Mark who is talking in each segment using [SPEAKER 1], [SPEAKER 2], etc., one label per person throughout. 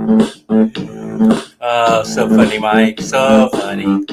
[SPEAKER 1] Oh, so funny, Mike. So funny.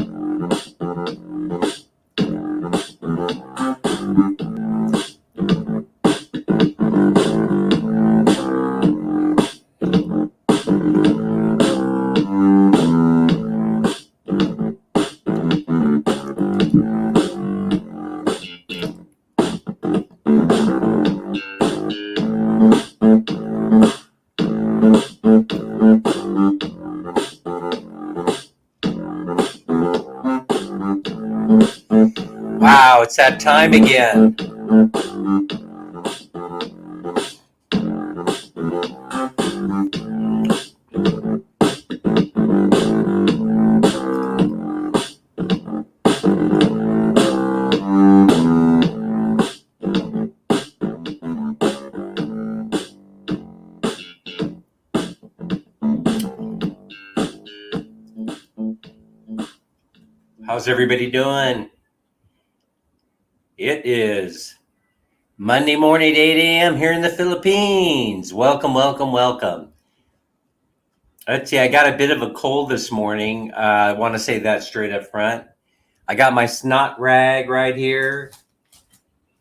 [SPEAKER 1] Wow, it's that time again. How's everybody doing? It is Monday morning at 8 a.m. here in the Philippines. Welcome, welcome, welcome. Let's see, I got a bit of a cold this morning. I want to say that straight up front. I got my snot rag right here.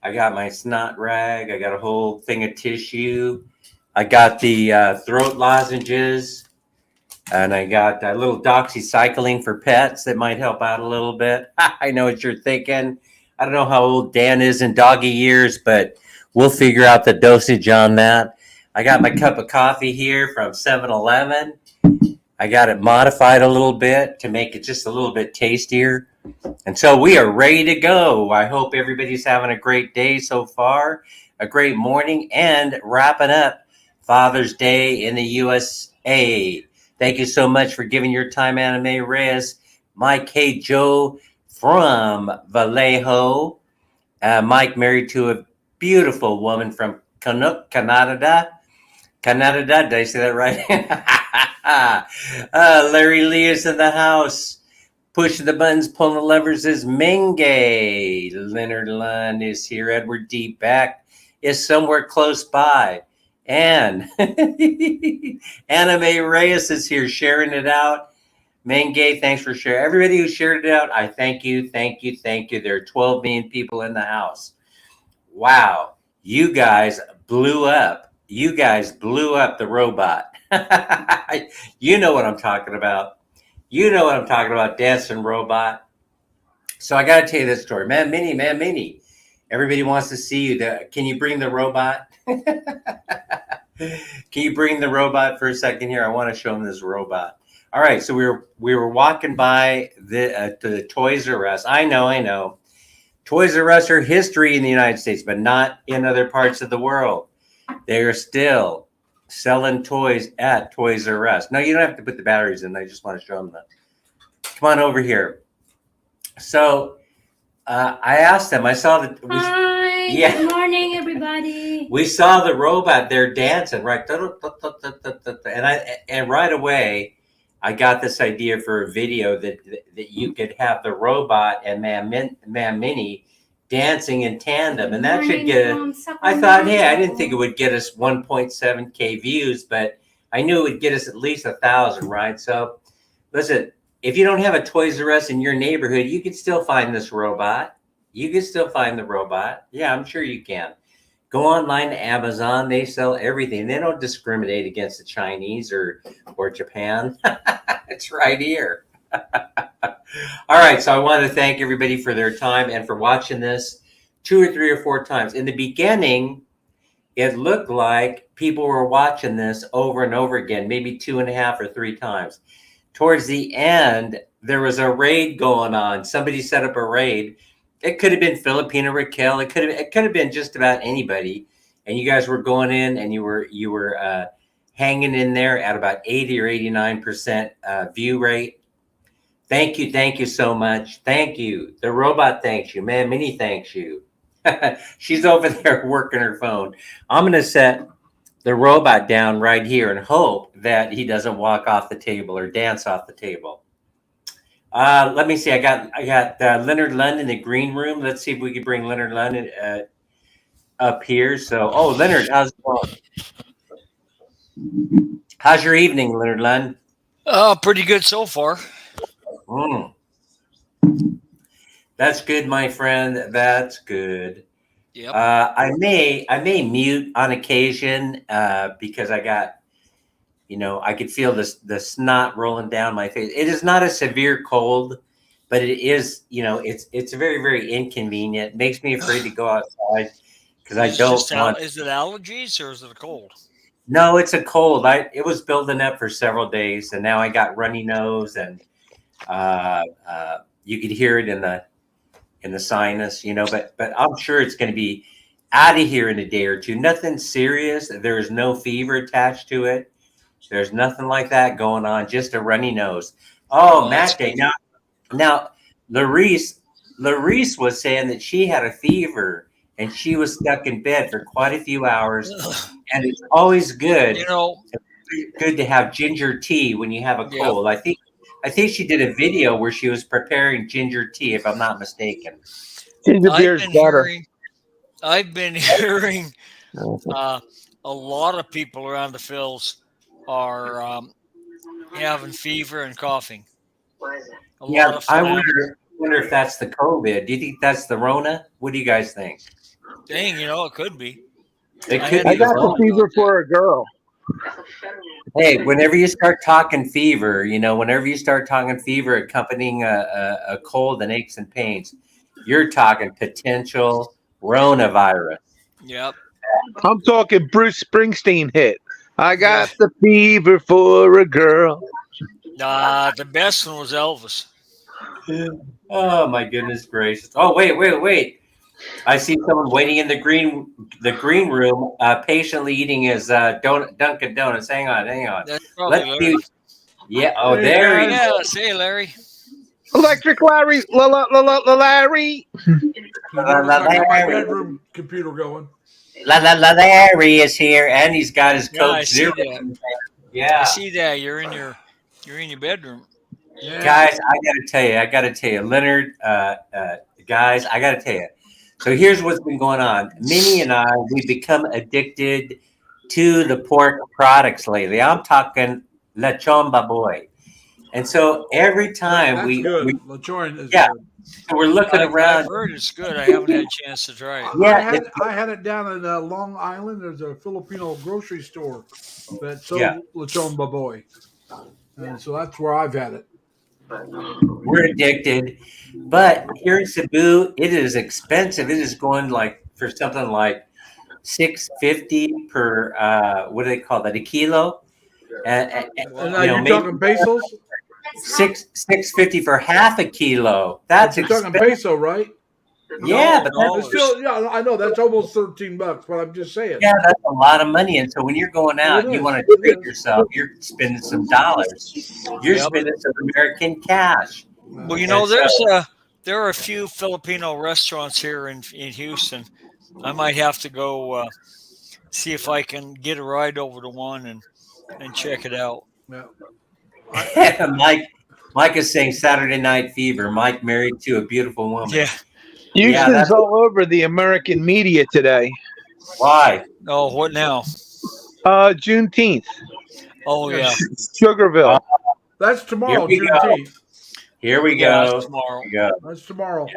[SPEAKER 1] I got my snot rag. I got a whole thing of tissue. I got the throat lozenges. And I got a little doxycycline for pets that might help out a little bit. I know what you're thinking. I don't know how old Dan is in doggy years, but we'll figure out the dosage on that. I got my cup of coffee here from 7-Eleven. I got it modified a little bit to make it just a little bit tastier. And so we are ready to go. I hope everybody's having a great day so far, a great morning, and wrapping up Father's Day in the USA. Thank you so much for giving your time, Anime Reyes. Mike K. Joe from Vallejo. Mike married to a beautiful woman from Canada. Canada, did I say that right? Larry Lee is in the house. Pushing the buttons, pulling the levers is Menge. Leonard Lund is here. Edward D. Beck is somewhere close by. And Anime Reyes is here sharing it out. Menge, thanks for sharing. Everybody who shared it out, I thank you, thank you, thank you. There are 12 million people in the house. Wow, you guys blew up. You guys blew up the robot. You know what I'm talking about. You know what I'm talking about, dancing robot. So I got to tell you this story. Man, Minnie. Everybody wants to see you. Can you bring the robot? Can you bring the robot for a second here? I want to show them this robot. All right, so we were walking by the Toys R Us. I know. Toys R Us are history in the United States, but not in other parts of the world. They are still selling toys at Toys R Us. No, you don't have to put the batteries in. I just want to show them that. Come on over here. So I asked them. I saw that.
[SPEAKER 2] Hi. Yeah. Good morning, everybody.
[SPEAKER 1] We saw the robot there dancing, right? And right away, I got this idea for a video that you could have the robot and Ma'am Minnie dancing in tandem, and that should get. I thought, hey, I didn't think it would get us 1.7K views, but I knew it would get us at least 1,000, right? So, listen. If you don't have a Toys R Us in your neighborhood, you can still find this robot. You can still find the robot. Yeah, I'm sure you can. Go online to Amazon. They sell everything. They don't discriminate against the Chinese or Japan. It's right here. All right, so I want to thank everybody for their time and for watching this 2 or 3 or 4 times. In the beginning, it looked like people were watching this over and over again, maybe 2.5 or 3 times. Towards the end, there was a raid going on. Somebody set up a raid. It could have been Filipina Raquel. It could have been just about anybody. And you guys were going in, and you were hanging in there at about 80 or 89% view rate. Thank you so much. Thank you. The robot thanks you. Man, Minnie thanks you. She's over there working her phone. I'm gonna set the robot down right here and hope that he doesn't walk off the table or dance off the table. Let me see. I got Leonard Lund in the green room. Let's see if we can bring Leonard Lund up here. So, Leonard, how's it going? How's your evening, Leonard Lund?
[SPEAKER 3] Pretty good so far.
[SPEAKER 1] Mm, that's good, my friend. That's good.
[SPEAKER 3] Yep.
[SPEAKER 1] I may mute on occasion because I got, I could feel the snot rolling down my face. It is not a severe cold, but it is, it's very, very inconvenient. It makes me afraid to go outside because I don't want.
[SPEAKER 3] Is it allergies or is it a cold?
[SPEAKER 1] No, it's a cold. It was building up for several days, and now I got runny nose, and you could hear it in the sinus, But I'm sure it's going to be out of here in a day or two. Nothing serious. There is no fever attached to it. There's nothing like that going on. Just a runny nose. Oh, Matt Day. Now, Larice was saying that she had a fever and she was stuck in bed for quite a few hours. And it's always good. Good to have ginger tea when you have a cold. I think she did a video where she was preparing ginger tea, if I'm not mistaken.
[SPEAKER 4] Ginger beer's better.
[SPEAKER 3] I've been hearing a lot of people around the Phils are having fever and coughing.
[SPEAKER 1] I wonder if that's the COVID. Do you think that's the Rona? What do you guys think?
[SPEAKER 3] Dang, it could be.
[SPEAKER 1] It could be.
[SPEAKER 4] I got the fever for a girl.
[SPEAKER 1] Hey, whenever you start talking fever, accompanying a cold and aches and pains, you're talking potential coronavirus.
[SPEAKER 3] Yep.
[SPEAKER 4] I'm talking Bruce Springsteen hit. I got the fever for a girl.
[SPEAKER 3] The best one was Elvis.
[SPEAKER 1] Oh my goodness gracious! Oh wait! I see someone waiting in the green room, patiently eating his Dunkin' Donuts. Hang on.
[SPEAKER 3] That's probably Larry.
[SPEAKER 1] Yeah. Oh, there he is.
[SPEAKER 3] Yeah. Say, Larry.
[SPEAKER 4] Electric Larry. Larry.
[SPEAKER 5] My bedroom computer going.
[SPEAKER 1] Larry is here, and he's got his Coke Zero. Yeah.
[SPEAKER 3] I see that. You're in your bedroom.
[SPEAKER 5] Yeah.
[SPEAKER 1] Guys, I gotta tell you, Leonard, guys, I gotta tell you. So here's what's been going on. Minnie and I, we've become addicted to the pork products lately. I'm talking lechon baboy. And so every time
[SPEAKER 5] That's good. Lechon is good.
[SPEAKER 1] So we're looking around.
[SPEAKER 3] I've heard it's good. I haven't had a chance to try it.
[SPEAKER 1] Yeah,
[SPEAKER 5] I had it down in Long Island. There's a Filipino grocery store that sold lechon baboy. And so that's where I've had it.
[SPEAKER 1] We're addicted. But here in Cebu, it is expensive. It is going for something like $6.50 per what do they call that? A kilo.
[SPEAKER 5] And you're talking pesos?
[SPEAKER 1] $6.50 for half a kilo. That's
[SPEAKER 5] you're talking peso, right?
[SPEAKER 1] Yeah, but
[SPEAKER 5] that's still, I know that's almost $13, but I'm just saying.
[SPEAKER 1] Yeah, that's a lot of money. And so when you're going out, you want to treat yourself. You're spending some dollars. You're spending some American cash.
[SPEAKER 3] Well, there are a few Filipino restaurants here in Houston. I might have to go see if I can get a ride over to one and check it out.
[SPEAKER 5] Yeah.
[SPEAKER 1] Mike is saying Saturday Night Fever. Mike married to a beautiful woman.
[SPEAKER 3] Yeah.
[SPEAKER 4] Houston's all over the American media today.
[SPEAKER 1] Why?
[SPEAKER 3] Oh, what now?
[SPEAKER 4] Juneteenth.
[SPEAKER 3] Oh, yeah.
[SPEAKER 4] Sugarville.
[SPEAKER 5] That's tomorrow, Juneteenth.
[SPEAKER 1] Here we go.
[SPEAKER 3] Yeah, that's tomorrow.
[SPEAKER 5] That's tomorrow.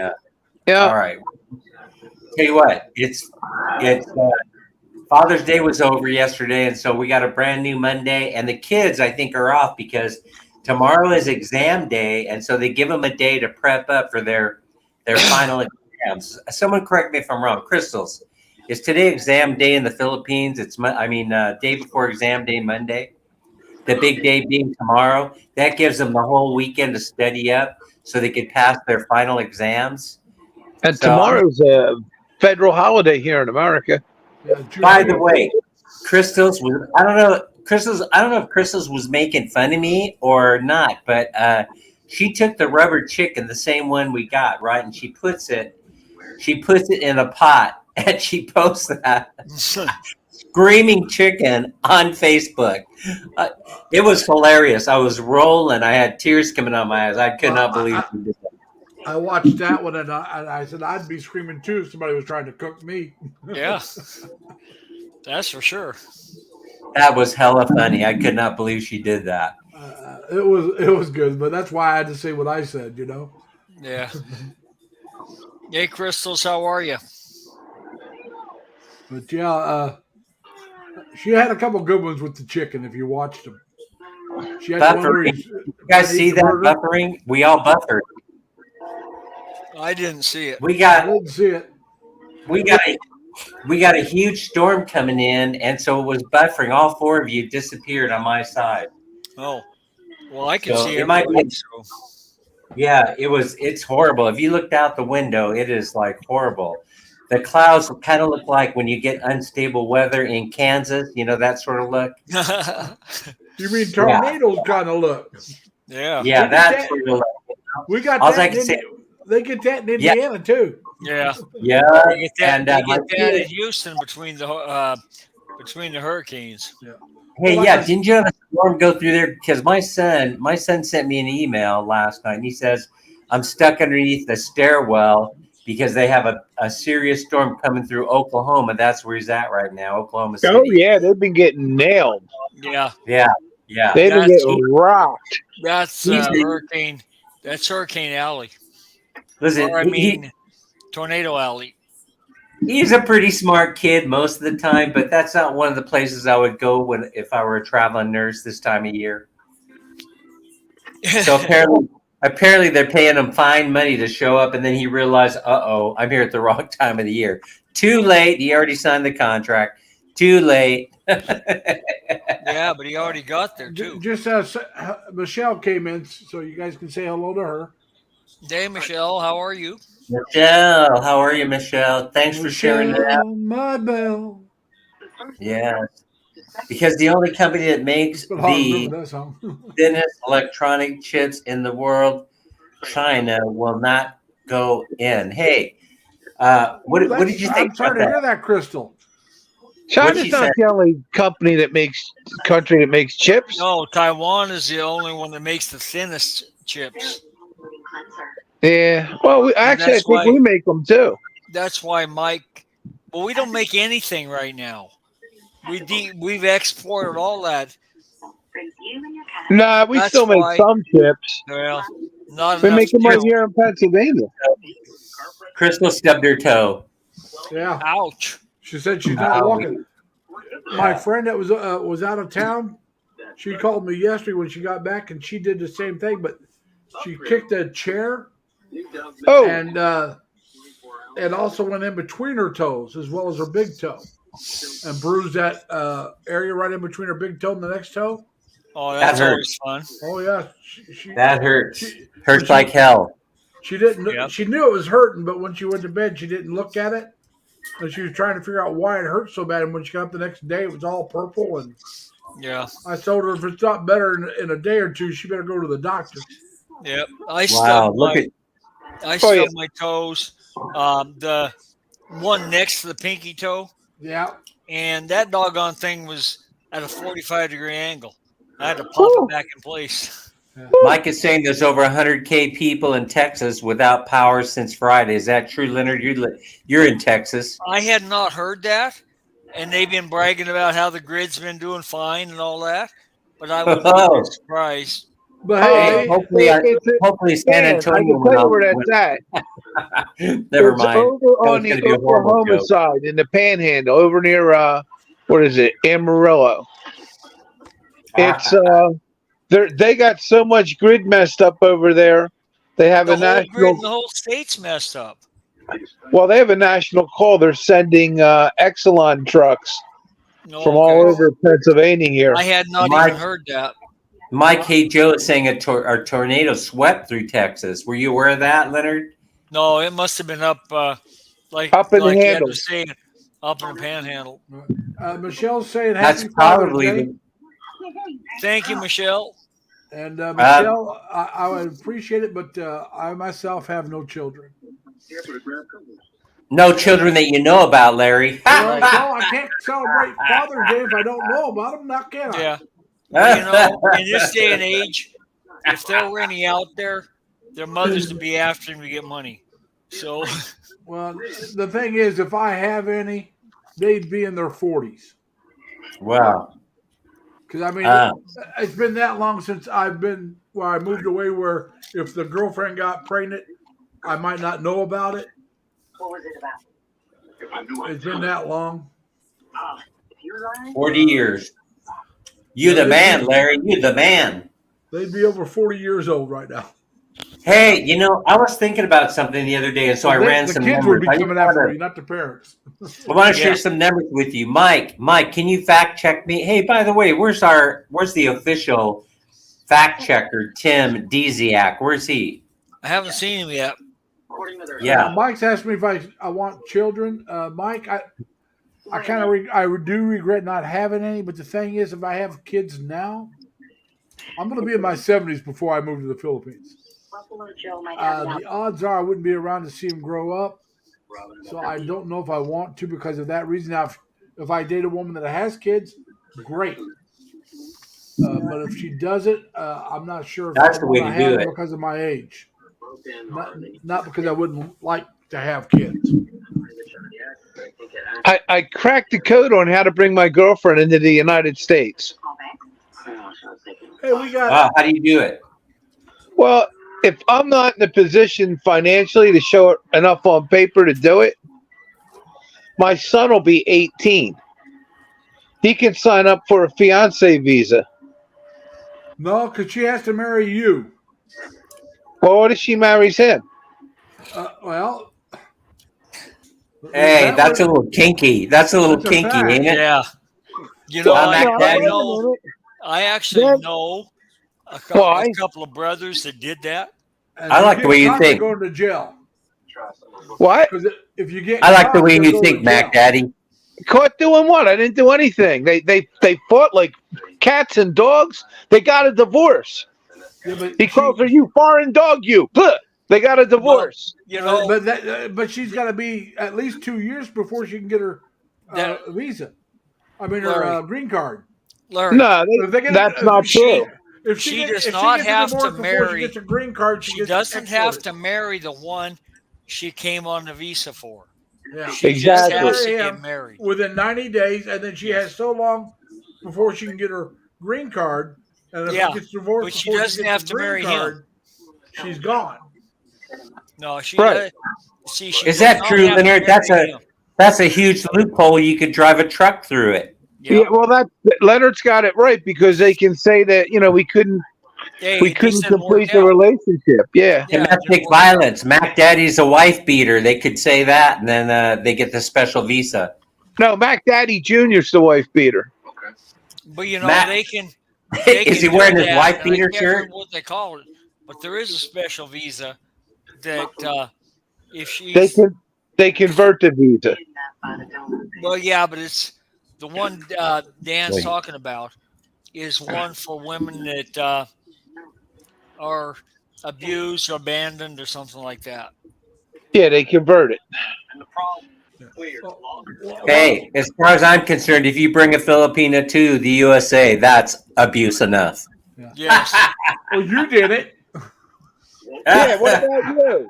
[SPEAKER 4] Yeah.
[SPEAKER 1] All right. Tell you what, it's Father's Day was over yesterday, and so we got a brand new Monday, and the kids, I think, are off because tomorrow is exam day, and so they give them a day to prep up for their final exams. Someone correct me if I'm wrong. Crystals, is today exam day in the Philippines? It's day before exam day, Monday. The big day being tomorrow. That gives them the whole weekend to study up so they can pass their final exams.
[SPEAKER 4] And tomorrow's a federal holiday here in America.
[SPEAKER 1] By the way, Crystals was, I don't know if Crystals was making fun of me or not, but she took the rubber chicken, the same one we got, right? And she puts it in a pot and she posts that screaming chicken on Facebook. It was hilarious. I was rolling. I had tears coming out of my eyes. I could not believe she did that.
[SPEAKER 5] I watched that one and I said I'd be screaming too if somebody was trying to cook me.
[SPEAKER 3] Yeah, that's for sure.
[SPEAKER 1] That was hella funny. I could not believe she did that.
[SPEAKER 5] It was good, but that's why I had to say what I said.
[SPEAKER 3] Yeah. Hey, Crystals, how are you?
[SPEAKER 5] But yeah, she had a couple good ones with the chicken. If you watched them, she had the one where
[SPEAKER 1] Buffering. You guys see that buffering? We all buffered.
[SPEAKER 3] I didn't see it.
[SPEAKER 5] I didn't see it.
[SPEAKER 1] We got a huge storm coming in, and so it was buffering. All four of you disappeared on my side.
[SPEAKER 3] Oh, well, I can
[SPEAKER 1] So
[SPEAKER 3] see
[SPEAKER 1] it might
[SPEAKER 3] everybody.
[SPEAKER 1] be. Yeah, it's horrible. If you looked out the window, it is like horrible. The clouds kind of look like when you get unstable weather in Kansas, that sort of look.
[SPEAKER 5] You mean tornadoes kind of look?
[SPEAKER 3] Yeah.
[SPEAKER 1] Yeah, that's sort of look.
[SPEAKER 5] We got
[SPEAKER 1] All
[SPEAKER 5] that.
[SPEAKER 1] I can say,
[SPEAKER 5] they get that in Indiana too.
[SPEAKER 3] Yeah.
[SPEAKER 1] yeah,
[SPEAKER 3] They get
[SPEAKER 1] and
[SPEAKER 3] that in Houston between the hurricanes.
[SPEAKER 5] Yeah.
[SPEAKER 1] hey, yeah, didn't you have a storm go through there? Because my son sent me an email last night, and he says I'm stuck underneath the stairwell because they have a serious storm coming through Oklahoma. That's where he's at right now, Oklahoma City.
[SPEAKER 4] Oh yeah, they've been getting nailed.
[SPEAKER 3] Yeah.
[SPEAKER 1] Yeah.
[SPEAKER 4] They've been getting rocked.
[SPEAKER 3] That's Hurricane. That's Hurricane Alley.
[SPEAKER 1] Listen,
[SPEAKER 3] Or, Tornado Alley.
[SPEAKER 1] He's a pretty smart kid most of the time, but that's not one of the places I would go if I were a traveling nurse this time of year. So apparently they're paying him fine money to show up, and then he realized, I'm here at the wrong time of the year. Too late. He already signed the contract. Too late.
[SPEAKER 3] Yeah, but he already got there too.
[SPEAKER 5] Just Michelle came in, so you guys can say hello to her.
[SPEAKER 3] Hey, Michelle, how are you?
[SPEAKER 1] Michelle, how are you, Michelle? Thanks for sharing that.
[SPEAKER 5] My bell.
[SPEAKER 1] Yeah, because the only company that makes the thinnest electronic chips in the world, China, will not go in. Hey, what did you think?
[SPEAKER 5] I'm sorry to hear that, Crystal.
[SPEAKER 4] China's not the only country that makes chips.
[SPEAKER 3] No, Taiwan is the only one that makes the thinnest chips.
[SPEAKER 4] Yeah, well, I think we make them too.
[SPEAKER 3] That's why Mike. Well, we don't make anything right now. We've exported all that.
[SPEAKER 4] Nah, we still make some chips.
[SPEAKER 3] Well, not
[SPEAKER 4] we
[SPEAKER 3] enough
[SPEAKER 4] make them right here in Pennsylvania.
[SPEAKER 1] Crystal stubbed her toe.
[SPEAKER 5] Yeah.
[SPEAKER 3] Ouch.
[SPEAKER 5] She said she's not walking. My friend that was out of town, she called me yesterday when she got back, and she did the same thing, but she kicked a chair.
[SPEAKER 4] Oh.
[SPEAKER 5] And also went in between her toes as well as her big toe, and bruised that area right in between her big toe and the next toe.
[SPEAKER 3] Oh, that's always fun.
[SPEAKER 5] Oh yeah,
[SPEAKER 1] that hurts. Hurts like hell.
[SPEAKER 5] She didn't. Yep. She knew it was hurting, but when she went to bed, she didn't look at it, and she was trying to figure out why it hurt so bad. And when she got up the next day, it was all purple. And
[SPEAKER 3] yeah,
[SPEAKER 5] I told her if it's not better in a day or two, she better go to the doctor.
[SPEAKER 3] Yep, I stubbed my toes. The one next to the pinky toe.
[SPEAKER 5] Yeah.
[SPEAKER 3] And that doggone thing was at a 45-degree angle. I had to pop it back in place.
[SPEAKER 1] Yeah. Mike is saying there's over 100K people in Texas without power since Friday. Is that true, Leonard? You're in Texas.
[SPEAKER 3] I had not heard that, and they've been bragging about how the grid's been doing fine and all that, but I would be surprised.
[SPEAKER 5] But hey,
[SPEAKER 1] hopefully San Antonio.
[SPEAKER 4] I can tell you where that's at.
[SPEAKER 1] Never mind.
[SPEAKER 4] Over on the Oklahoma side, in the Panhandle, over near what is it, Amarillo? It's they got so much grid messed up over there. They have a national.
[SPEAKER 3] The whole state's messed up.
[SPEAKER 4] Well, they have a national call. They're sending Exelon trucks from all over Pennsylvania here.
[SPEAKER 3] I had not even heard that.
[SPEAKER 1] Mike Hey Joe is saying a tornado swept through Texas. Were you aware of that, Leonard?
[SPEAKER 3] No, it must have been up
[SPEAKER 4] up in the handle.
[SPEAKER 3] Up in the panhandle.
[SPEAKER 5] Michelle's saying
[SPEAKER 1] that's probably.
[SPEAKER 3] Thank you, Michelle.
[SPEAKER 5] And Michelle, I would appreciate it, but I myself have no children.
[SPEAKER 1] No children that you know about, Larry.
[SPEAKER 5] Well, I can't celebrate Father's Day if I don't know about them. Not can I?
[SPEAKER 3] Yeah. In this day and age, if there were any out there, their mothers to be after them to get money. So,
[SPEAKER 5] well, the thing is, if I have any, they'd be in their 40s.
[SPEAKER 1] Wow.
[SPEAKER 5] Because I mean, it's been that long since I've been where I moved away. Where if the girlfriend got pregnant, I might not know about it.
[SPEAKER 6] What was it about?
[SPEAKER 5] It's been that long.
[SPEAKER 1] 40 years. You the man, Larry. You the man.
[SPEAKER 5] They'd be over 40 years old right now.
[SPEAKER 1] Hey, I was thinking about something the other day, and so I ran some
[SPEAKER 5] kids
[SPEAKER 1] numbers.
[SPEAKER 5] would be coming after you, not the parents.
[SPEAKER 1] I want to share some numbers with you, Mike. Mike, can you fact check me? Hey, by the way, where's the official fact checker, Tim Deziak? Where's he?
[SPEAKER 3] I haven't seen him yet.
[SPEAKER 1] Yeah,
[SPEAKER 5] Mike's asked me if I want children. Mike, I kind of I do regret not having any, but the thing is, if I have kids now, I'm going to be in my 70s before I move to the Philippines. The odds are I wouldn't be around to see them grow up, so I don't know if I want to because of that reason. Now, if I date a woman that has kids, great. But if she doesn't, I'm not sure if
[SPEAKER 1] That's
[SPEAKER 5] I
[SPEAKER 1] the way
[SPEAKER 5] want
[SPEAKER 1] to
[SPEAKER 5] to have
[SPEAKER 1] do
[SPEAKER 5] them
[SPEAKER 1] it.
[SPEAKER 5] because of my age. Not because I wouldn't like to have kids.
[SPEAKER 4] I cracked the code on how to bring my girlfriend into the United States.
[SPEAKER 5] Hey, we got.
[SPEAKER 1] How do you do it?
[SPEAKER 4] Well, if I'm not in the position financially to show it enough on paper to do it, my son will be 18. He can sign up for a fiance visa.
[SPEAKER 5] No, because she has to marry you.
[SPEAKER 4] Well, what if she marries him?
[SPEAKER 5] Well.
[SPEAKER 1] Hey, that's a little kinky. That's a little kinky, ain't it?
[SPEAKER 3] Yeah. I actually know a couple of brothers that did that.
[SPEAKER 5] And
[SPEAKER 1] I like the way you think.
[SPEAKER 5] Going to jail.
[SPEAKER 4] What?
[SPEAKER 5] Because if you get,
[SPEAKER 1] I like the way you think, Mac Daddy.
[SPEAKER 4] Caught doing what? I didn't do anything. They fought like cats and dogs. They got a divorce.
[SPEAKER 5] Yeah,
[SPEAKER 4] he calls her you foreign dog you. Blah. They got a divorce.
[SPEAKER 3] Well,
[SPEAKER 5] but she's got to be at least 2 years before she can get her visa. I mean, her green card.
[SPEAKER 3] Larry,
[SPEAKER 4] no, that's not true.
[SPEAKER 5] If
[SPEAKER 3] she does not have to marry.
[SPEAKER 5] She gets a green card.
[SPEAKER 3] She doesn't have to marry the one she came on the visa for.
[SPEAKER 5] Yeah,
[SPEAKER 3] she just has to get married
[SPEAKER 5] within 90 days, and then she has so long before she can get her green card. And if she gets divorced,
[SPEAKER 3] but she doesn't have to marry him.
[SPEAKER 5] She's gone.
[SPEAKER 3] No, she
[SPEAKER 4] right.
[SPEAKER 3] She
[SPEAKER 1] is that true, Leonard? That's a huge loophole. You could drive a truck through it.
[SPEAKER 4] Yeah, well, Leonard's got it right because they can say that we couldn't complete the relationship. Yeah,
[SPEAKER 1] domestic violence. Mac Daddy's a wife beater. They could say that, and then they get the special visa.
[SPEAKER 4] No, Mac Daddy Jr.'s the wife beater.
[SPEAKER 3] Okay. But they can.
[SPEAKER 1] Is he wearing his wife beater shirt?
[SPEAKER 3] I can't remember what they call it, but there is a special visa that if she's
[SPEAKER 4] they convert the visa.
[SPEAKER 3] Well, yeah, but it's the one Dan's talking about is one for women that are abused or abandoned or something like that.
[SPEAKER 4] Yeah, they convert it.
[SPEAKER 1] Hey, as far as I'm concerned, if you bring a Filipina to the USA, that's abuse enough.
[SPEAKER 5] Yeah.
[SPEAKER 3] Yes.
[SPEAKER 5] Well, you did it.
[SPEAKER 4] Yeah, what about you?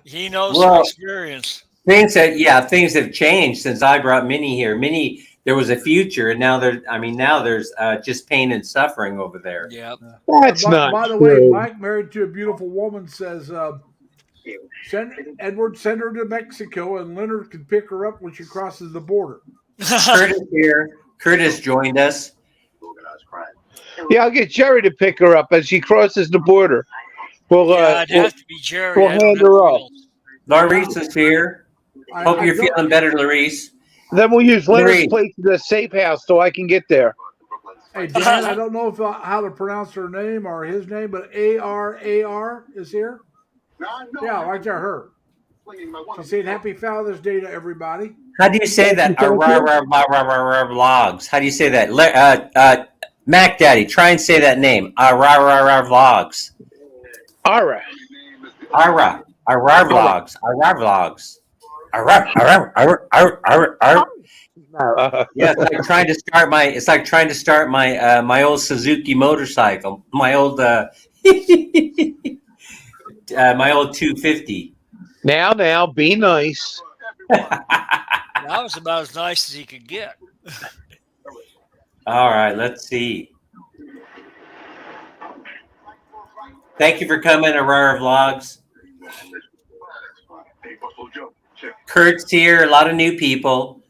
[SPEAKER 3] He knows from experience.
[SPEAKER 1] Things have changed since I brought Minnie here. Minnie, there was a future, and now there's just pain and suffering over there.
[SPEAKER 3] Yeah,
[SPEAKER 4] that's not.
[SPEAKER 5] By the
[SPEAKER 4] true.
[SPEAKER 5] way, Mike, married to a beautiful woman, says send her to Mexico, and Leonard can pick her up when she crosses the border.
[SPEAKER 1] Curtis here. Curtis joined us.
[SPEAKER 4] Yeah, I'll get Jerry to pick her up as she crosses the border.
[SPEAKER 3] It'd have to be Jerry.
[SPEAKER 4] We'll hand her up.
[SPEAKER 1] Laurice is here. Hope you're feeling better, Laurice.
[SPEAKER 4] Then we'll use Leonard's place as a safe house so I can get there.
[SPEAKER 5] Hey, Dan, I don't know how to pronounce her name or his name, but ARAR is here. Yeah, right there, her. She's saying Happy Father's Day to everybody.
[SPEAKER 1] How do you say that? Vlogs. How do you say that? Mac Daddy, try and say that name. Vlogs.
[SPEAKER 4] Ara.
[SPEAKER 1] Vlogs. Yeah, it's like trying to start my my old Suzuki motorcycle. My old my old 250.
[SPEAKER 4] Now, be nice.
[SPEAKER 3] That was about as nice as he could get.
[SPEAKER 1] All right, let's see. Thank you for coming, Aurora Vlogs. Kurt's here. A lot of new people.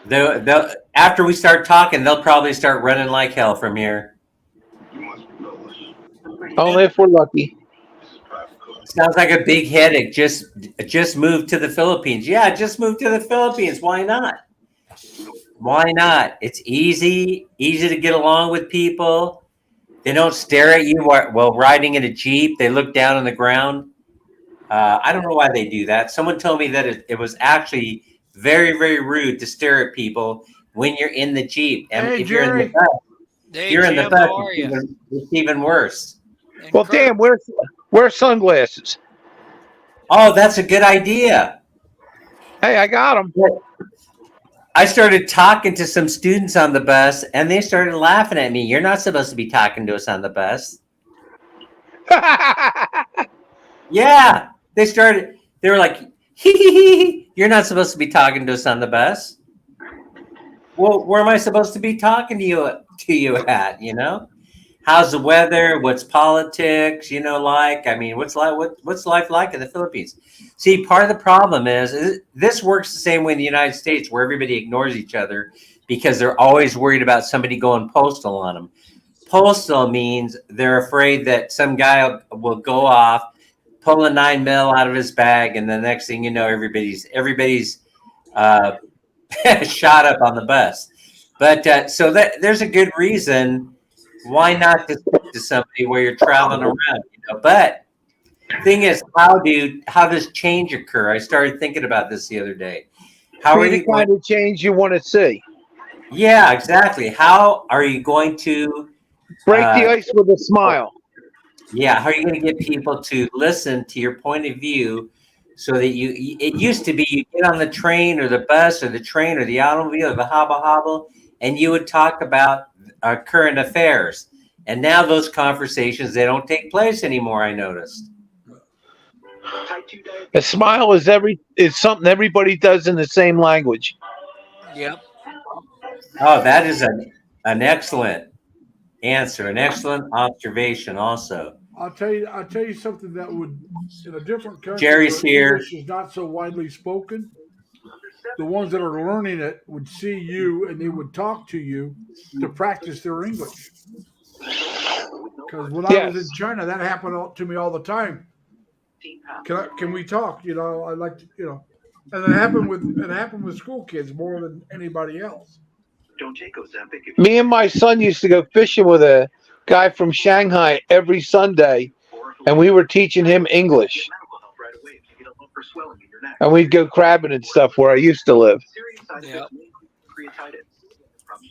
[SPEAKER 1] They'll after we start talking, they'll probably start running like hell from here.
[SPEAKER 4] Only if we're lucky.
[SPEAKER 1] Sounds like a big headache. Just moved to the Philippines. Yeah, just moved to the Philippines. Why not? Why not? It's easy to get along with people. They don't stare at you while riding in a Jeep. They look down on the ground. I don't know why they do that. Someone told me that it was actually very, very rude to stare at people when you're in the Jeep. And
[SPEAKER 5] Hey,
[SPEAKER 1] if you're in the
[SPEAKER 5] Jerry.
[SPEAKER 1] bus,
[SPEAKER 3] Hey,
[SPEAKER 1] you're in the
[SPEAKER 3] Jim,
[SPEAKER 1] bus,
[SPEAKER 3] how are you?
[SPEAKER 1] it's even worse.
[SPEAKER 3] And
[SPEAKER 4] Well,
[SPEAKER 3] Kurt,
[SPEAKER 4] damn, where's sunglasses?
[SPEAKER 1] Oh, that's a good idea.
[SPEAKER 4] Hey, I got them.
[SPEAKER 1] I started talking to some students on the bus, and they started laughing at me. You're not supposed to be talking to us on the bus. Yeah, they were like, hee hee hee, you're not supposed to be talking to us on the bus. Well, where am I supposed to be talking to you at, you know? How's the weather? What's politics, like? I mean, what's life like in the Philippines? See, part of the problem is this works the same way in the United States, where everybody ignores each other because they're always worried about somebody going postal on them. Postal means they're afraid that some guy will go off, pull a 9mm out of his bag, and the next thing you know, everybody's shot up on the bus. But so there's a good reason why not just speak to somebody where you're traveling around, But thing is, how does change occur? I started thinking about this the other day. How are
[SPEAKER 4] Be the
[SPEAKER 1] you going?
[SPEAKER 4] kind of change you want to see.
[SPEAKER 1] Yeah, exactly. How are you going to?
[SPEAKER 4] Break the ice with a smile.
[SPEAKER 1] Yeah, how are you going to get people to listen to your point of view so that it used to be you get on the train or the bus or the train or the automobile or the hobble hobble and you would talk about current affairs. And now those conversations, they don't take place anymore, I noticed.
[SPEAKER 4] A smile is something everybody does in the same language.
[SPEAKER 3] yep.
[SPEAKER 1] Oh, that is an excellent answer, an excellent observation also.
[SPEAKER 5] I'll tell you something that would, in a different country
[SPEAKER 1] Jerry's
[SPEAKER 5] where
[SPEAKER 1] here.
[SPEAKER 5] English is not so widely spoken, the ones that are learning it would see you and they would talk to you to practice their English. Because when I was in China, that happened to me all the time. Can we talk? I like to, and it happened with school kids more than anybody else.
[SPEAKER 4] Me and my son used to go fishing with a guy from Shanghai every Sunday, and we were teaching him English. And we'd go crabbing and stuff where I used to live.
[SPEAKER 3] Yep.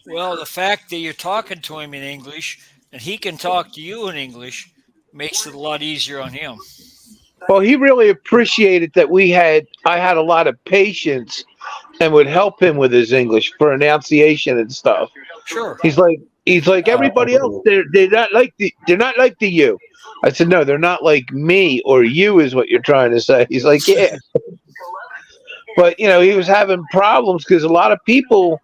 [SPEAKER 3] Well, the fact that you're talking to him in English and he can talk to you in English makes it a lot easier on him.
[SPEAKER 4] Well, he really appreciated that I had a lot of patience and would help him with his English for enunciation and stuff.
[SPEAKER 3] Sure.
[SPEAKER 4] He's like everybody else. They're not like the you. I said, no, they're not like me or you is what you're trying to say. He's like, yeah. But he was having problems because a lot of people.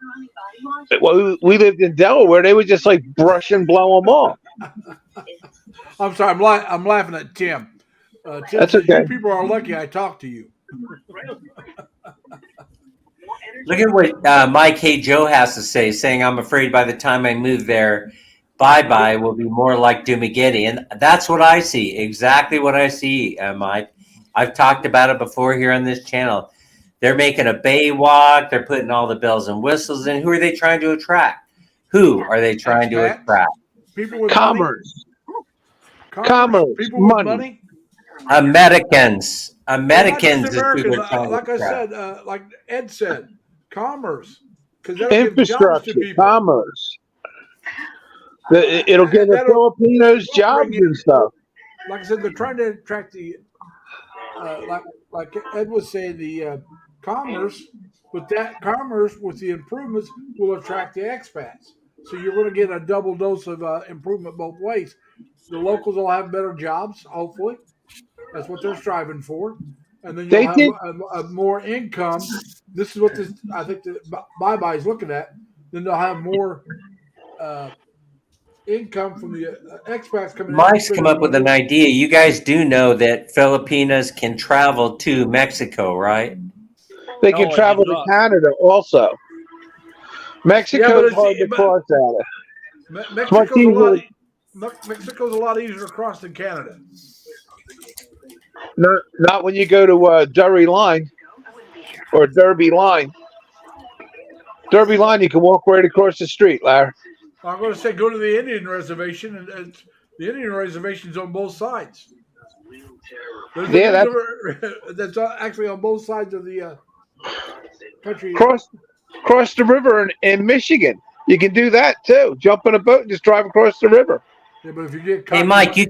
[SPEAKER 4] Well, we lived in Delaware. They would just like brush and blow them off.
[SPEAKER 5] I'm sorry. I'm laughing at Tim. Tim
[SPEAKER 4] That's
[SPEAKER 5] says,
[SPEAKER 4] okay.
[SPEAKER 5] You people are lucky I talked to you.
[SPEAKER 1] Look at what Mike Hey Joe has to say, saying, I'm afraid by the time I move there, bye-bye will be more like Dumageddon. And that's what I see, exactly what I see, Mike. I've talked about it before here on this channel. They're making a Baywalk. They're putting all the bells and whistles in. Who are they trying to attract? Who are they trying to attract?
[SPEAKER 5] People with
[SPEAKER 4] Commerce.
[SPEAKER 5] money.
[SPEAKER 4] Commerce.
[SPEAKER 5] People
[SPEAKER 4] Money.
[SPEAKER 5] with money.
[SPEAKER 1] Americans is who
[SPEAKER 5] American,
[SPEAKER 1] they're trying
[SPEAKER 5] like
[SPEAKER 1] to
[SPEAKER 5] I
[SPEAKER 1] attract.
[SPEAKER 5] said, like Ed said, commerce. Because that'll give jobs to
[SPEAKER 4] Infrastructure.
[SPEAKER 5] people.
[SPEAKER 4] Commerce. It'll give the Filipinos jobs and stuff.
[SPEAKER 5] Like I said, they're trying to attract the, like Ed was saying, the commerce. But that commerce with the improvements will attract the expats. So you're going to get a double dose of improvement both ways. The locals will have better jobs, hopefully. That's what they're striving for. And then you'll have a more income. This is what I think the Bye Bye is looking at. then they'll have more income from the expats coming in.
[SPEAKER 1] Mike's come up with an idea. You guys do know that Filipinos can travel to Mexico, right?
[SPEAKER 4] They
[SPEAKER 3] No,
[SPEAKER 4] can
[SPEAKER 3] I
[SPEAKER 4] travel
[SPEAKER 3] did
[SPEAKER 4] to
[SPEAKER 3] not.
[SPEAKER 4] Canada also. Mexico's hard to cross out of.
[SPEAKER 5] Mexico's a lot easier to cross than Canada.
[SPEAKER 4] Not when you go to Derby Line or Derby Line. Derby Line, you can walk right across the street, Larry.
[SPEAKER 5] I'm going to say go to the Indian reservation, and the Indian reservation's on both sides. That's actually on both sides of the country.
[SPEAKER 4] Cross the river in Michigan. You can do that too. Jump in a boat and just drive across the river.
[SPEAKER 5] Yeah, but if you get caught,
[SPEAKER 1] Hey, Mike, you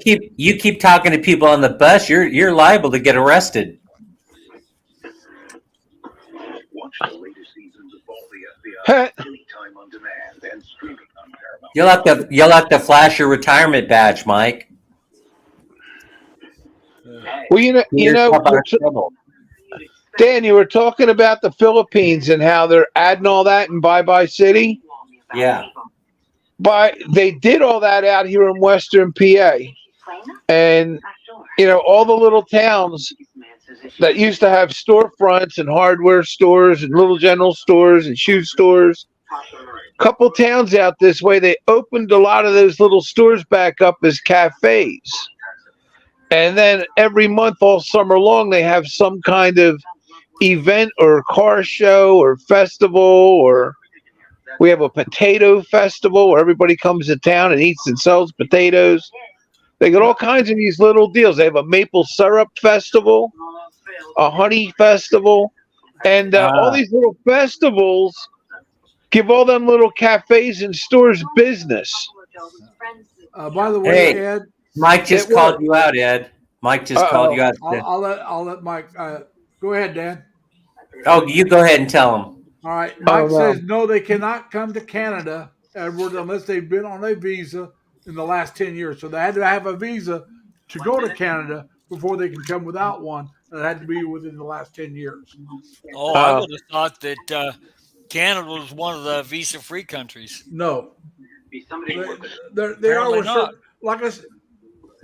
[SPEAKER 1] keep talking to people on the bus. You're liable to get arrested.
[SPEAKER 6] Watch the latest seasons of all the FBI anytime on demand and streaming on Paramount.
[SPEAKER 1] You'll have to flash your retirement badge, Mike.
[SPEAKER 4] Well, you know, Dan, you were talking about the Philippines and how they're adding all that in Bye Bye City.
[SPEAKER 1] Yeah.
[SPEAKER 4] But they did all that out here in Western PA. And, you know, all the little towns that used to have storefronts and hardware stores and little general stores and shoe stores, couple towns out this way, they opened a lot of those little stores back up as cafes. And then every month, all summer long, they have some kind of event or car show or festival, or we have a potato festival where everybody comes to town and eats and sells potatoes. They got all kinds of these little deals. They have a maple syrup festival, a honey festival, and all these little festivals give all them little cafes and stores business.
[SPEAKER 5] By the way,
[SPEAKER 1] Hey,
[SPEAKER 5] Ed,
[SPEAKER 1] Mike just called you out, Ed. Mike just called you out.
[SPEAKER 5] I'll let Mike. Go ahead, Dan.
[SPEAKER 1] Oh, you go ahead and tell him.
[SPEAKER 5] All right. Mike says no, they cannot come to Canada, Edward, unless they've been on a visa in the last 10 years. So they had to have a visa to go to Canada before they can come without one, and it had to be within the last 10 years.
[SPEAKER 3] Oh, I would have thought that Canada was one of the visa-free countries.
[SPEAKER 5] No, they
[SPEAKER 3] Apparently
[SPEAKER 5] are
[SPEAKER 3] not.
[SPEAKER 5] like I said.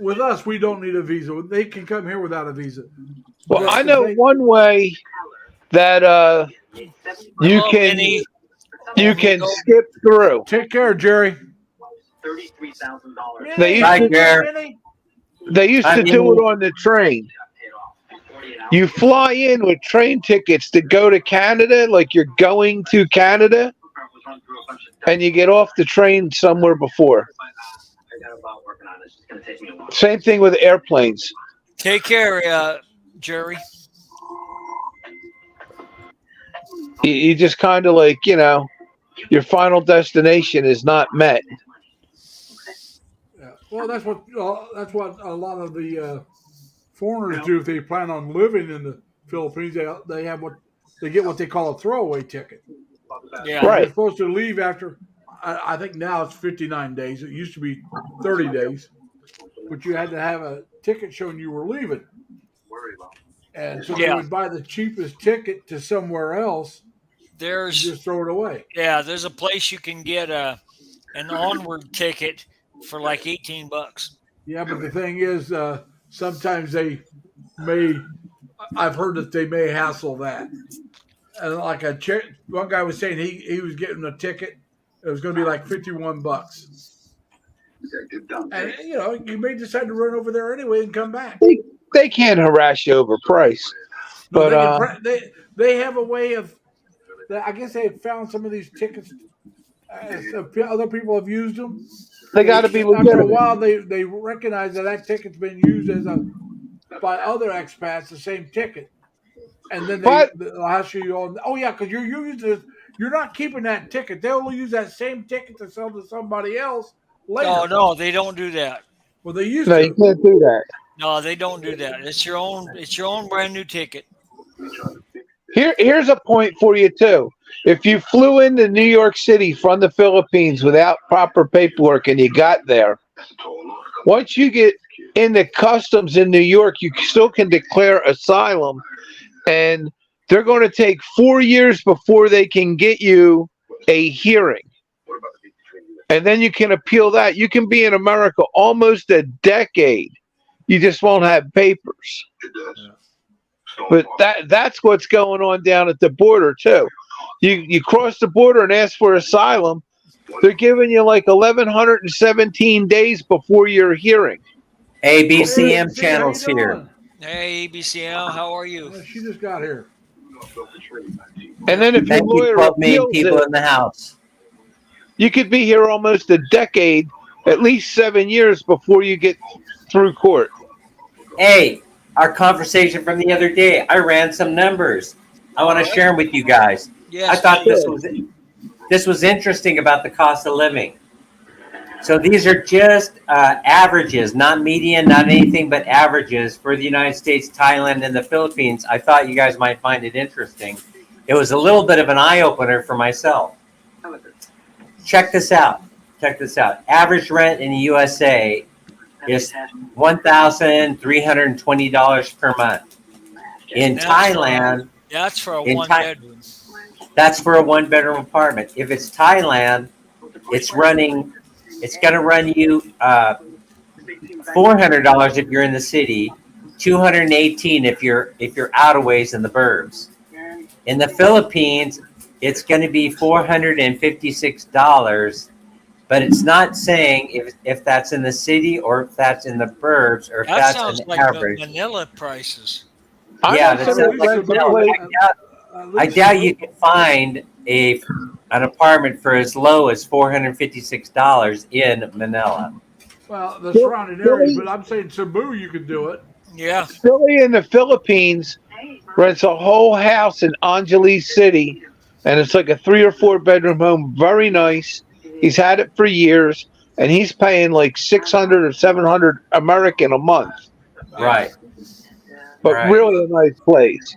[SPEAKER 5] With us, we don't need a visa. They can come here without a visa.
[SPEAKER 4] Well, I know one way that you can skip through.
[SPEAKER 5] Take care, Jerry.
[SPEAKER 6] $33,000.
[SPEAKER 4] They used to do it on the train. You fly in with train tickets to go to Canada, like you're going to Canada, and you get off the train somewhere before. Same thing with airplanes.
[SPEAKER 3] Take care, Jerry.
[SPEAKER 4] You just kind of like, you know, your final destination is not met.
[SPEAKER 5] Yeah. Well, that's what a lot of the foreigners do if they plan on living in the Philippines. They get what they call a throwaway ticket.
[SPEAKER 3] Yeah.
[SPEAKER 4] Right.
[SPEAKER 5] They're supposed to leave after. I think now it's 59 days. It used to be 30 days, but you had to have a ticket showing you were leaving. And so they would buy the cheapest ticket to somewhere else. And just throw it away.
[SPEAKER 3] Yeah, there's a place you can get an onward ticket for like $18.
[SPEAKER 5] Yeah, but the thing is, sometimes they may. I've heard that they may hassle that. And like one guy was saying, he was getting a ticket. It was going to be like $51. And you know, you may decide to run over there anyway and come back.
[SPEAKER 4] They can't harass you over price, but
[SPEAKER 5] they have a way of. I guess they have found some of these tickets. Other people have used them.
[SPEAKER 4] They got to be legitimate.
[SPEAKER 5] After a while, they recognize that ticket's been used by other expats, the same ticket, and then they'll ask you on. Oh yeah, because you're not keeping that ticket. They'll use that same ticket to sell to somebody else later.
[SPEAKER 3] No, they don't do that.
[SPEAKER 5] Well, they used
[SPEAKER 4] to.
[SPEAKER 5] No,
[SPEAKER 4] you can't do that.
[SPEAKER 3] No, they don't do that. It's your own brand new ticket.
[SPEAKER 4] Here's a point for you too. If you flew into New York City from the Philippines without proper paperwork and you got there, once you get into customs in New York, you still can declare asylum, and they're going to take 4 years before they can get you a hearing. and then you can appeal that. You can be in America almost a decade. You just won't have papers. But that's what's going on down at the border too. You cross the border and ask for asylum. They're giving you like 1,117 days before your hearing.
[SPEAKER 1] ABCM
[SPEAKER 5] Hey,
[SPEAKER 1] channels
[SPEAKER 5] how you
[SPEAKER 1] here.
[SPEAKER 5] doing?
[SPEAKER 3] Hey, ABCL, how are you?
[SPEAKER 5] She just got here.
[SPEAKER 4] And then if your
[SPEAKER 1] Thank you,
[SPEAKER 4] lawyer
[SPEAKER 1] 12 million
[SPEAKER 4] appeals
[SPEAKER 1] people
[SPEAKER 4] it,
[SPEAKER 1] in the house.
[SPEAKER 4] you could be here almost a decade, at least 7 years before you get through court.
[SPEAKER 1] Hey, our conversation from the other day, I ran some numbers. I want to share them with you guys.
[SPEAKER 3] Yes,
[SPEAKER 1] I thought
[SPEAKER 3] please.
[SPEAKER 1] this was interesting about the cost of living. So these are just averages, not median, not anything but averages for the United States, Thailand, and the Philippines. I thought you guys might find it interesting. It was a little bit of an eye-opener for myself. Check this out. Check this out. Average rent in the USA is $1,320 per month. In Thailand,
[SPEAKER 3] That's for a
[SPEAKER 1] in
[SPEAKER 3] one-bedroom.
[SPEAKER 1] that's for a one-bedroom apartment. If it's Thailand, it's going to run you $400 if you're in the city, $218 if you're out of ways in the burbs. In the Philippines, it's going to be $456, but it's not saying if that's in the city or if that's in the burbs or if
[SPEAKER 3] That
[SPEAKER 1] that's
[SPEAKER 3] sounds
[SPEAKER 1] an
[SPEAKER 3] like
[SPEAKER 1] average.
[SPEAKER 3] Manila prices.
[SPEAKER 1] Yeah,
[SPEAKER 4] know
[SPEAKER 1] that
[SPEAKER 4] somebody
[SPEAKER 1] sounds like
[SPEAKER 4] rents a place.
[SPEAKER 1] I doubt you can find an apartment for as low as $456 in Manila.
[SPEAKER 5] Well, the surrounding areas, but I'm saying Cebu, you could do it.
[SPEAKER 3] Yeah.
[SPEAKER 4] Philly in the Philippines rents a whole house in Angeles City, and it's like a 3 or 4 bedroom home. Very nice. He's had it for years, and he's paying like 600 or 700 American a month.
[SPEAKER 1] Right.
[SPEAKER 4] But
[SPEAKER 1] Right.
[SPEAKER 4] really a nice place.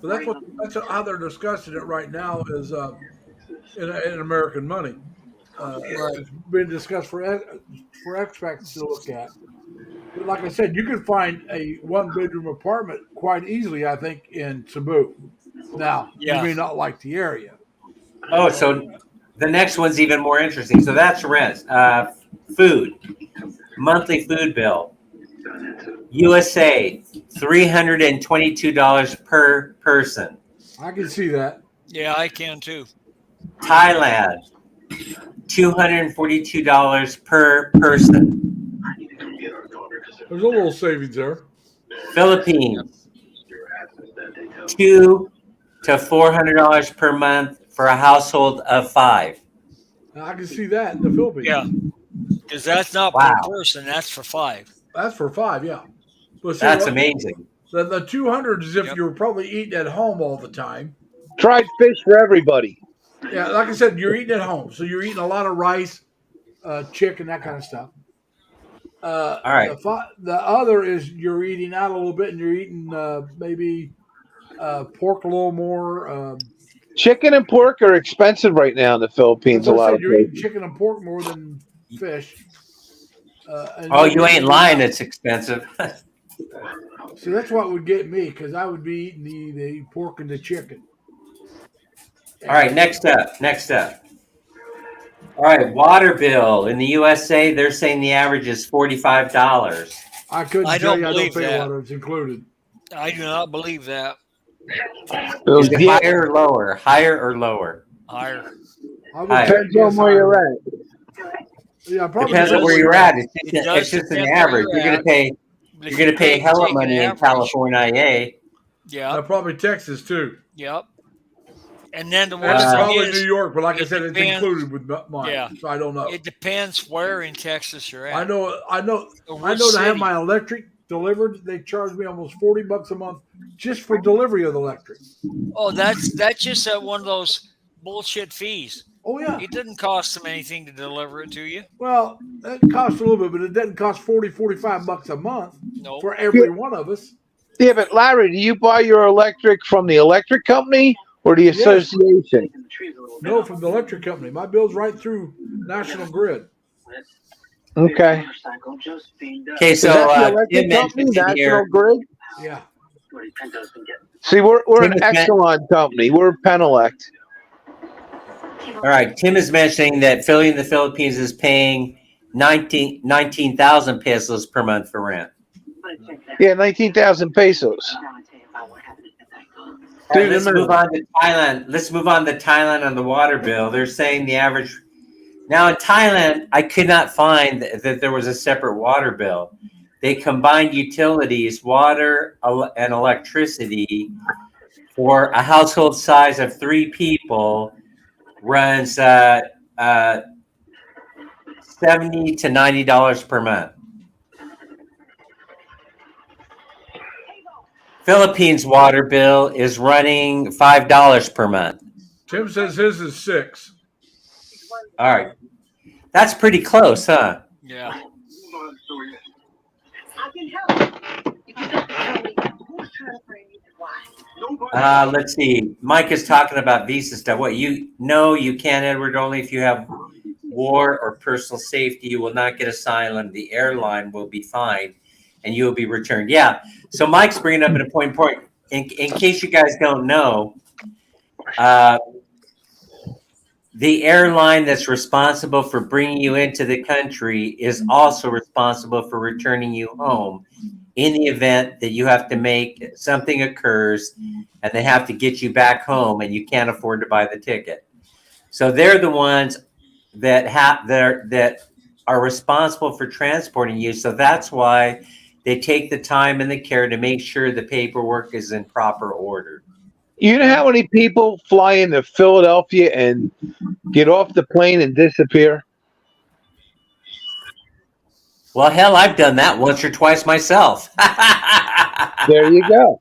[SPEAKER 5] But that's how they're discussing it right now is in American money. It's been discussed for expats to look at. But like I said, you can find a one-bedroom apartment quite easily, I think, in Cebu. Now, you may not like the area.
[SPEAKER 1] Oh, so the next one's even more interesting. So that's rent. Food. Monthly food bill. USA, $322 per person.
[SPEAKER 5] I can see that.
[SPEAKER 3] Yeah, I can too.
[SPEAKER 1] Thailand, $242 per person.
[SPEAKER 5] There's a little savings there.
[SPEAKER 1] Philippines, $200 to $400 per month for a household of 5.
[SPEAKER 5] I can see that in the Philippines.
[SPEAKER 3] Yeah, because that's not
[SPEAKER 1] Wow.
[SPEAKER 3] per person. That's for 5.
[SPEAKER 5] That's for 5, yeah. But see,
[SPEAKER 1] That's amazing.
[SPEAKER 5] The 200 is if you're probably eating at home all the time.
[SPEAKER 4] Fried fish for everybody.
[SPEAKER 5] Yeah, like I said, you're eating at home, so you're eating a lot of rice, chicken, that kind of stuff.
[SPEAKER 1] All right.
[SPEAKER 5] The other is you're eating out a little bit, and you're eating maybe pork a little more.
[SPEAKER 4] Chicken and pork are expensive right now in the Philippines. A lot of
[SPEAKER 5] you're eating
[SPEAKER 4] places.
[SPEAKER 5] chicken and pork more than fish.
[SPEAKER 1] Oh, you ain't lying. It's expensive.
[SPEAKER 5] So that's what would get me, because I would be eating the pork and the chicken.
[SPEAKER 1] All right, next up. All right, water bill in the USA, they're saying the average is $45.
[SPEAKER 5] I couldn't
[SPEAKER 3] I
[SPEAKER 5] tell
[SPEAKER 3] don't
[SPEAKER 5] you. I don't
[SPEAKER 3] believe
[SPEAKER 5] pay
[SPEAKER 3] that.
[SPEAKER 5] water. It's included.
[SPEAKER 3] I do not believe that.
[SPEAKER 1] Is it higher or lower? Higher or lower?
[SPEAKER 3] Higher.
[SPEAKER 4] Depends on where you're at.
[SPEAKER 5] Yeah, probably
[SPEAKER 1] Depends on where you're at. It's just an
[SPEAKER 3] depend where
[SPEAKER 1] average.
[SPEAKER 3] you're
[SPEAKER 1] You're
[SPEAKER 3] at.
[SPEAKER 1] gonna pay hella
[SPEAKER 3] take an
[SPEAKER 1] money in
[SPEAKER 3] average.
[SPEAKER 1] California.
[SPEAKER 3] Yeah.
[SPEAKER 5] probably Texas too.
[SPEAKER 3] Yep. And then the
[SPEAKER 5] And
[SPEAKER 3] worst thing
[SPEAKER 5] probably
[SPEAKER 3] is,
[SPEAKER 5] New York, but like I
[SPEAKER 3] it
[SPEAKER 5] said, it's
[SPEAKER 3] depends-
[SPEAKER 5] included with mine.
[SPEAKER 3] Yeah.
[SPEAKER 5] So I don't know.
[SPEAKER 3] it depends where in Texas you're at.
[SPEAKER 5] I know.
[SPEAKER 3] Or
[SPEAKER 5] I
[SPEAKER 3] which
[SPEAKER 5] know to have
[SPEAKER 3] city.
[SPEAKER 5] my electric delivered, they charge me almost $40 a month just for delivery of the electric.
[SPEAKER 3] Oh, that's just one of those bullshit fees.
[SPEAKER 5] Oh yeah.
[SPEAKER 3] It doesn't cost them anything to deliver it to you.
[SPEAKER 5] Well, it costs a little bit, but it doesn't cost $45 a month
[SPEAKER 3] No.
[SPEAKER 5] for every one of us.
[SPEAKER 4] Yeah, but Larry, do you buy your electric from the electric company or the association?
[SPEAKER 5] No, from the electric company. My bill's right through National Grid.
[SPEAKER 4] Okay.
[SPEAKER 1] Okay,
[SPEAKER 4] Is
[SPEAKER 1] so
[SPEAKER 4] that the electric
[SPEAKER 1] Tim
[SPEAKER 4] company,
[SPEAKER 1] mentioned
[SPEAKER 4] National
[SPEAKER 1] here.
[SPEAKER 4] Grid?
[SPEAKER 5] Yeah.
[SPEAKER 4] See, we're an
[SPEAKER 1] Tim-
[SPEAKER 4] Exelon company. We're Penelect.
[SPEAKER 1] All right. Tim is mentioning that Philly in the Philippines is paying 19,000 pesos per month for rent.
[SPEAKER 4] Yeah, 19,000 pesos.
[SPEAKER 1] All right, let's move on to Thailand. Let's move on to Thailand on the water bill. They're saying the average. Now in Thailand, I could not find that there was a separate water bill. They combined utilities, water and electricity for a household size of 3 people runs $70 to $90 per month. Philippines water bill is running $5 per month.
[SPEAKER 5] Tim says his is 6.
[SPEAKER 1] All right. That's pretty close, huh?
[SPEAKER 3] Yeah.
[SPEAKER 1] Let's see. Mike is talking about visa stuff. What you can't, Edward, only if you have war or personal safety. You will not get asylum. The airline will be fined and you will be returned. Yeah. So Mike's bringing up an important point. In case you guys don't know, the airline that's responsible for bringing you into the country is also responsible for returning you home in the event that you have to make something occurs and they have to get you back home and you can't afford to buy the ticket. So they're the ones that are responsible for transporting you. So that's why they take the time and the care to make sure the paperwork is in proper order.
[SPEAKER 4] You know how many people fly into Philadelphia and get off the plane and disappear?
[SPEAKER 1] Well, hell, I've done that once or twice myself.
[SPEAKER 4] There you go.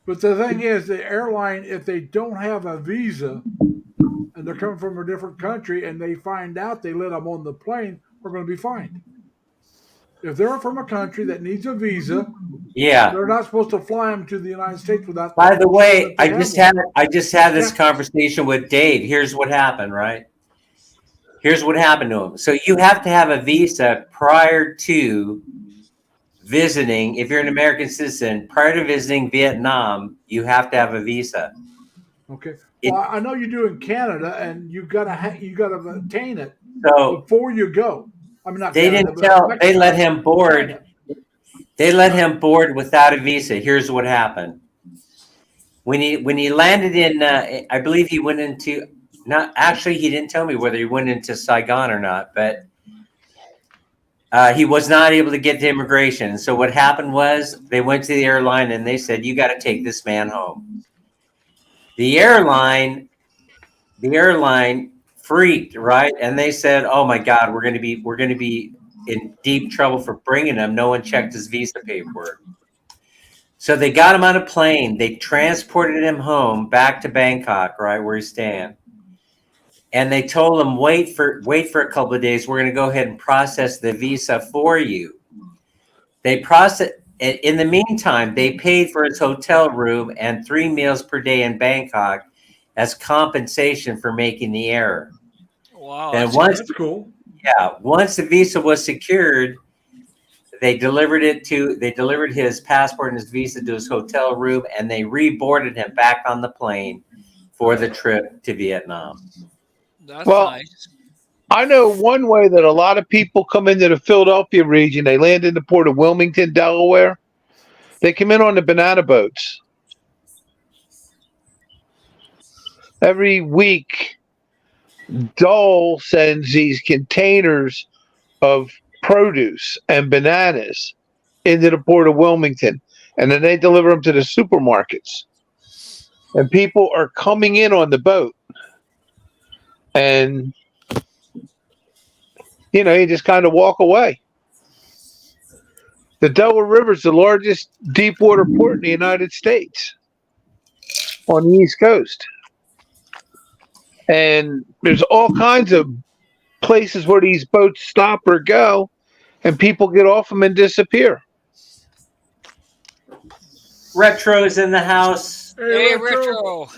[SPEAKER 5] But the thing is, the airline, if they don't have a visa and they're coming from a different country and they find out they let them on the plane, are going to be fined. If they're from a country that needs a visa,
[SPEAKER 1] yeah,
[SPEAKER 5] they're not supposed to fly them to the United States without.
[SPEAKER 1] By the way, I just had this conversation with Dave. Here's what happened, right? Here's what happened to him. So you have to have a visa prior to visiting. If you're an American citizen, prior to visiting Vietnam, you have to have a visa.
[SPEAKER 5] Okay. Well, I know you do in Canada, and you gotta obtain it
[SPEAKER 1] so
[SPEAKER 5] before you go. I mean, not
[SPEAKER 1] they
[SPEAKER 5] Canada,
[SPEAKER 1] didn't tell.
[SPEAKER 5] Mexico,
[SPEAKER 1] They let him board.
[SPEAKER 5] China.
[SPEAKER 1] They let him board without a visa. Here's what happened. When he landed in, I believe he went into. Not actually, he didn't tell me whether he went into Saigon or not, but he was not able to get to immigration. So what happened was they went to the airline and they said, "You got to take this man home." The airline freaked, right? And they said, "Oh my God, we're going to be in deep trouble for bringing him. No one checked his visa paperwork." So they got him on a plane. They transported him home back to Bangkok, right where he's staying. And they told him, wait for a couple of days. We're going to go ahead and process the visa for you. They processed. In the meantime, they paid for his hotel room and 3 meals per day in Bangkok as compensation for making the error.
[SPEAKER 3] Wow,
[SPEAKER 1] And
[SPEAKER 5] that's cool.
[SPEAKER 1] Yeah, once the visa was secured, they delivered his passport and his visa to his hotel room, and they reboarded him back on the plane for the trip to Vietnam.
[SPEAKER 3] That's
[SPEAKER 4] well,
[SPEAKER 3] nice.
[SPEAKER 4] I know one way that a lot of people come into the Philadelphia region. They land in the port of Wilmington, Delaware. They come in on the banana boats. Every week, Dole sends these containers of produce and bananas into the port of Wilmington, and then they deliver them to the supermarkets. And people are coming in on the boat. And, you just kind of walk away. The Delaware River is the largest deep water port in the United States on the East Coast. And there's all kinds of places where these boats stop or go, and people get off them and disappear.
[SPEAKER 1] Retro's in the house.
[SPEAKER 3] Hey, Retro.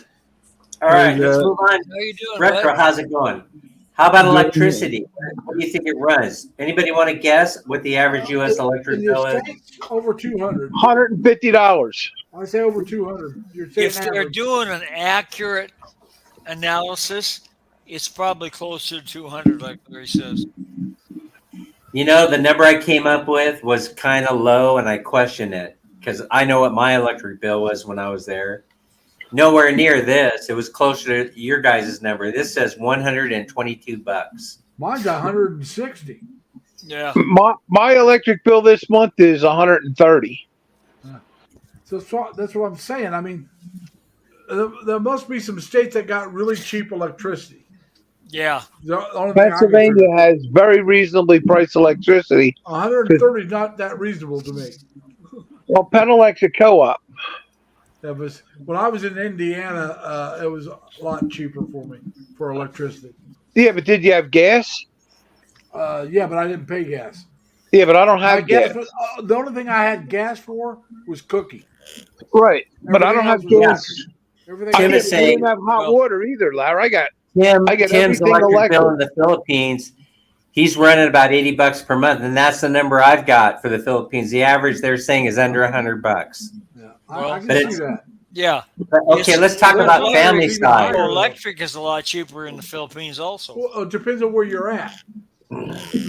[SPEAKER 1] All right, let's move on.
[SPEAKER 3] How you doing,
[SPEAKER 1] Retro,
[SPEAKER 3] bud?
[SPEAKER 1] how's it going? How about electricity? What do you think it runs? Anybody want to guess what the average U.S. electric bill is?
[SPEAKER 5] Over $200.
[SPEAKER 4] $150.
[SPEAKER 5] I say over 200. You're saying
[SPEAKER 3] If they're doing an accurate analysis, it's probably closer to 200, like Larry says.
[SPEAKER 1] You know, the number I came up with was kind of low, and I questioned it because I know what my electric bill was when I was there. Nowhere near this. It was closer to your guys' number. This says $122.
[SPEAKER 5] Mine's 160.
[SPEAKER 3] Yeah.
[SPEAKER 4] My electric bill this month is 130.
[SPEAKER 5] So that's what I'm saying. I mean, there must be some states that got really cheap electricity.
[SPEAKER 3] Yeah.
[SPEAKER 5] The only thing I can
[SPEAKER 4] Pennsylvania
[SPEAKER 5] figure.
[SPEAKER 4] has very reasonably priced electricity.
[SPEAKER 5] 130 is not that reasonable to me.
[SPEAKER 4] Well, Penn Electric Co-op.
[SPEAKER 5] That was when I was in Indiana. It was a lot cheaper for me for electricity.
[SPEAKER 4] Yeah, but did you have gas?
[SPEAKER 5] Yeah, but I didn't pay gas.
[SPEAKER 4] Yeah, but I don't have
[SPEAKER 5] My gas.
[SPEAKER 4] gas.
[SPEAKER 5] The only thing I had gas for was cooking.
[SPEAKER 4] Right, but I don't have
[SPEAKER 5] Everything else
[SPEAKER 4] gas.
[SPEAKER 5] Everything
[SPEAKER 1] Tim
[SPEAKER 5] else
[SPEAKER 1] is
[SPEAKER 4] I
[SPEAKER 1] saying-
[SPEAKER 4] didn't have hot
[SPEAKER 3] Well-
[SPEAKER 4] water either, Larry. I got
[SPEAKER 1] Tim's
[SPEAKER 4] everything
[SPEAKER 1] electric bill in
[SPEAKER 4] electric.
[SPEAKER 1] the Philippines, he's running about $80 per month, and that's the number I've got for the Philippines. The average they're saying is under $100.
[SPEAKER 5] Yeah,
[SPEAKER 3] Well,
[SPEAKER 5] I can
[SPEAKER 1] but
[SPEAKER 5] see
[SPEAKER 1] it's-
[SPEAKER 5] that.
[SPEAKER 3] Yeah.
[SPEAKER 1] Okay, let's talk
[SPEAKER 5] Well,
[SPEAKER 1] about
[SPEAKER 5] Larry,
[SPEAKER 1] family
[SPEAKER 5] it's even
[SPEAKER 1] size.
[SPEAKER 5] higher.
[SPEAKER 3] Electric is a lot cheaper in the Philippines also.
[SPEAKER 5] Well, it depends on where you're at.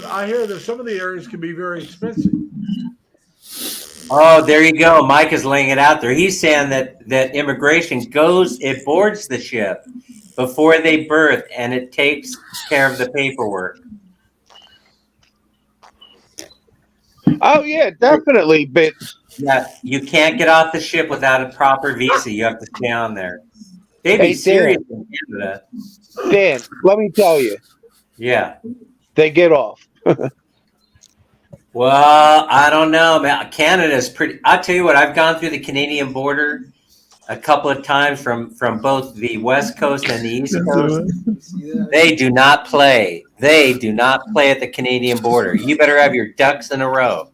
[SPEAKER 5] I hear that some of the areas can be very expensive.
[SPEAKER 1] Oh, there you go. Mike is laying it out there. He's saying that immigration it boards the ship before they berth, and it takes care of the paperwork.
[SPEAKER 4] Oh yeah, definitely. But
[SPEAKER 1] Yeah, you can't get off the ship without a proper visa. You have to stay on there. They'd be
[SPEAKER 4] Hey,
[SPEAKER 1] serious in Canada.
[SPEAKER 4] Dan, let me tell you,
[SPEAKER 1] Yeah.
[SPEAKER 4] they get off.
[SPEAKER 1] Well, I don't know, man. Canada's pretty. I'll tell you what. I've gone through the Canadian border a couple of times from both the West Coast and the East Coast. They do not play. They do not play at the Canadian border. You better have your ducks in a row.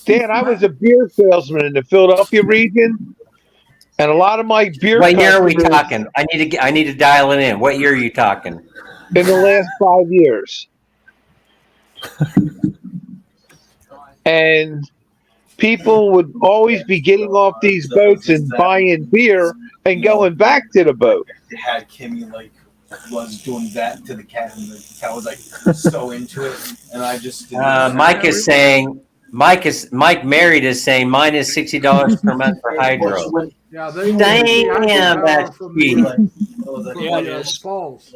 [SPEAKER 4] Dan, I was a beer salesman in the Philadelphia region, and a lot of my beer
[SPEAKER 1] What year are we
[SPEAKER 4] customers
[SPEAKER 1] talking? I need to dial it in. What year are you talking?
[SPEAKER 4] in the last 5 years. And people would always be getting off these boats and buying beer and going back to the boat.
[SPEAKER 7] Had Kimmy was doing that to the cat, and the cat was so into it, and I just didn't.
[SPEAKER 1] Mike Married is saying mine is $60 per month for hydro.
[SPEAKER 5] Yeah, they
[SPEAKER 1] Damn, that's cheap.
[SPEAKER 3] Yeah, it is.
[SPEAKER 5] Falls.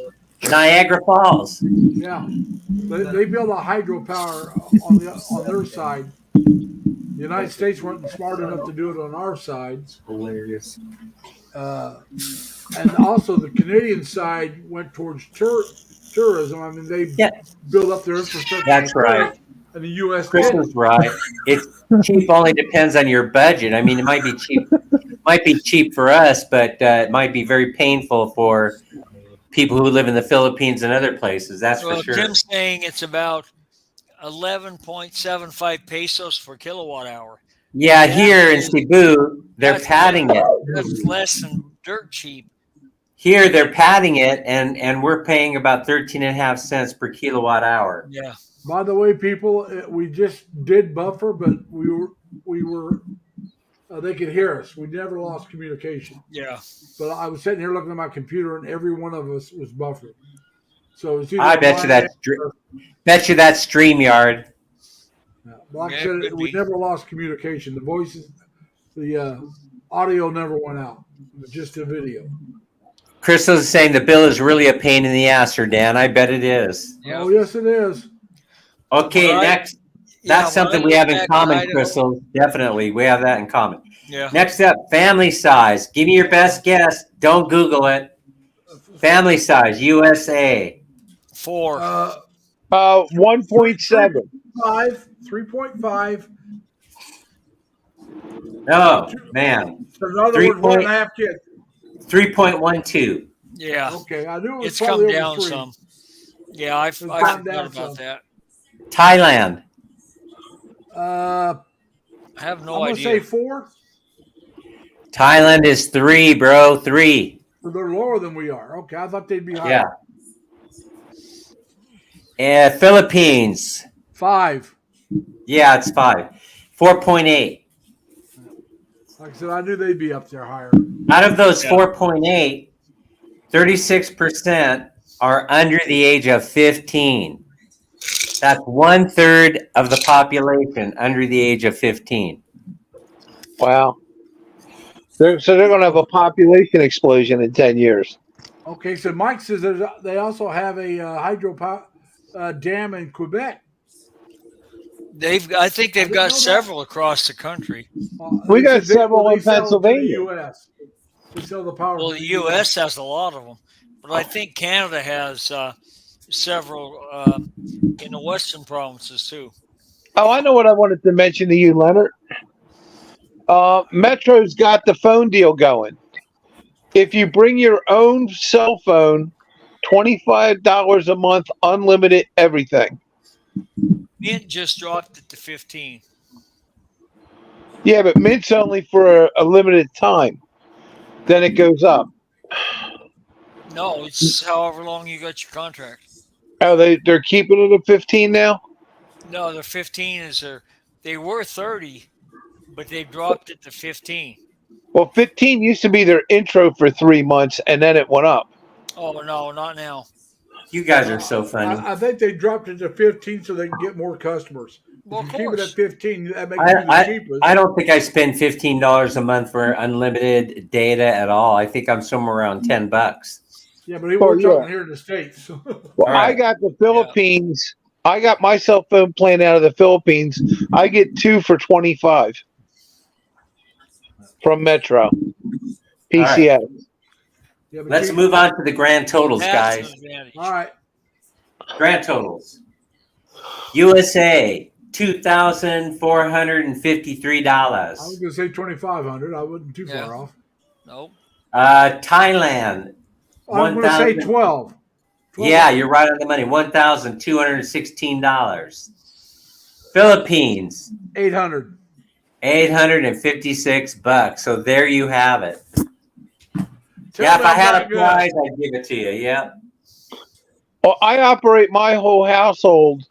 [SPEAKER 1] Niagara Falls.
[SPEAKER 5] Yeah, they build a hydropower on their side. The United States weren't smart enough to do it on our side.
[SPEAKER 7] Hilarious.
[SPEAKER 5] And also the Canadian side went towards tourism. I mean, they build up their infrastructure.
[SPEAKER 1] That's right.
[SPEAKER 5] And the U.S.
[SPEAKER 1] Chris
[SPEAKER 5] did.
[SPEAKER 1] is right. It's cheap only depends on your budget. I mean, it might be cheap for us, but it might be very painful for people who live in the Philippines and other places. That's for sure.
[SPEAKER 3] Jim's saying it's about 11.75 pesos per kilowatt hour.
[SPEAKER 1] Yeah, here in Cebu, they're padding it.
[SPEAKER 3] That's less than dirt cheap.
[SPEAKER 1] Here they're padding it, and we're paying about 13.5 cents per kilowatt hour.
[SPEAKER 3] Yeah.
[SPEAKER 5] By the way, people, we just did buffer, but we were they could hear us. We never lost communication.
[SPEAKER 3] Yeah.
[SPEAKER 5] But I was sitting here looking at my computer, and every one of us was buffered. So it's either
[SPEAKER 1] I bet you that's StreamYard.
[SPEAKER 5] Yeah. Like I said, we never lost communication. The voices, the audio never went out. It was just a video.
[SPEAKER 1] Crystal is saying the bill is really a pain in the ass, or Dan. I bet it is.
[SPEAKER 3] Yeah.
[SPEAKER 5] Oh, yes, it is.
[SPEAKER 1] Okay,
[SPEAKER 3] Right.
[SPEAKER 1] next.
[SPEAKER 3] Yeah,
[SPEAKER 1] That's something
[SPEAKER 3] when
[SPEAKER 1] we
[SPEAKER 3] I
[SPEAKER 1] have
[SPEAKER 3] look
[SPEAKER 1] in
[SPEAKER 3] back
[SPEAKER 1] common,
[SPEAKER 3] at Idaho-
[SPEAKER 1] Crystal. Definitely, we have that in common.
[SPEAKER 3] Yeah.
[SPEAKER 1] Next up, family size. Give me your best guess. Don't Google it. Family size, USA.
[SPEAKER 3] 4.
[SPEAKER 4] 1.7.
[SPEAKER 5] 3.5.
[SPEAKER 1] Oh, man.
[SPEAKER 5] So in other
[SPEAKER 1] 3
[SPEAKER 5] words, 1.5 kids.
[SPEAKER 1] 3.12.
[SPEAKER 3] Yeah.
[SPEAKER 5] Okay, I knew it was
[SPEAKER 3] It's
[SPEAKER 5] probably
[SPEAKER 3] come
[SPEAKER 5] over
[SPEAKER 3] down
[SPEAKER 5] 3.
[SPEAKER 3] some. Yeah, I
[SPEAKER 5] It's
[SPEAKER 3] forgot
[SPEAKER 5] gone down
[SPEAKER 3] about
[SPEAKER 5] some.
[SPEAKER 3] that.
[SPEAKER 1] Thailand.
[SPEAKER 3] I have no
[SPEAKER 5] I'm gonna
[SPEAKER 3] idea.
[SPEAKER 5] say 4.
[SPEAKER 1] Thailand is 3, bro. 3.
[SPEAKER 5] So they're lower than we are. Okay, I thought they'd be higher.
[SPEAKER 1] Yeah. Philippines.
[SPEAKER 5] 5.
[SPEAKER 1] Yeah, it's 5. 4.8.
[SPEAKER 5] Like I said, I knew they'd be up there higher.
[SPEAKER 1] Out of those
[SPEAKER 3] Yeah.
[SPEAKER 1] 4.8, 36% are under the age of 15. That's 1/3 of the population under the age of 15.
[SPEAKER 4] Wow. So they're going to have a population explosion in 10 years.
[SPEAKER 5] Okay, so Mike says they also have a hydro dam in Quebec.
[SPEAKER 3] I think they've
[SPEAKER 5] didn't
[SPEAKER 3] got
[SPEAKER 5] know that.
[SPEAKER 3] several across the country.
[SPEAKER 4] We
[SPEAKER 5] They
[SPEAKER 4] got
[SPEAKER 5] said
[SPEAKER 4] several in
[SPEAKER 5] sell to the
[SPEAKER 4] Pennsylvania.
[SPEAKER 5] U.S. They sell the power.
[SPEAKER 3] Well,
[SPEAKER 5] to
[SPEAKER 3] the U.S. has a lot of them, but I think Canada has several in the western provinces too.
[SPEAKER 4] Oh, I know what I wanted to mention to you, Leonard. Metro's got the phone deal going. If you bring your own cell phone, $25 a month, unlimited everything.
[SPEAKER 3] Mint just dropped it to 15.
[SPEAKER 4] Yeah, but Mint's only for a limited time. Then it goes up.
[SPEAKER 3] No, it's however long you got your contract.
[SPEAKER 4] Oh, they're keeping it at 15 now?
[SPEAKER 3] No, the 15 is they were 30, but they dropped it to 15.
[SPEAKER 4] Well, 15 used to be their intro for 3 months, and then it went up.
[SPEAKER 3] Oh no, not now.
[SPEAKER 1] You guys are so funny.
[SPEAKER 5] I think they dropped it to 15 so they can get more customers.
[SPEAKER 3] Well,
[SPEAKER 5] If
[SPEAKER 3] of
[SPEAKER 5] you keep it
[SPEAKER 3] course.
[SPEAKER 5] at 15, that makes you the cheapest.
[SPEAKER 1] I don't think I spend $15 a month for unlimited data at all. I think I'm somewhere around $10.
[SPEAKER 5] Yeah, but we're talking here in the States.
[SPEAKER 4] Well, I got the Philippines. I got my cell phone plan out of the Philippines. I get 2 for 25 from Metro. PCS.
[SPEAKER 1] Right.
[SPEAKER 5] Yeah,
[SPEAKER 1] let's move on to the grand totals, guys.
[SPEAKER 5] All right.
[SPEAKER 1] Grand totals. USA, $2,453.
[SPEAKER 5] I was going to say 2,500. I wasn't too far off.
[SPEAKER 3] Nope.
[SPEAKER 1] Thailand.
[SPEAKER 5] I'm going to say 12.
[SPEAKER 1] Yeah, you're right on the money. $1,216. Philippines.
[SPEAKER 5] 800.
[SPEAKER 1] $856. So there you have it. Yeah, if I had a prize, I'd give it to you. Yeah.
[SPEAKER 4] Well, I operate my whole household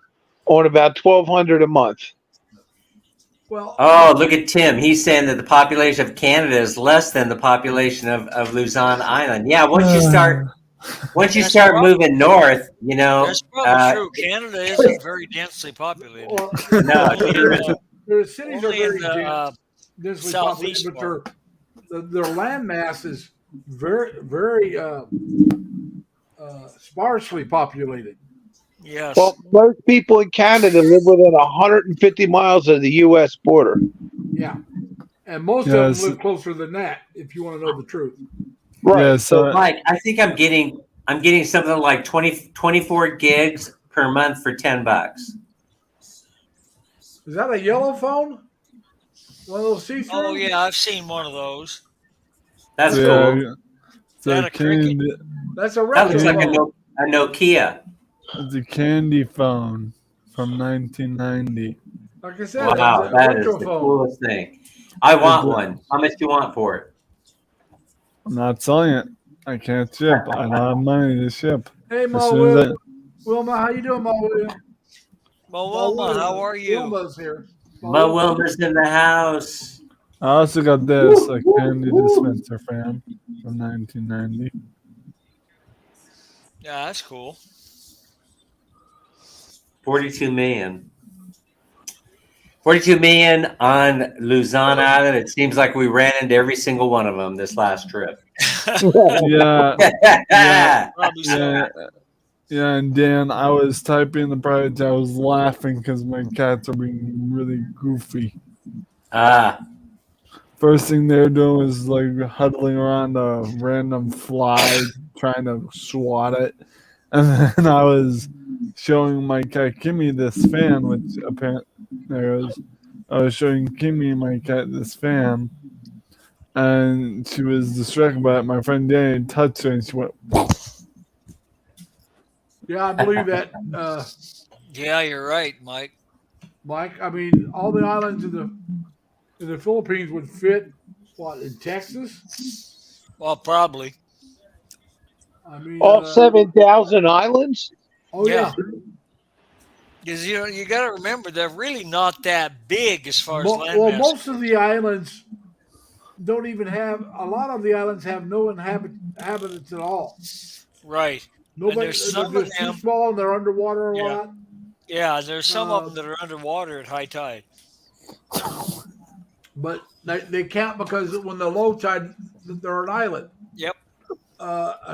[SPEAKER 4] on about $1,200 a month.
[SPEAKER 5] Well,
[SPEAKER 1] oh, look at Tim. He's saying that the population of Canada is less than the population of Luzon Island. Yeah, once you start moving north, you know.
[SPEAKER 3] That's probably true. Canada isn't very densely populated.
[SPEAKER 5] Well,
[SPEAKER 1] no,
[SPEAKER 5] their cities are very densely
[SPEAKER 3] southeast
[SPEAKER 5] populated, but their land mass is very, very sparsely populated.
[SPEAKER 3] Yes.
[SPEAKER 4] Well, most people in Canada live within 150 miles of the U.S. border.
[SPEAKER 5] Yeah, and most of them live closer than that. If you want to know the truth,
[SPEAKER 4] right?
[SPEAKER 8] Yeah,
[SPEAKER 1] so Mike, I think I'm getting something like 24 gigs per month for $10.
[SPEAKER 5] Is that a yellow phone? One of those see-through?
[SPEAKER 3] Oh yeah, I've seen one of those.
[SPEAKER 1] That's cool.
[SPEAKER 3] Is that a Cricket?
[SPEAKER 5] That's a
[SPEAKER 1] that looks like
[SPEAKER 5] phone.
[SPEAKER 1] a Nokia.
[SPEAKER 8] It's a candy phone from 1990.
[SPEAKER 5] Like I said,
[SPEAKER 1] wow, that is the coolest thing. I want one. How much do you want for it?
[SPEAKER 8] I'm not selling it. I can't ship. I don't have money to ship.
[SPEAKER 5] Hey, Wilma, how you doing, Wilma?
[SPEAKER 3] Wilma, how are you?
[SPEAKER 5] Wilma's here.
[SPEAKER 1] Wilma's in the house.
[SPEAKER 8] I also got this, a candy dispenser fan from 1990.
[SPEAKER 3] Yeah, that's cool.
[SPEAKER 1] 42 million. 42 million on Luzon Island. It seems like we ran into every single one of them this last trip.
[SPEAKER 8] Yeah.
[SPEAKER 3] Yeah.
[SPEAKER 8] Yeah, and Dan, I was typing the project. I was laughing because my cats are being really goofy. First thing they're doing is like huddling around a random fly, trying to swat it. And then I was showing my cat Kimmy this fan, which apparently I was showing Kimmy, my cat, this fan, and she was distracted by it. My friend Danny touched her, and she went.
[SPEAKER 5] Yeah, I believe that.
[SPEAKER 3] Yeah, you're right, Mike.
[SPEAKER 5] Mike, I mean, all the islands in the Philippines would fit. What, in Texas?
[SPEAKER 3] Well, probably.
[SPEAKER 5] I mean,
[SPEAKER 4] all 7,000 islands.
[SPEAKER 5] Oh yeah.
[SPEAKER 3] Because you got to remember they're really not that big as far as land
[SPEAKER 5] well,
[SPEAKER 3] mass.
[SPEAKER 5] most of the islands don't even have. A lot of the islands have no inhabitants at all.
[SPEAKER 3] Right.
[SPEAKER 5] Nobody.
[SPEAKER 3] there's some
[SPEAKER 5] They're
[SPEAKER 3] of
[SPEAKER 5] just too
[SPEAKER 3] them.
[SPEAKER 5] small and they're underwater a
[SPEAKER 3] Yeah.
[SPEAKER 5] lot.
[SPEAKER 3] Yeah, there's some of them that are underwater at high tide.
[SPEAKER 5] But they count because when the low tide, they're an island.
[SPEAKER 3] Yep.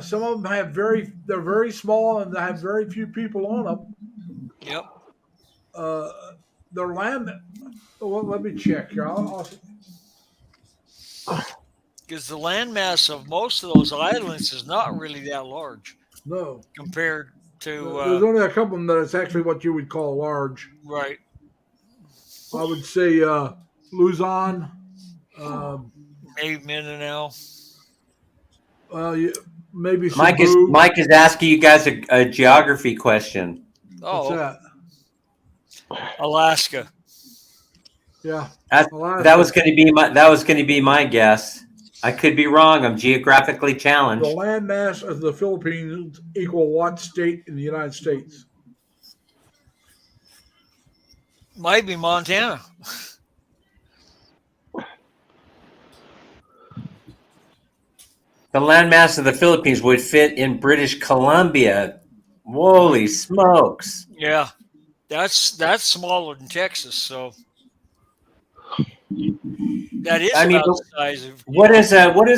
[SPEAKER 5] Some of them they're very small and they have very few people on them.
[SPEAKER 3] Yep.
[SPEAKER 5] Their land. Well, let me check here.
[SPEAKER 3] Because the landmass of most of those islands is not really that large
[SPEAKER 5] No,
[SPEAKER 3] compared
[SPEAKER 5] there's
[SPEAKER 3] to
[SPEAKER 5] only a couple of them that it's actually what you would call large.
[SPEAKER 3] right.
[SPEAKER 5] I would say Luzon.
[SPEAKER 3] Maybe Mindanao.
[SPEAKER 5] Maybe
[SPEAKER 1] Mike is
[SPEAKER 5] Cebu.
[SPEAKER 1] Mike is asking you guys a geography question.
[SPEAKER 5] What's
[SPEAKER 3] Oh,
[SPEAKER 5] that?
[SPEAKER 3] Alaska.
[SPEAKER 5] Yeah,
[SPEAKER 1] That was going to be my guess. I could be wrong. I'm geographically
[SPEAKER 5] the
[SPEAKER 1] challenged.
[SPEAKER 5] landmass of the Philippines equal what state in the United States?
[SPEAKER 3] Might be Montana.
[SPEAKER 1] The landmass of the Philippines would fit in British Columbia. Holy smokes!
[SPEAKER 3] Yeah. That's smaller than Texas, so that is
[SPEAKER 1] I mean,
[SPEAKER 3] about the size of
[SPEAKER 1] what is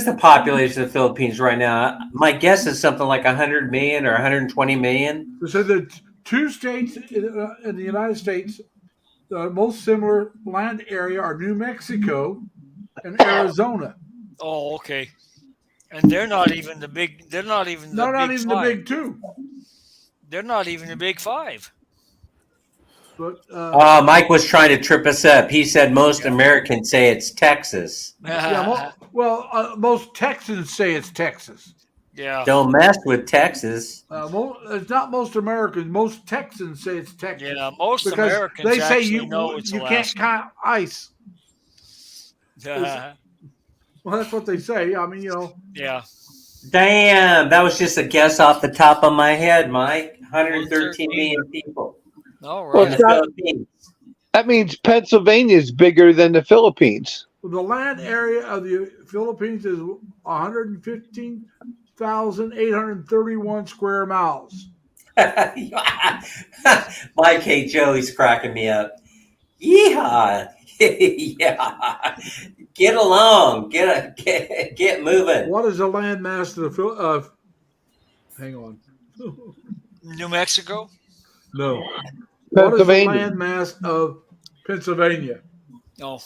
[SPEAKER 1] the population of the Philippines right now? My guess is something like 100 million or 120 million.
[SPEAKER 5] So the two states in the United States, the most similar land area are New Mexico and Arizona.
[SPEAKER 3] Oh, okay. And they're not even the big. They're not even the
[SPEAKER 5] No, not
[SPEAKER 3] big
[SPEAKER 5] even
[SPEAKER 3] five.
[SPEAKER 5] the big two.
[SPEAKER 3] They're not even the big five.
[SPEAKER 5] But
[SPEAKER 1] Mike was trying to trip us up. He said most Americans say it's Texas.
[SPEAKER 5] yeah, most Texans say it's Texas.
[SPEAKER 3] Yeah.
[SPEAKER 1] Don't mess with Texas.
[SPEAKER 5] It's not most Americans. Most Texans say it's Texas.
[SPEAKER 3] Yeah, most
[SPEAKER 5] because
[SPEAKER 3] Americans
[SPEAKER 5] they say
[SPEAKER 3] actually know it's
[SPEAKER 5] you
[SPEAKER 3] Alaska.
[SPEAKER 5] can't count ice. Well, that's what they say. I mean,
[SPEAKER 3] Yeah.
[SPEAKER 1] Damn, that was just a guess off the top of my head, Mike. 113 million people
[SPEAKER 3] All
[SPEAKER 4] Well,
[SPEAKER 1] in
[SPEAKER 3] right.
[SPEAKER 1] the Philippines.
[SPEAKER 4] That means Pennsylvania is bigger than the Philippines.
[SPEAKER 5] the land area of the Philippines is 115,831 square miles.
[SPEAKER 1] Mike, hey, Joey's cracking me up. Yeehaw! Yeah, get along, get moving.
[SPEAKER 5] What is the land mass of the hang on.
[SPEAKER 3] New Mexico?
[SPEAKER 5] No. What is the
[SPEAKER 4] Pennsylvania.
[SPEAKER 5] land mass of Pennsylvania?
[SPEAKER 3] Oh.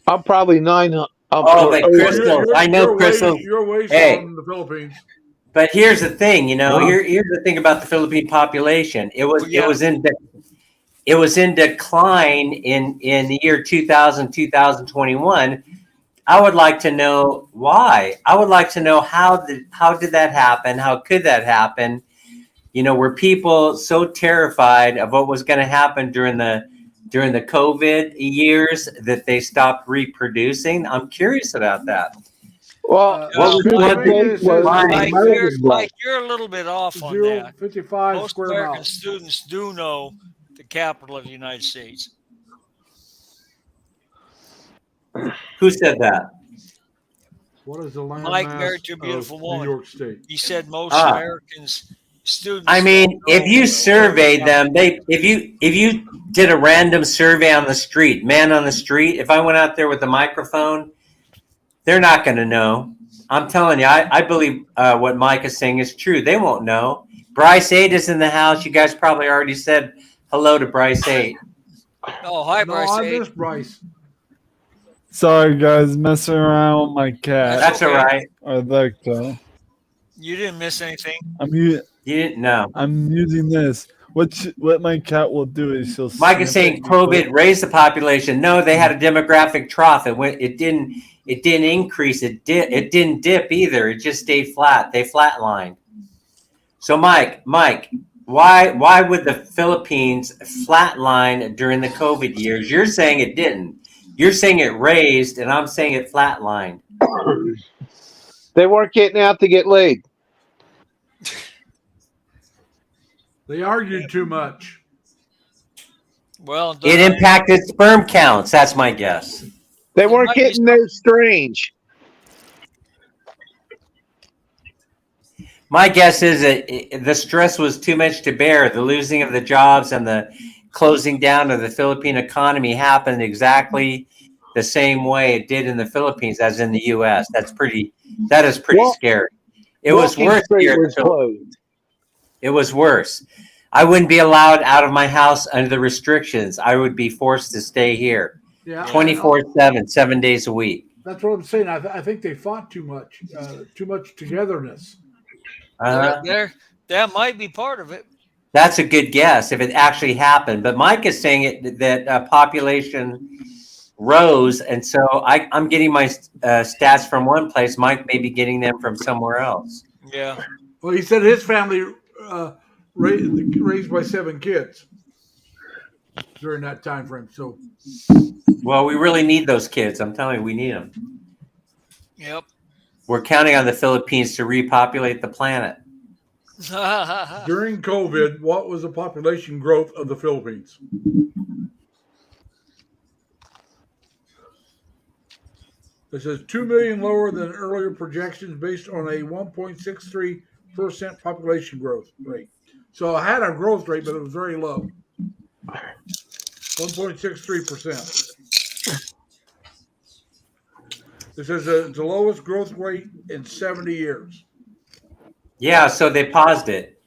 [SPEAKER 4] I'm probably 900.
[SPEAKER 1] Oh, but Crystal, I know Crystal.
[SPEAKER 5] You're way
[SPEAKER 1] Hey.
[SPEAKER 5] from the Philippines.
[SPEAKER 1] But here's the thing, here's the thing about the Philippine population. It was in decline in the year 2000, 2021. I would like to know why. I would like to know how did that happen? How could that happen? Were people so terrified of what was going to happen during the COVID years that they stopped reproducing? I'm curious about that.
[SPEAKER 4] Well,
[SPEAKER 3] Mike, you're a little bit off on that.
[SPEAKER 5] 55
[SPEAKER 3] Most
[SPEAKER 5] square
[SPEAKER 3] American
[SPEAKER 5] miles.
[SPEAKER 3] students do know the capital of the United States.
[SPEAKER 1] Who said that?
[SPEAKER 5] What is the land
[SPEAKER 3] Mike
[SPEAKER 5] mass
[SPEAKER 3] married to a beautiful
[SPEAKER 5] of
[SPEAKER 3] woman.
[SPEAKER 5] New York State?
[SPEAKER 3] He said most Americans students.
[SPEAKER 1] I mean, if you surveyed them, if you did a random survey on the street, man on the street, if I went out there with a microphone, they're not going to know. I'm telling you, I believe what Mike is saying is true. They won't know. Bryce 8 is in the house. You guys probably already said hello to Bryce 8.
[SPEAKER 3] Oh, hi,
[SPEAKER 5] No,
[SPEAKER 3] Bryce.
[SPEAKER 5] I missed Bryce.
[SPEAKER 8] Sorry, guys, messing around with my cat.
[SPEAKER 1] That's all right.
[SPEAKER 8] I'd like to.
[SPEAKER 3] You didn't miss anything.
[SPEAKER 1] You didn't know.
[SPEAKER 8] I'm using this. What my cat will do is she'll.
[SPEAKER 1] Mike is saying COVID raised the population. No, they had a demographic trough. It didn't increase. It didn't dip either. It just stayed flat. They flatlined. So Mike, why would the Philippines flatline during the COVID years? You're saying it didn't. You're saying it raised, and I'm saying it flatlined.
[SPEAKER 4] They weren't getting out to get laid.
[SPEAKER 5] They argued too much.
[SPEAKER 3] Well,
[SPEAKER 1] It impacted sperm counts. That's my guess.
[SPEAKER 4] They weren't getting their strange.
[SPEAKER 1] My guess is that the stress was too much to bear. The losing of the jobs and the closing down of the Philippine economy happened exactly the same way it did in the Philippines as in the U.S. That is pretty scary. It was
[SPEAKER 4] Walking
[SPEAKER 1] worse
[SPEAKER 4] Street
[SPEAKER 1] here in the
[SPEAKER 4] was
[SPEAKER 1] Philippines.
[SPEAKER 4] closed.
[SPEAKER 1] It was worse. I wouldn't be allowed out of my house under the restrictions. I would be forced to stay here
[SPEAKER 5] Yeah,
[SPEAKER 1] 24/7, 7 days a week.
[SPEAKER 5] that's what I'm saying. I think they fought too much togetherness.
[SPEAKER 3] That might be part of it.
[SPEAKER 1] That's a good guess if it actually happened. But Mike is saying that population rose, and so I'm getting my stats from one place. Mike may be getting them from somewhere else.
[SPEAKER 3] Yeah.
[SPEAKER 5] Well, he said his family raised by 7 kids during that time frame. So,
[SPEAKER 1] well, we really need those kids. I'm telling you, we need them.
[SPEAKER 3] Yep.
[SPEAKER 1] We're counting on the Philippines to repopulate the planet.
[SPEAKER 5] during COVID, what was the population growth of the Philippines? It says 2 million lower than earlier projections based on a 1.63% population growth rate. So it had a growth rate, but it was very low. 1.63%. It says it's the lowest growth rate in 70 years.
[SPEAKER 1] Yeah, so they paused it.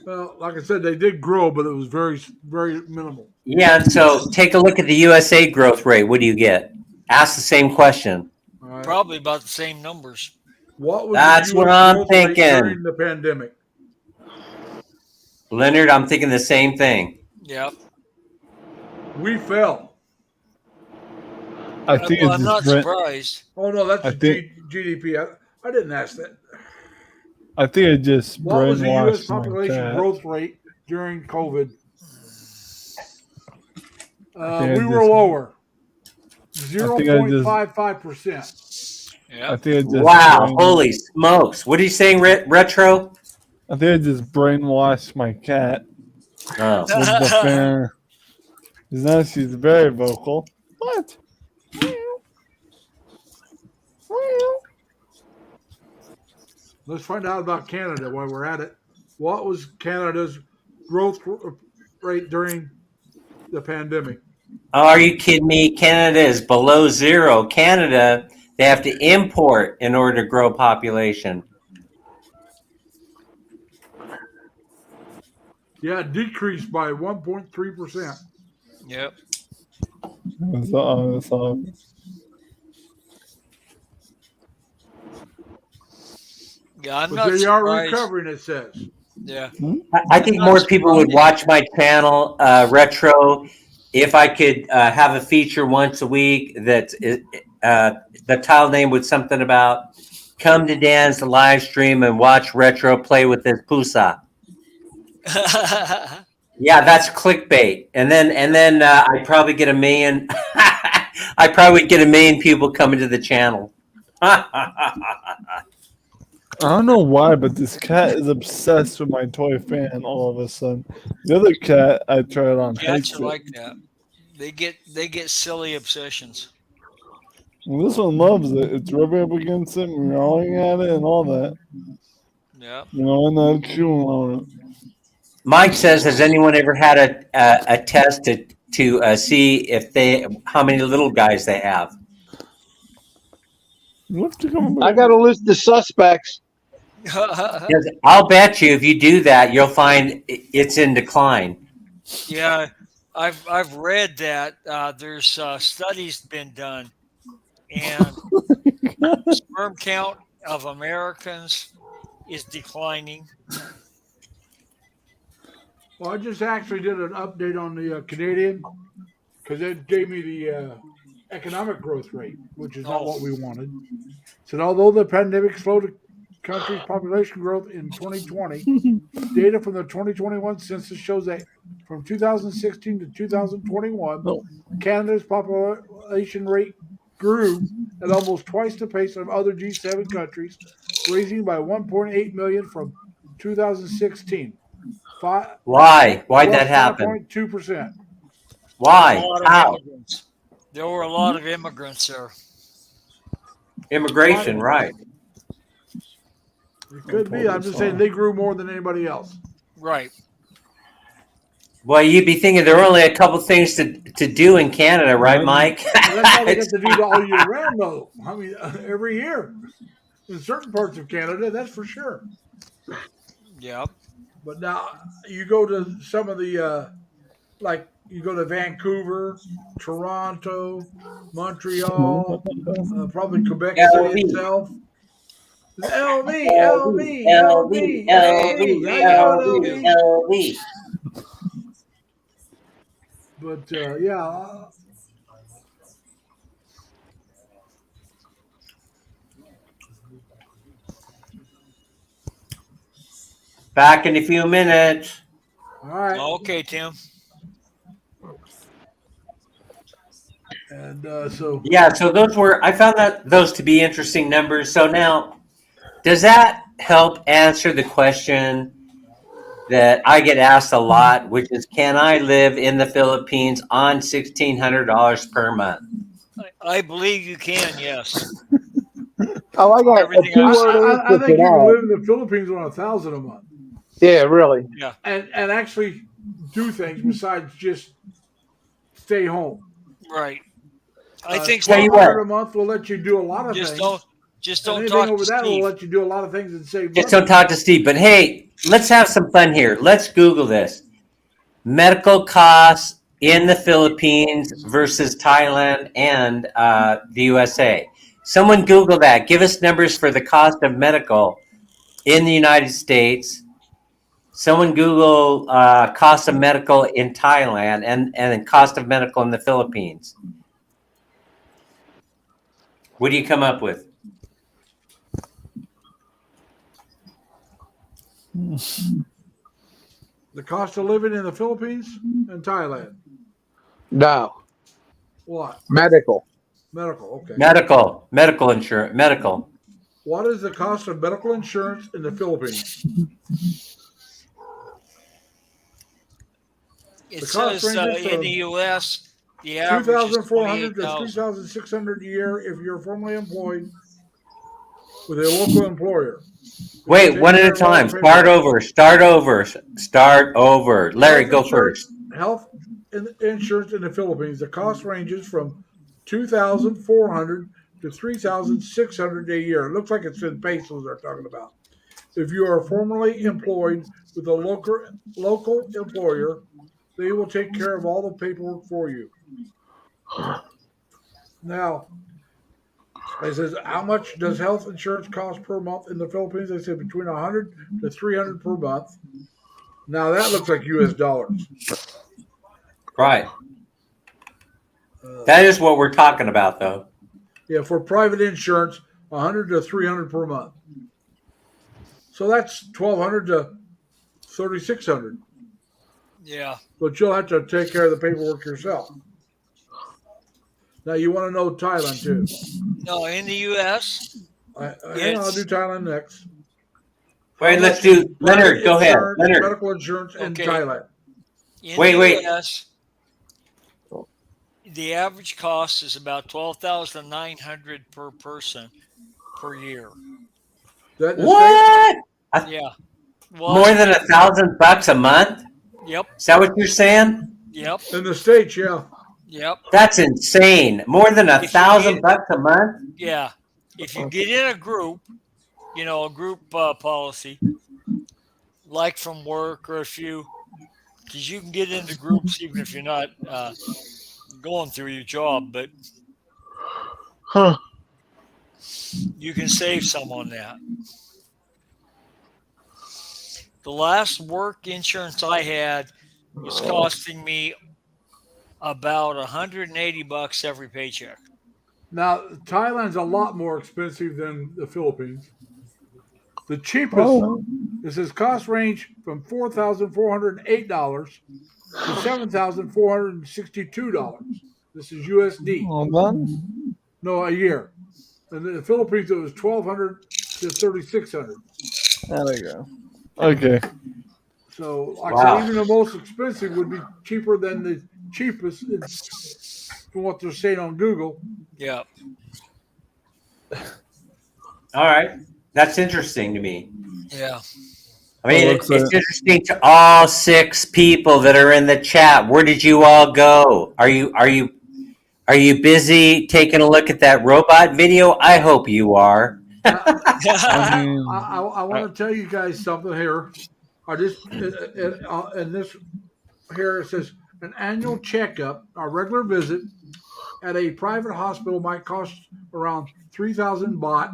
[SPEAKER 5] Well, like I said, they did grow, but it was very, very minimal.
[SPEAKER 1] Yeah, and so take a look at the USA growth rate. What do you get? Ask the same question.
[SPEAKER 5] Right.
[SPEAKER 3] Probably about the same numbers.
[SPEAKER 5] What was
[SPEAKER 1] That's
[SPEAKER 5] the
[SPEAKER 1] what
[SPEAKER 5] US
[SPEAKER 1] I'm
[SPEAKER 5] growth rate
[SPEAKER 1] thinking.
[SPEAKER 5] during the pandemic?
[SPEAKER 1] Leonard, I'm thinking the same thing.
[SPEAKER 3] Yep.
[SPEAKER 5] We fell.
[SPEAKER 8] I think
[SPEAKER 3] I'm
[SPEAKER 8] it's
[SPEAKER 3] not
[SPEAKER 8] just
[SPEAKER 3] surprised.
[SPEAKER 5] Oh no, that's
[SPEAKER 8] I think-
[SPEAKER 5] GDP. I didn't ask that.
[SPEAKER 8] I think I just
[SPEAKER 5] What was the U.S.
[SPEAKER 8] brainwashed my
[SPEAKER 5] population
[SPEAKER 8] cat.
[SPEAKER 5] growth rate during COVID?
[SPEAKER 8] think
[SPEAKER 5] We
[SPEAKER 8] I
[SPEAKER 5] were
[SPEAKER 8] just-
[SPEAKER 5] lower,
[SPEAKER 8] think I just-
[SPEAKER 5] 0.55%.
[SPEAKER 8] I
[SPEAKER 3] Yep.
[SPEAKER 8] think I just
[SPEAKER 1] Wow, holy smokes. What are you saying, Retro?
[SPEAKER 8] I think I just brainwashed my cat
[SPEAKER 1] Oh.
[SPEAKER 8] with the fan. Because now she's very vocal. What?
[SPEAKER 5] Let's find out about Canada while we're at it. What was Canada's growth rate during the pandemic?
[SPEAKER 1] Oh, are you kidding me? Canada is below zero. Canada, they have to import in order to grow population.
[SPEAKER 5] Yeah, it decreased by 1.3%.
[SPEAKER 3] Yep.
[SPEAKER 8] That's all.
[SPEAKER 3] Yeah, I'm
[SPEAKER 5] But
[SPEAKER 3] not
[SPEAKER 5] they are
[SPEAKER 3] surprised.
[SPEAKER 5] recovering, it says.
[SPEAKER 3] Yeah.
[SPEAKER 1] I think more people would watch my channel, Retro, if I could have a feature once a week that the title name would something about come to Dan's live stream and watch Retro play with his pusa. Yeah, that's clickbait. And then I'd probably get 1 million. I probably get 1 million people coming to the channel.
[SPEAKER 8] I don't know why, but this cat is obsessed with my toy fan all of a sudden. The other cat I tried on hates
[SPEAKER 3] Cats
[SPEAKER 8] it.
[SPEAKER 3] are like that. They get silly obsessions.
[SPEAKER 8] And this one loves it. It's rubbing up against it, meowing at it, and all that.
[SPEAKER 3] Yeah.
[SPEAKER 8] You know, and then chewing on it.
[SPEAKER 1] Mike says, has anyone ever had a test to see if how many little guys they have?
[SPEAKER 4] I got a list of suspects.
[SPEAKER 1] Because I'll bet you if you do that, you'll find it's in decline.
[SPEAKER 3] Yeah, I've read that there's studies been done, and sperm count of Americans is declining.
[SPEAKER 5] Well, I just actually did an update on the Canadian because it gave me the economic growth rate, which is not what we wanted. Said although the pandemic slowed the country's population growth in 2020, data from the 2021 census shows that from 2016 to 2021, Canada's population rate grew at almost twice the pace of other G7 countries, raising by 1.8 million from 2016.
[SPEAKER 1] Why? Why'd that happen?
[SPEAKER 5] 5.2%.
[SPEAKER 1] Why? How?
[SPEAKER 3] There were a lot of immigrants there.
[SPEAKER 1] Immigration, right.
[SPEAKER 5] It could be. I'm just saying they grew more than anybody else.
[SPEAKER 3] Right.
[SPEAKER 1] Well, you'd be thinking there are only a couple things to do in Canada, right, Mike?
[SPEAKER 5] And that's all they got to do all year round, though. I mean, every year in certain parts of Canada, that's for sure.
[SPEAKER 3] Yep.
[SPEAKER 5] But now you go to some of the like you go to Vancouver, Toronto, Montreal, probably Quebec City itself. LV, LV, LV, LV. How you doing, LV? But yeah.
[SPEAKER 1] Back in a few minutes.
[SPEAKER 5] All right.
[SPEAKER 3] Okay, Tim.
[SPEAKER 5] And so
[SPEAKER 1] yeah, so I found those to be interesting numbers. So now, does that help answer the question that I get asked a lot, which is, can I live in the Philippines on $1,600 per month?
[SPEAKER 3] I believe you can. Yes.
[SPEAKER 4] Oh, I got
[SPEAKER 3] Everything
[SPEAKER 4] a two-word
[SPEAKER 5] I
[SPEAKER 4] answer
[SPEAKER 5] think
[SPEAKER 4] to
[SPEAKER 5] you can
[SPEAKER 4] that.
[SPEAKER 5] live in the Philippines on $1,000 a month.
[SPEAKER 4] Yeah, really.
[SPEAKER 3] Yeah.
[SPEAKER 5] And actually do things besides just stay home.
[SPEAKER 3] Right. I think
[SPEAKER 1] tell you
[SPEAKER 5] $1,200
[SPEAKER 1] what.
[SPEAKER 5] a month will let you do a lot of
[SPEAKER 3] Just
[SPEAKER 5] things.
[SPEAKER 3] don't
[SPEAKER 5] And anything
[SPEAKER 3] talk
[SPEAKER 5] over
[SPEAKER 3] to
[SPEAKER 5] that will
[SPEAKER 3] Steve.
[SPEAKER 5] let you do a lot of things and save
[SPEAKER 1] Just
[SPEAKER 5] money.
[SPEAKER 1] don't talk to Steve. But hey, let's have some fun here. Let's Google this. Medical costs in the Philippines versus Thailand and the USA. Someone Google that. Give us numbers for the cost of medical in the United States. Someone Google cost of medical in Thailand and then cost of medical in the Philippines. What do you come up with?
[SPEAKER 5] The cost of living in the Philippines and Thailand.
[SPEAKER 4] No.
[SPEAKER 5] What?
[SPEAKER 4] Medical.
[SPEAKER 5] Medical, okay.
[SPEAKER 1] Medical insurance, medical.
[SPEAKER 5] What is the cost of medical insurance in the Philippines?
[SPEAKER 3] It
[SPEAKER 5] The cost
[SPEAKER 3] says
[SPEAKER 5] ranges
[SPEAKER 3] in
[SPEAKER 5] from
[SPEAKER 3] the U.S. the average is
[SPEAKER 5] $2,400 to
[SPEAKER 3] $28,000.
[SPEAKER 5] $3,600 a year if you're formally employed with a local employer.
[SPEAKER 1] Wait, one at a time. Start over. Larry, go first.
[SPEAKER 5] Health insurance in the Philippines, the cost ranges from $2,400 to $3,600 a year. It looks like it's in pesos they're talking about. If you are formally employed with a local employer, they will take care of all the paperwork for you. Now, it says, how much does health insurance cost per month in the Philippines? They said between $100 to $300 per month. Now that looks like U.S. dollars.
[SPEAKER 1] Right. That is what we're talking about, though.
[SPEAKER 5] Yeah, for private insurance, $100 to $300 per month. So that's $1,200 to $3,600.
[SPEAKER 3] Yeah.
[SPEAKER 5] But you'll have to take care of the paperwork yourself. Now you want to know Thailand too.
[SPEAKER 3] No, in the U.S.
[SPEAKER 5] Hang on, I'll do Thailand next.
[SPEAKER 1] Wait, let's do Leonard. Go ahead, Leonard.
[SPEAKER 5] Medical insurance in Thailand.
[SPEAKER 3] In the US, the average cost is about $12,900 per person per year.
[SPEAKER 1] What?
[SPEAKER 3] Yeah.
[SPEAKER 1] Well, more than $1,000 a month?
[SPEAKER 3] Yep.
[SPEAKER 1] Is that what you're saying?
[SPEAKER 3] Yep.
[SPEAKER 5] In the States, yeah.
[SPEAKER 3] Yep.
[SPEAKER 1] That's insane. More than $1,000 a month?
[SPEAKER 3] Yeah. If you get in a group, a group policy, like from work or because you can get into groups even if you're not going through your job, but you can save some on that. The last work insurance I had was costing me about $180 every paycheck.
[SPEAKER 5] Now, Thailand's a lot more expensive than the Philippines. The cheapest, it says cost range from $4,408 to $7,462. This is USD. No, a year. And in the Philippines, it was $1,200 to $3,600.
[SPEAKER 8] There we go. Okay.
[SPEAKER 5] So, like I said, even the most expensive would be cheaper than the cheapest, from what they're saying on Google.
[SPEAKER 3] Yeah.
[SPEAKER 1] All right. That's interesting to me.
[SPEAKER 3] Yeah.
[SPEAKER 1] I mean,
[SPEAKER 8] Oh,
[SPEAKER 1] it's
[SPEAKER 8] looks like-
[SPEAKER 1] interesting to all 6 people that are in the chat. Where did you all go? Are you busy taking a look at that robot video? I hope you are.
[SPEAKER 8] I mean,
[SPEAKER 5] I want to tell you guys something here. I just in this here it says an annual checkup, a regular visit at a private hospital might cost around 3,000 baht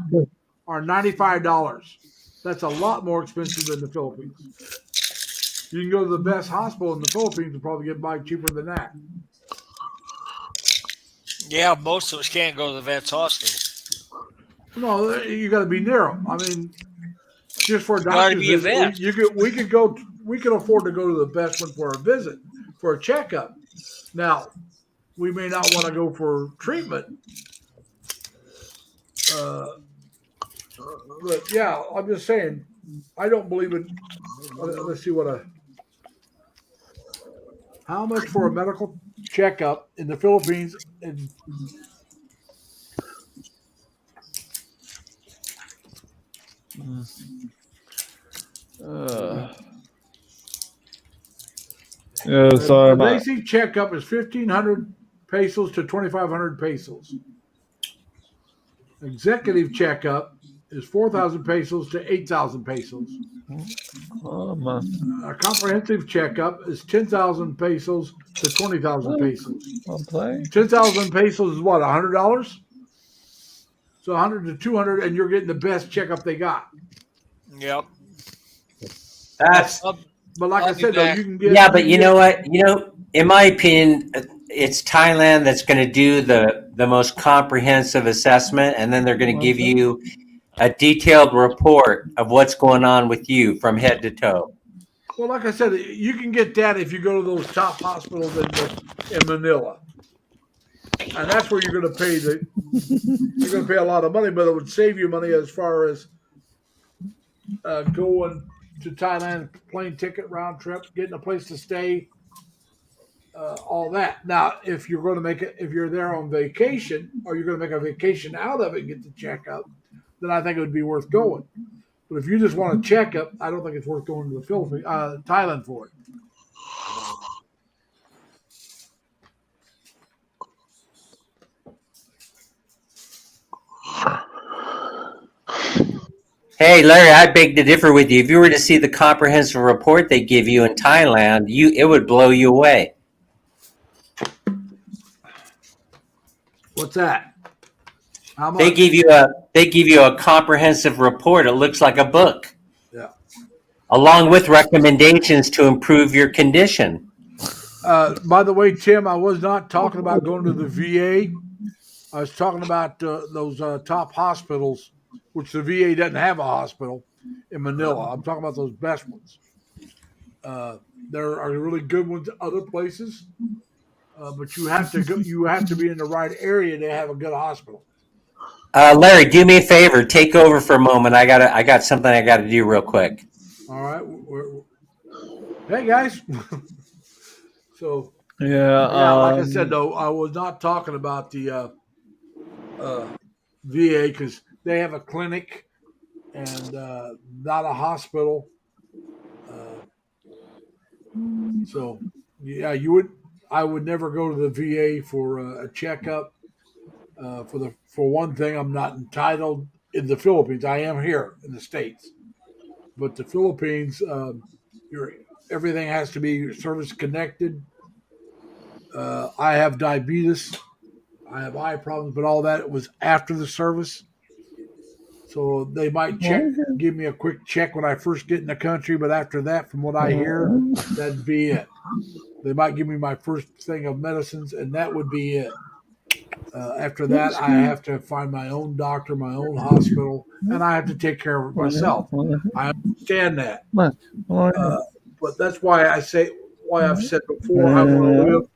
[SPEAKER 5] or $95. That's a lot more expensive than the Philippines. You can go to the best hospital in the Philippines and probably get by cheaper than that.
[SPEAKER 3] Yeah, most of us can't go to the vet's hospital.
[SPEAKER 5] No, you got to be near them. I mean, just for a
[SPEAKER 3] Gotta
[SPEAKER 5] doctor's
[SPEAKER 3] be a
[SPEAKER 5] visit,
[SPEAKER 3] vet.
[SPEAKER 5] we could afford to go to the best one for a visit, for a checkup. Now, we may not want to go for treatment. But yeah, I'm just saying, I don't believe in. Let's see how much for a medical checkup in the Philippines. And
[SPEAKER 8] yeah, sorry
[SPEAKER 5] a
[SPEAKER 8] about.
[SPEAKER 5] basic checkup is 1,500 pesos to 2,500 pesos. Executive checkup is 4,000 pesos to 8,000 pesos.
[SPEAKER 8] Oh, man.
[SPEAKER 5] A comprehensive checkup is 10,000 pesos to 20,000 pesos.
[SPEAKER 8] I'll play.
[SPEAKER 5] 10,000 pesos is what, $100? So 100 to 200, and you're getting the best checkup they got.
[SPEAKER 3] Yep.
[SPEAKER 1] That's
[SPEAKER 5] But like
[SPEAKER 3] I'll
[SPEAKER 5] I
[SPEAKER 3] be
[SPEAKER 5] said, though,
[SPEAKER 3] back.
[SPEAKER 5] you can get.
[SPEAKER 1] yeah, but you know what? In my opinion, it's Thailand that's going to do the most comprehensive assessment, and then they're going to give you a detailed report of what's going on with you from head to toe.
[SPEAKER 5] Well, like I said, you can get that if you go to those top hospitals in Manila, and that's where you're going to pay you're going to pay a lot of money, but it would save you money as far as going to Thailand, plane ticket, round trip, getting a place to stay, all that. Now, if you're going to if you're there on vacation, or you're going to make a vacation out of it and get the checkup, then I think it would be worth going. But if you just want a checkup, I don't think it's worth going to the Thailand for it.
[SPEAKER 1] Hey, Larry, I beg to differ with you. If you were to see the comprehensive report they give you in Thailand, it would blow you away.
[SPEAKER 5] What's that? How much?
[SPEAKER 1] They give you a comprehensive report. It looks like a book.
[SPEAKER 5] Yeah.
[SPEAKER 1] Along with recommendations to improve your condition.
[SPEAKER 5] By the way, Tim, I was not talking about going to the VA. I was talking about those top hospitals, which the VA doesn't have a hospital in Manila. I'm talking about those best ones. There are really good ones other places, but you have to go. You have to be in the right area to have a good hospital.
[SPEAKER 1] Larry, do me a favor. Take over for a moment. I got something I got to do real quick.
[SPEAKER 5] All right. Hey guys. So
[SPEAKER 8] Yeah.
[SPEAKER 5] like I said, though, I was not talking about the VA because they have a clinic and not a hospital. So yeah, I would never go to the VA for a checkup. For one thing, I'm not entitled in the Philippines. I am here in the States, but the Philippines, everything has to be service connected. I have diabetes. I have eye problems, but all that was after the service. So they might give me a quick check when I first get in the country, but after that, from what I hear, that'd be it. They might give me my first thing of medicines, and that would be it. After that, I have to find my own doctor, my own hospital, and I have to take care of it myself. I understand that. But that's why I've said before, I want to live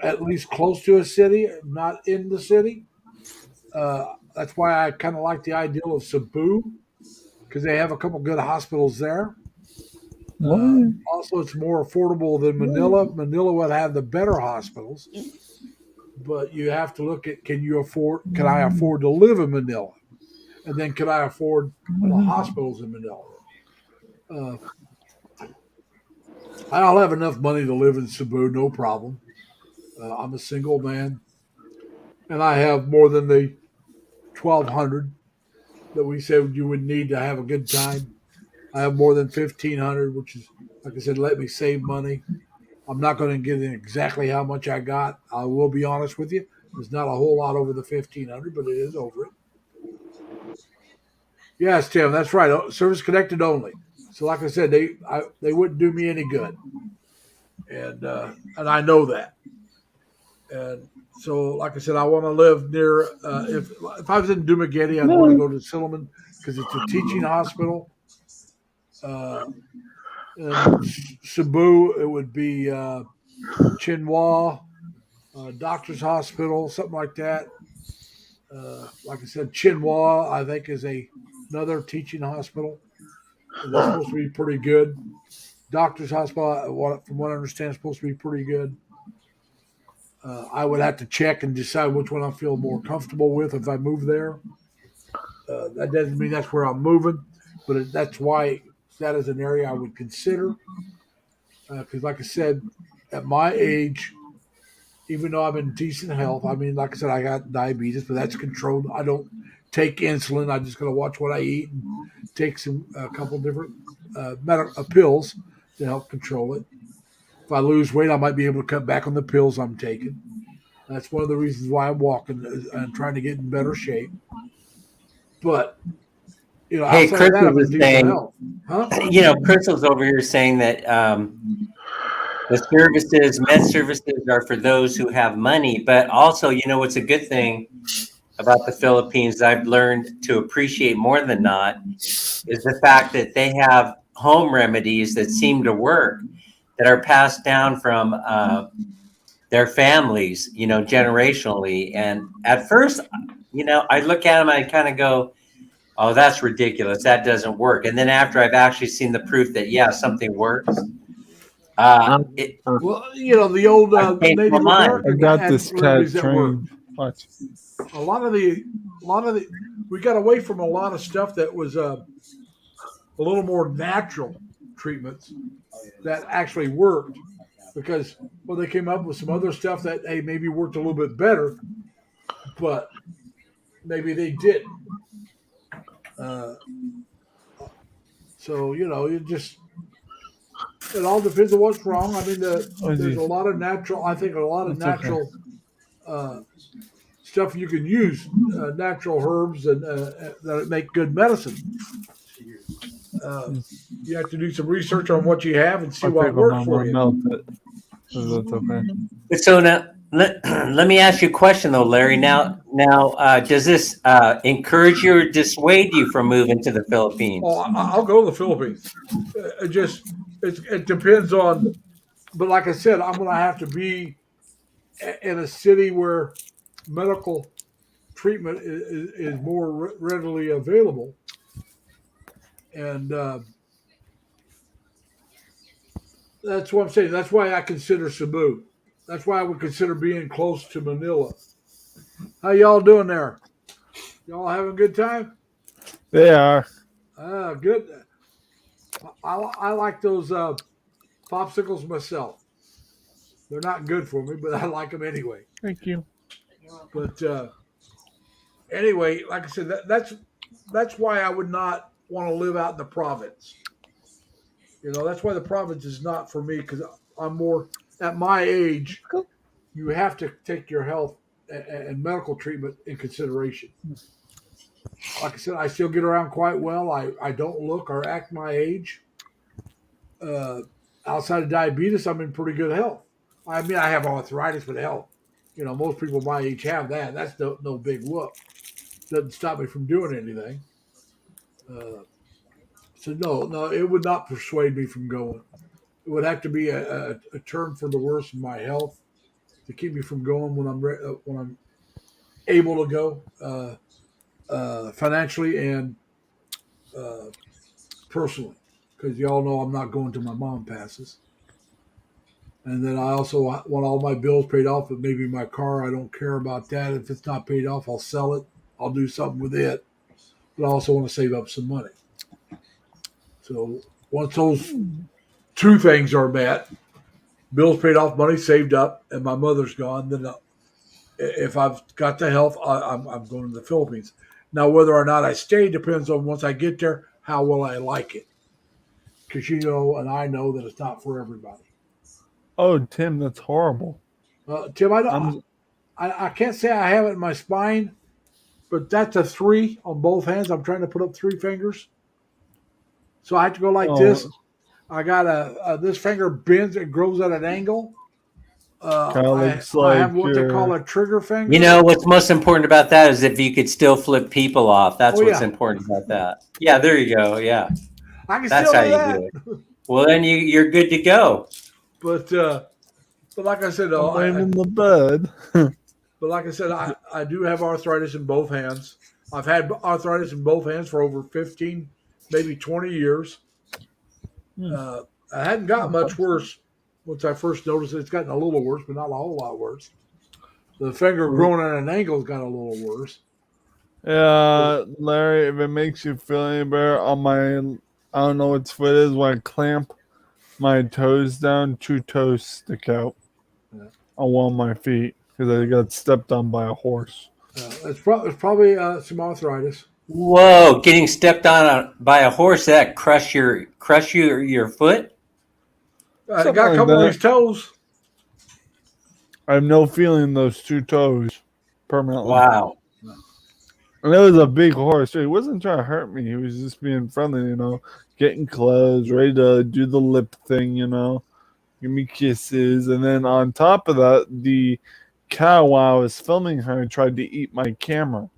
[SPEAKER 5] at least close to a city, not in the city. That's why I kind of like the idea of Cebu, because they have a couple good hospitals there. Also, it's more affordable than Manila. Manila would have the better hospitals, but you have to look at can I afford to live in Manila? and then could I afford the hospitals in Manila? I'll have enough money to live in Cebu, no problem. I'm a single man, and I have more than the 1,200 that we said you would need to have a good time. I have more than 1,500, which is, like I said, let me save money. I'm not going to get in exactly how much I got. I will be honest with you. There's not a whole lot over the 1,500, but it is over it. Yes, Tim, that's right. Service connected only. So, like I said, they wouldn't do me any good, and I know that. And so, like I said, I want to live near. If I was in Dumaguete, I'd want to go to Silliman because it's a teaching hospital. In Cebu, it would be Chinua Doctors Hospital, something like that. Like I said, Chinua, I think, is another teaching hospital. That's supposed to be pretty good. Doctors Hospital, from what I understand, is supposed to be pretty good. I would have to check and decide which one I feel more comfortable with if I move there. That doesn't mean that's where I'm moving, but that's why that is an area I would consider. Because, like I said, at my age, even though I'm in decent health, I mean, like I said, I got diabetes, but that's controlled. I don't take insulin. I just got to watch what I eat and take a couple different pills to help control it. If I lose weight, I might be able to cut back on the pills I'm taking. That's one of the reasons why I'm walking and trying to get in better shape. But,
[SPEAKER 1] Hey,
[SPEAKER 5] outside of that, I'm in
[SPEAKER 1] was
[SPEAKER 5] decent
[SPEAKER 1] saying,
[SPEAKER 5] health. Huh?
[SPEAKER 1] Crystal's over here saying that the med services are for those who have money, but also, what's a good thing about the Philippines I've learned to appreciate more than not is the fact that they have home remedies that seem to work, that are passed down from their families, generationally. And at first, I look at them, I kind of go, oh, that's ridiculous. That doesn't work. And then after I've actually seen the proof that, yeah, something works.
[SPEAKER 5] Well, the old Native
[SPEAKER 8] I
[SPEAKER 5] American
[SPEAKER 8] got
[SPEAKER 5] had
[SPEAKER 8] this cat
[SPEAKER 5] remedies that work.
[SPEAKER 8] trained. Watch.
[SPEAKER 5] A lot of the, we got away from a lot of stuff that was a little more natural treatments that actually worked because they came up with some other stuff that maybe worked a little bit better, but maybe they didn't. So it all depends on what's wrong. I mean, there's a lot of natural. I think a lot of natural stuff you can use, natural herbs and that make good medicine. You have to do some research on what you have and see what works for you.
[SPEAKER 8] Melt it. That's okay.
[SPEAKER 1] So now, let me ask you a question, though, Larry. Now, does this encourage you or dissuade you from moving to the Philippines?
[SPEAKER 5] Oh, I'll go to the Philippines. It depends on, but like I said, I'm going to have to be in a city where medical treatment is more readily available, and that's what I'm saying. That's why I consider Cebu. That's why I would consider being close to Manila. How y'all doing there? Y'all having a good time?
[SPEAKER 8] They are.
[SPEAKER 5] Good. I like those popsicles myself. They're not good for me, but I like them anyway.
[SPEAKER 8] Thank you.
[SPEAKER 5] But anyway, like I said, that's why I would not want to live out in the province. That's why the province is not for me because I'm more at my age. You have to take your health and medical treatment in consideration. Like I said, I still get around quite well. I don't look or act my age. Outside of diabetes, I'm in pretty good health. I mean, I have arthritis, but hell, most people my age have that. That's no big whoop. Doesn't stop me from doing anything. So no, it would not persuade me from going. It would have to be a turn for the worse in my health to keep me from going when I'm able to go financially and personally, because y'all know I'm not going till my mom passes. And then I also want all my bills paid off, but maybe my car, I don't care about that. If it's not paid off, I'll sell it. I'll do something with it. but I also want to save up some money. So once those two things are met, bills paid off, money saved up, and my mother's gone, then if I've got the health, I'm going to the Philippines. Now, whether or not I stay depends on once I get there, how will I like it? Because you know, and I know that it's not for everybody.
[SPEAKER 8] Oh, Tim, that's horrible.
[SPEAKER 5] Tim, I can't say I have it in my spine, but that's a 3 on both hands. I'm trying to put up 3 fingers, so I have to go like this. I got this finger bends, it grows at an angle.
[SPEAKER 8] Kind of looks
[SPEAKER 5] I have
[SPEAKER 8] like
[SPEAKER 5] what they call a trigger finger.
[SPEAKER 1] You know what's most important about that is if you could still flip people off. That's what's
[SPEAKER 5] yeah.
[SPEAKER 1] important about that. Yeah, there you go. Yeah,
[SPEAKER 5] I can
[SPEAKER 1] that's
[SPEAKER 5] still
[SPEAKER 1] how
[SPEAKER 5] do
[SPEAKER 1] you
[SPEAKER 5] that.
[SPEAKER 1] do it. Well, then you're good to go.
[SPEAKER 5] But like I said,
[SPEAKER 8] I'm waving the bud.
[SPEAKER 5] but like I said, I do have arthritis in both hands. I've had arthritis in both hands for over 15, maybe 20 years. I hadn't got much worse once I first noticed it. It's gotten a little worse, but not a whole lot worse. The finger growing at an angle has got a little worse.
[SPEAKER 8] Yeah, Larry, if it makes you feel any better, on my, I don't know what foot it is, when I clamp my toes down, 2 toes stick out on one of my feet because I got stepped on by a horse.
[SPEAKER 5] It's probably some arthritis.
[SPEAKER 1] Whoa, getting stepped on by a horse, that crush your foot?
[SPEAKER 5] I got a couple of these toes.
[SPEAKER 8] I have no feeling in those 2 toes permanently.
[SPEAKER 1] Wow.
[SPEAKER 8] And it was a big horse. He wasn't trying to hurt me. He was just being friendly, you know, getting close, ready to do the lip thing, you know, give me kisses. And then on top of that, the cow, while I was filming her, tried to eat my camera.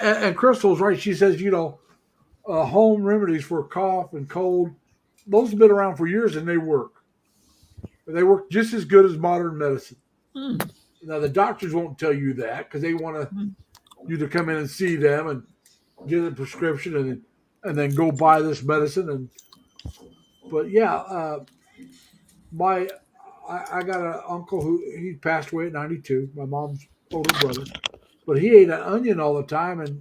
[SPEAKER 5] And Crystal's right. She says, you know, home remedies for cough and cold, those have been around for years and they work. They work just as good as modern medicine. Now, the doctors won't tell you that because they want you to come in and see them and get a prescription and then go buy this medicine. But yeah, I got an uncle who he passed away at 92, my mom's older brother. But he ate an onion all the time, and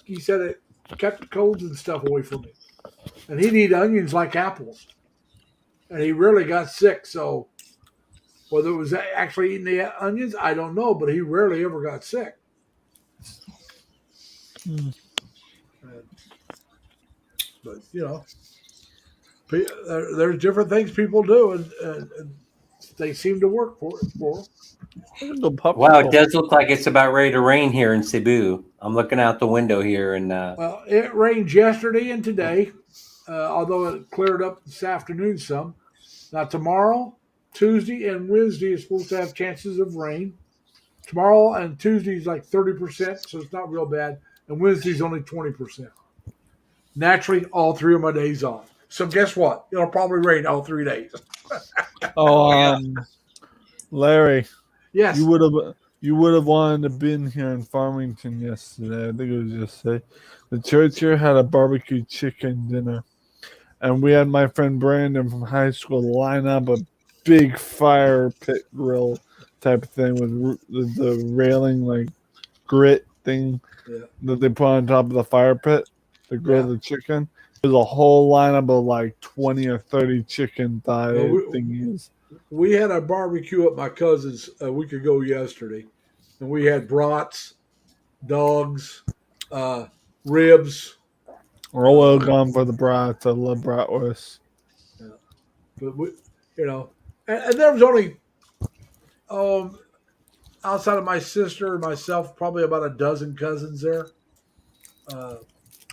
[SPEAKER 5] he said it kept colds and stuff away from him. And he'd eat onions like apples. And he rarely got sick. So whether it was actually eating the onions, I don't know. But he rarely ever got sick. But, you know, there's different things people do, and they seem to work for them.
[SPEAKER 1] Wow, it does look like it's about ready to rain here in Cebu. I'm looking out the window here, and
[SPEAKER 5] well, it rained yesterday and today, although it cleared up this afternoon some. Now tomorrow, Tuesday, and Wednesday is supposed to have chances of rain. Tomorrow and Tuesday is like 30%, so it's not real bad, and Wednesday's only 20%. Naturally, all 3 of my days off. So guess what? It'll probably rain all 3 days.
[SPEAKER 8] Larry.
[SPEAKER 5] Yes.
[SPEAKER 8] You would have wanted to been here in Farmington yesterday. I think it was yesterday. The church here had a barbecue chicken dinner. And we had my friend Brandon from high school line up a big fire pit grill type of thing with the railing, like grit thing that they put on top of the fire pit to grill the chicken. There's a whole lineup of like 20 or 30 chicken thigh thingies.
[SPEAKER 5] We had a barbecue at my cousin's a week ago yesterday, and we had brats, dogs, ribs.
[SPEAKER 8] We're all gone for the brats. I love bratwurst.
[SPEAKER 5] Yeah. But we, you know, and there was only outside of my sister and myself, probably about a dozen cousins there.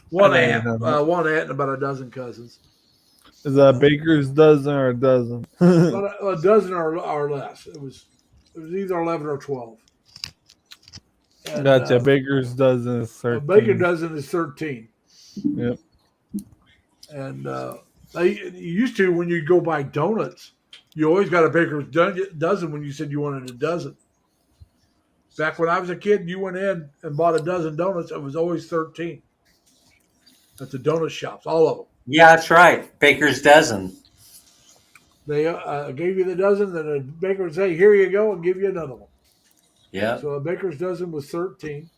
[SPEAKER 5] One aunt and about a dozen cousins.
[SPEAKER 8] Is that a baker's dozen or a dozen?
[SPEAKER 5] A dozen or less. It was either 11 or 12. And,
[SPEAKER 8] gotcha. Baker's dozen is 13.
[SPEAKER 5] A baker's dozen is 13.
[SPEAKER 8] Yep.
[SPEAKER 5] And they used to, when you go buy donuts, you always got a baker's dozen when you said you wanted a dozen. Back when I was a kid, you went in and bought a dozen donuts. It was always 13 at the donut shops, all of them.
[SPEAKER 1] Yeah, that's right. Baker's dozen.
[SPEAKER 5] They gave you the dozen, then a baker would say, "Here you go," and give you another one.
[SPEAKER 1] Yeah.
[SPEAKER 5] So a baker's dozen was 13.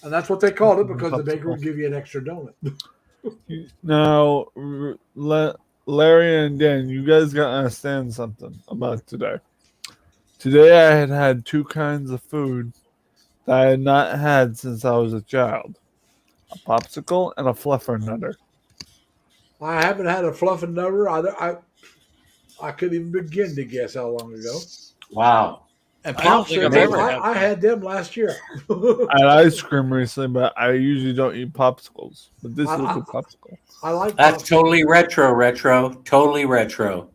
[SPEAKER 5] And that's what they called it because the baker would give you an extra donut.
[SPEAKER 8] Now, Larry and Dan, you guys gotta understand something about today. Today I had two kinds of food that I had not had since I was a child: a popsicle and a fluffernutter.
[SPEAKER 5] I haven't had a fluff and nutter. I couldn't even begin to guess how long ago.
[SPEAKER 1] Wow.
[SPEAKER 5] And
[SPEAKER 3] I don't think I've
[SPEAKER 5] popsicles,
[SPEAKER 3] ever had
[SPEAKER 5] I had them last year.
[SPEAKER 8] I had ice cream recently, but I usually don't eat popsicles. But this is a good popsicle.
[SPEAKER 5] I like
[SPEAKER 1] That's
[SPEAKER 5] popsicles.
[SPEAKER 1] totally retro. Totally retro.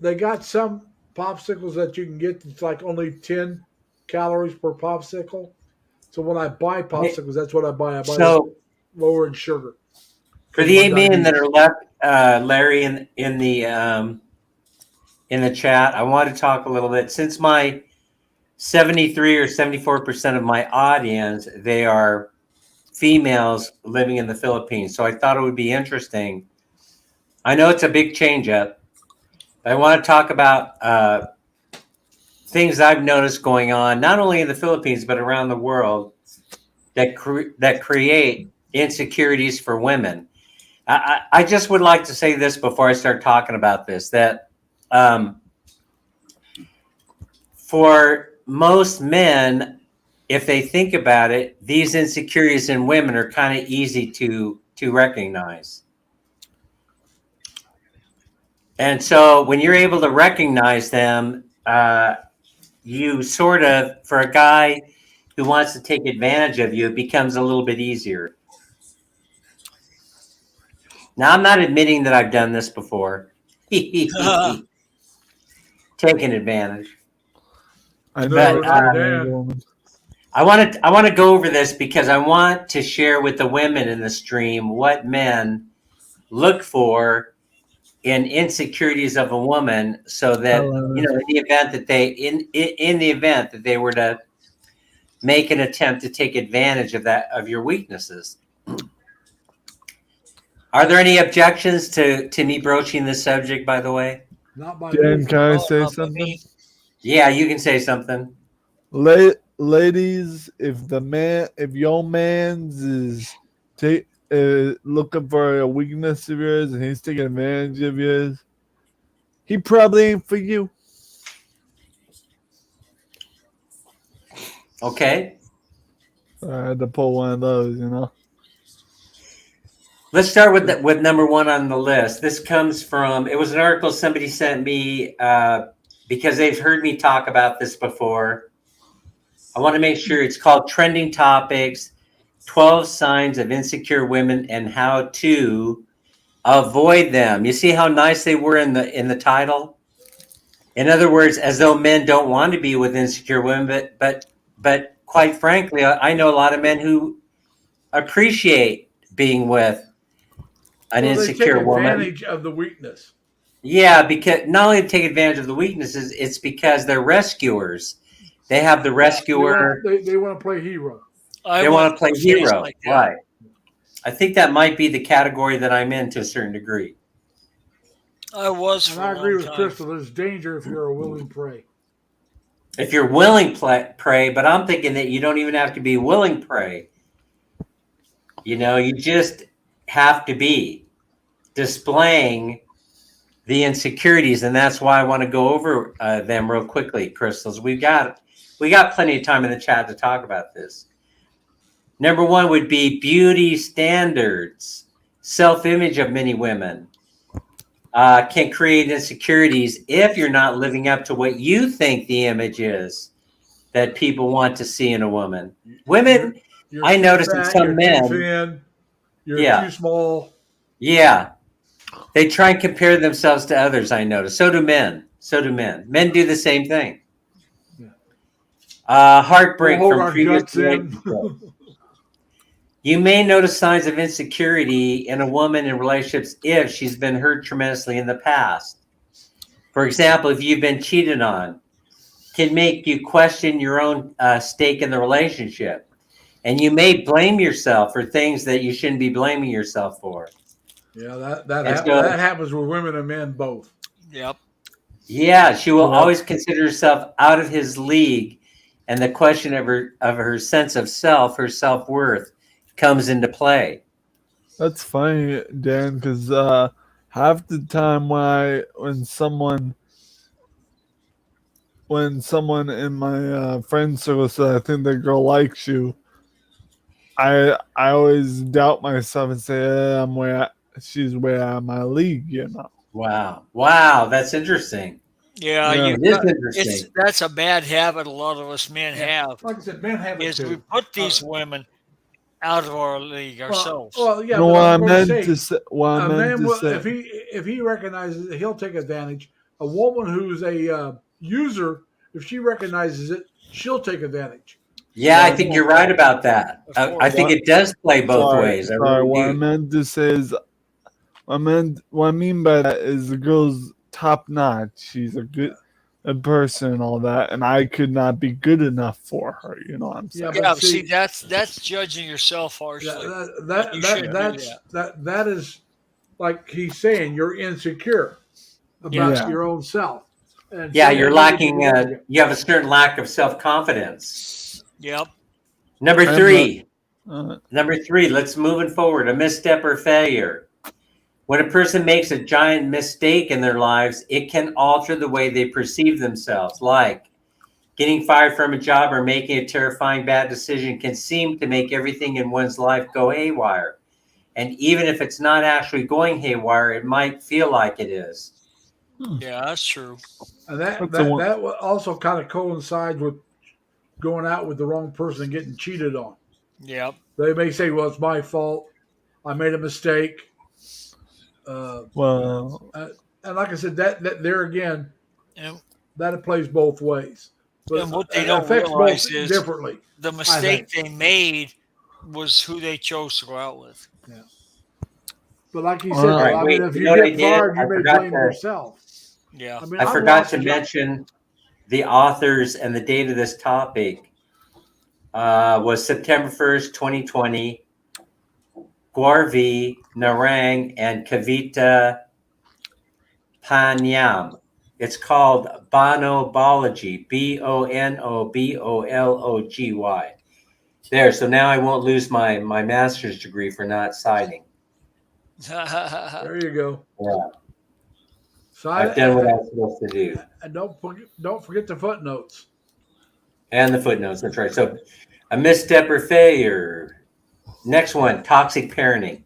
[SPEAKER 5] They got some popsicles that you can get. It's like only 10 calories per popsicle. So when I buy popsicles, that's what I buy. I buy
[SPEAKER 1] So
[SPEAKER 5] lower in sugar.
[SPEAKER 1] for the 8 million that are left, Larry, in the chat, I want to talk a little bit. Since my 73 or 74% of my audience, they are females living in the Philippines. So I thought it would be interesting. I know it's a big change up. I want to talk about things I've noticed going on, not only in the Philippines, but around the world that create insecurities for women. I just would like to say this before I start talking about this, that for most men, if they think about it, these insecurities in women are kind of easy to recognize. And so when you're able to recognize them, you sort of, for a guy who wants to take advantage of you, it becomes a little bit easier. Now, I'm not admitting that I've done this before. Taking advantage.
[SPEAKER 8] I
[SPEAKER 1] But,
[SPEAKER 8] know.
[SPEAKER 1] I want to go over this because I want to share with the women in the stream what men look for in insecurities of a woman, so that in the event that they were to make an attempt to take advantage of your weaknesses. Are there any objections to me broaching this subject, by the way?
[SPEAKER 5] Not by
[SPEAKER 8] Dan, can I say something?
[SPEAKER 1] Yeah, you can say something.
[SPEAKER 8] Ladies, if your man's is looking for a weakness of yours and he's taking advantage of yours, he probably ain't for you.
[SPEAKER 1] Okay.
[SPEAKER 8] I had to pull one of those,
[SPEAKER 1] Let's start with number one on the list. This comes from, it was an article somebody sent me because they've heard me talk about this before. I want to make sure it's called Trending Topics, 12 Signs of Insecure Women and How to Avoid Them. You see how nice they were in the title? In other words, as though men don't want to be with insecure women, but quite frankly, I know a lot of men who appreciate being with an insecure woman.
[SPEAKER 5] They take advantage of the weakness.
[SPEAKER 1] Yeah, because not only take advantage of the weaknesses, it's because they're rescuers. They have the rescuer.
[SPEAKER 5] They want to play hero.
[SPEAKER 1] They want to play hero, like right? I think that might be the category that I'm in to a certain degree.
[SPEAKER 3] I was.
[SPEAKER 5] And I agree with Crystal. There's danger if you're a willing prey.
[SPEAKER 1] If you're willing prey, but I'm thinking that you don't even have to be willing prey. You just have to be displaying the insecurities, and that's why I want to go over them real quickly, Crystals. We got plenty of time in the chat to talk about this. Number one would be beauty standards. Self-image of many women can create insecurities if you're not living up to what you think the image is that people want to see in a woman. Women, I noticed that some men,
[SPEAKER 5] too thin, you're too small.
[SPEAKER 1] Yeah. They try and compare themselves to others, I notice. So do men. Men do the same thing. Heartbreak from previous relationships. You may notice signs of insecurity in a woman in relationships if she's been hurt tremendously in the past. For example, if you've been cheated on, can make you question your own stake in the relationship. And you may blame yourself for things that you shouldn't be blaming yourself for.
[SPEAKER 5] Yeah, that happens with women and men both.
[SPEAKER 3] Yep.
[SPEAKER 1] Yeah, she will always consider herself out of his league and the question of her sense of self, her self-worth, comes into play.
[SPEAKER 8] That's funny, Dan, because half the time when someone in my friend circle says, "I think the girl likes you," I always doubt myself and say, she's way out of my league, you know.
[SPEAKER 1] Wow, that's interesting.
[SPEAKER 3] Yeah,
[SPEAKER 8] Yeah.
[SPEAKER 1] It is interesting.
[SPEAKER 3] that's a bad habit a lot of us men have.
[SPEAKER 5] Like I said, men have it
[SPEAKER 3] Is we
[SPEAKER 5] too.
[SPEAKER 3] put these women out of our league ourselves.
[SPEAKER 5] Well, yeah,
[SPEAKER 8] No,
[SPEAKER 5] but
[SPEAKER 8] what I
[SPEAKER 5] I'm going to
[SPEAKER 8] meant
[SPEAKER 5] say,
[SPEAKER 8] to say, what I
[SPEAKER 5] a
[SPEAKER 8] meant
[SPEAKER 5] man
[SPEAKER 8] to
[SPEAKER 5] will,
[SPEAKER 8] say,
[SPEAKER 5] if he recognizes it, he'll take advantage. A woman who's a user, if she recognizes it, she'll take advantage.
[SPEAKER 1] Yeah, I think you're right about that.
[SPEAKER 3] Of
[SPEAKER 1] I think
[SPEAKER 3] course.
[SPEAKER 1] it does play both ways. I really
[SPEAKER 8] what I
[SPEAKER 1] do.
[SPEAKER 8] meant to say is, what I mean by that is the girl's top notch. She's a good person and all that, and I could not be good enough for her. You know what I'm saying?
[SPEAKER 5] Yeah,
[SPEAKER 3] Yeah,
[SPEAKER 5] but
[SPEAKER 3] see, that's judging yourself harshly. You shouldn't do
[SPEAKER 5] that is like he's saying you're insecure about
[SPEAKER 8] Yeah.
[SPEAKER 5] your own self. And
[SPEAKER 1] Yeah,
[SPEAKER 5] so
[SPEAKER 1] you're
[SPEAKER 5] you need to
[SPEAKER 1] lacking.
[SPEAKER 5] be working.
[SPEAKER 1] You have a certain lack of self-confidence.
[SPEAKER 3] Yep.
[SPEAKER 1] Number
[SPEAKER 8] I'm
[SPEAKER 1] three.
[SPEAKER 8] Uh,
[SPEAKER 1] Number three. Let's moving forward. A misstep or failure. When a person makes a giant mistake in their lives, it can alter the way they perceive themselves. Like getting fired from a job or making a terrifying bad decision can seem to make everything in one's life go haywire. And even if it's not actually going haywire, it might feel like it is.
[SPEAKER 3] Yeah, that's true.
[SPEAKER 5] And
[SPEAKER 8] That's the one.
[SPEAKER 5] that also kind of coincides with going out with the wrong person and getting cheated on.
[SPEAKER 3] Yep.
[SPEAKER 5] They may say, "Well, it's my fault. I made a mistake."
[SPEAKER 8] Well,
[SPEAKER 5] And like I said, that there again,
[SPEAKER 3] And,
[SPEAKER 5] that it plays both ways, but
[SPEAKER 3] and what they
[SPEAKER 5] it
[SPEAKER 3] don't
[SPEAKER 5] affects
[SPEAKER 3] realize
[SPEAKER 5] both
[SPEAKER 3] is
[SPEAKER 5] differently.
[SPEAKER 3] the mistake they made was who they chose to go out with.
[SPEAKER 5] Yeah. But like he
[SPEAKER 8] All
[SPEAKER 5] said,
[SPEAKER 1] All right,
[SPEAKER 5] I
[SPEAKER 1] wait.
[SPEAKER 5] mean, if
[SPEAKER 1] You
[SPEAKER 5] you
[SPEAKER 1] know what I
[SPEAKER 5] get
[SPEAKER 1] did?
[SPEAKER 5] fired, you may blame yourself.
[SPEAKER 3] Yeah.
[SPEAKER 5] I mean,
[SPEAKER 1] I
[SPEAKER 5] I've
[SPEAKER 1] forgot
[SPEAKER 5] lost
[SPEAKER 1] to
[SPEAKER 5] a job.
[SPEAKER 1] mention the authors and the date of this topic was September 1st, 2020. Gauravi Narang and Kavita Panyam. It's called Bonobology, Bonobology. There, so now I won't lose my master's degree for not citing.
[SPEAKER 5] There you go.
[SPEAKER 1] Yeah,
[SPEAKER 5] So
[SPEAKER 1] I've done what I was supposed to do.
[SPEAKER 5] and don't forget the footnotes.
[SPEAKER 1] And the footnotes, that's right. So a misstep or failure. Next one, toxic parenting.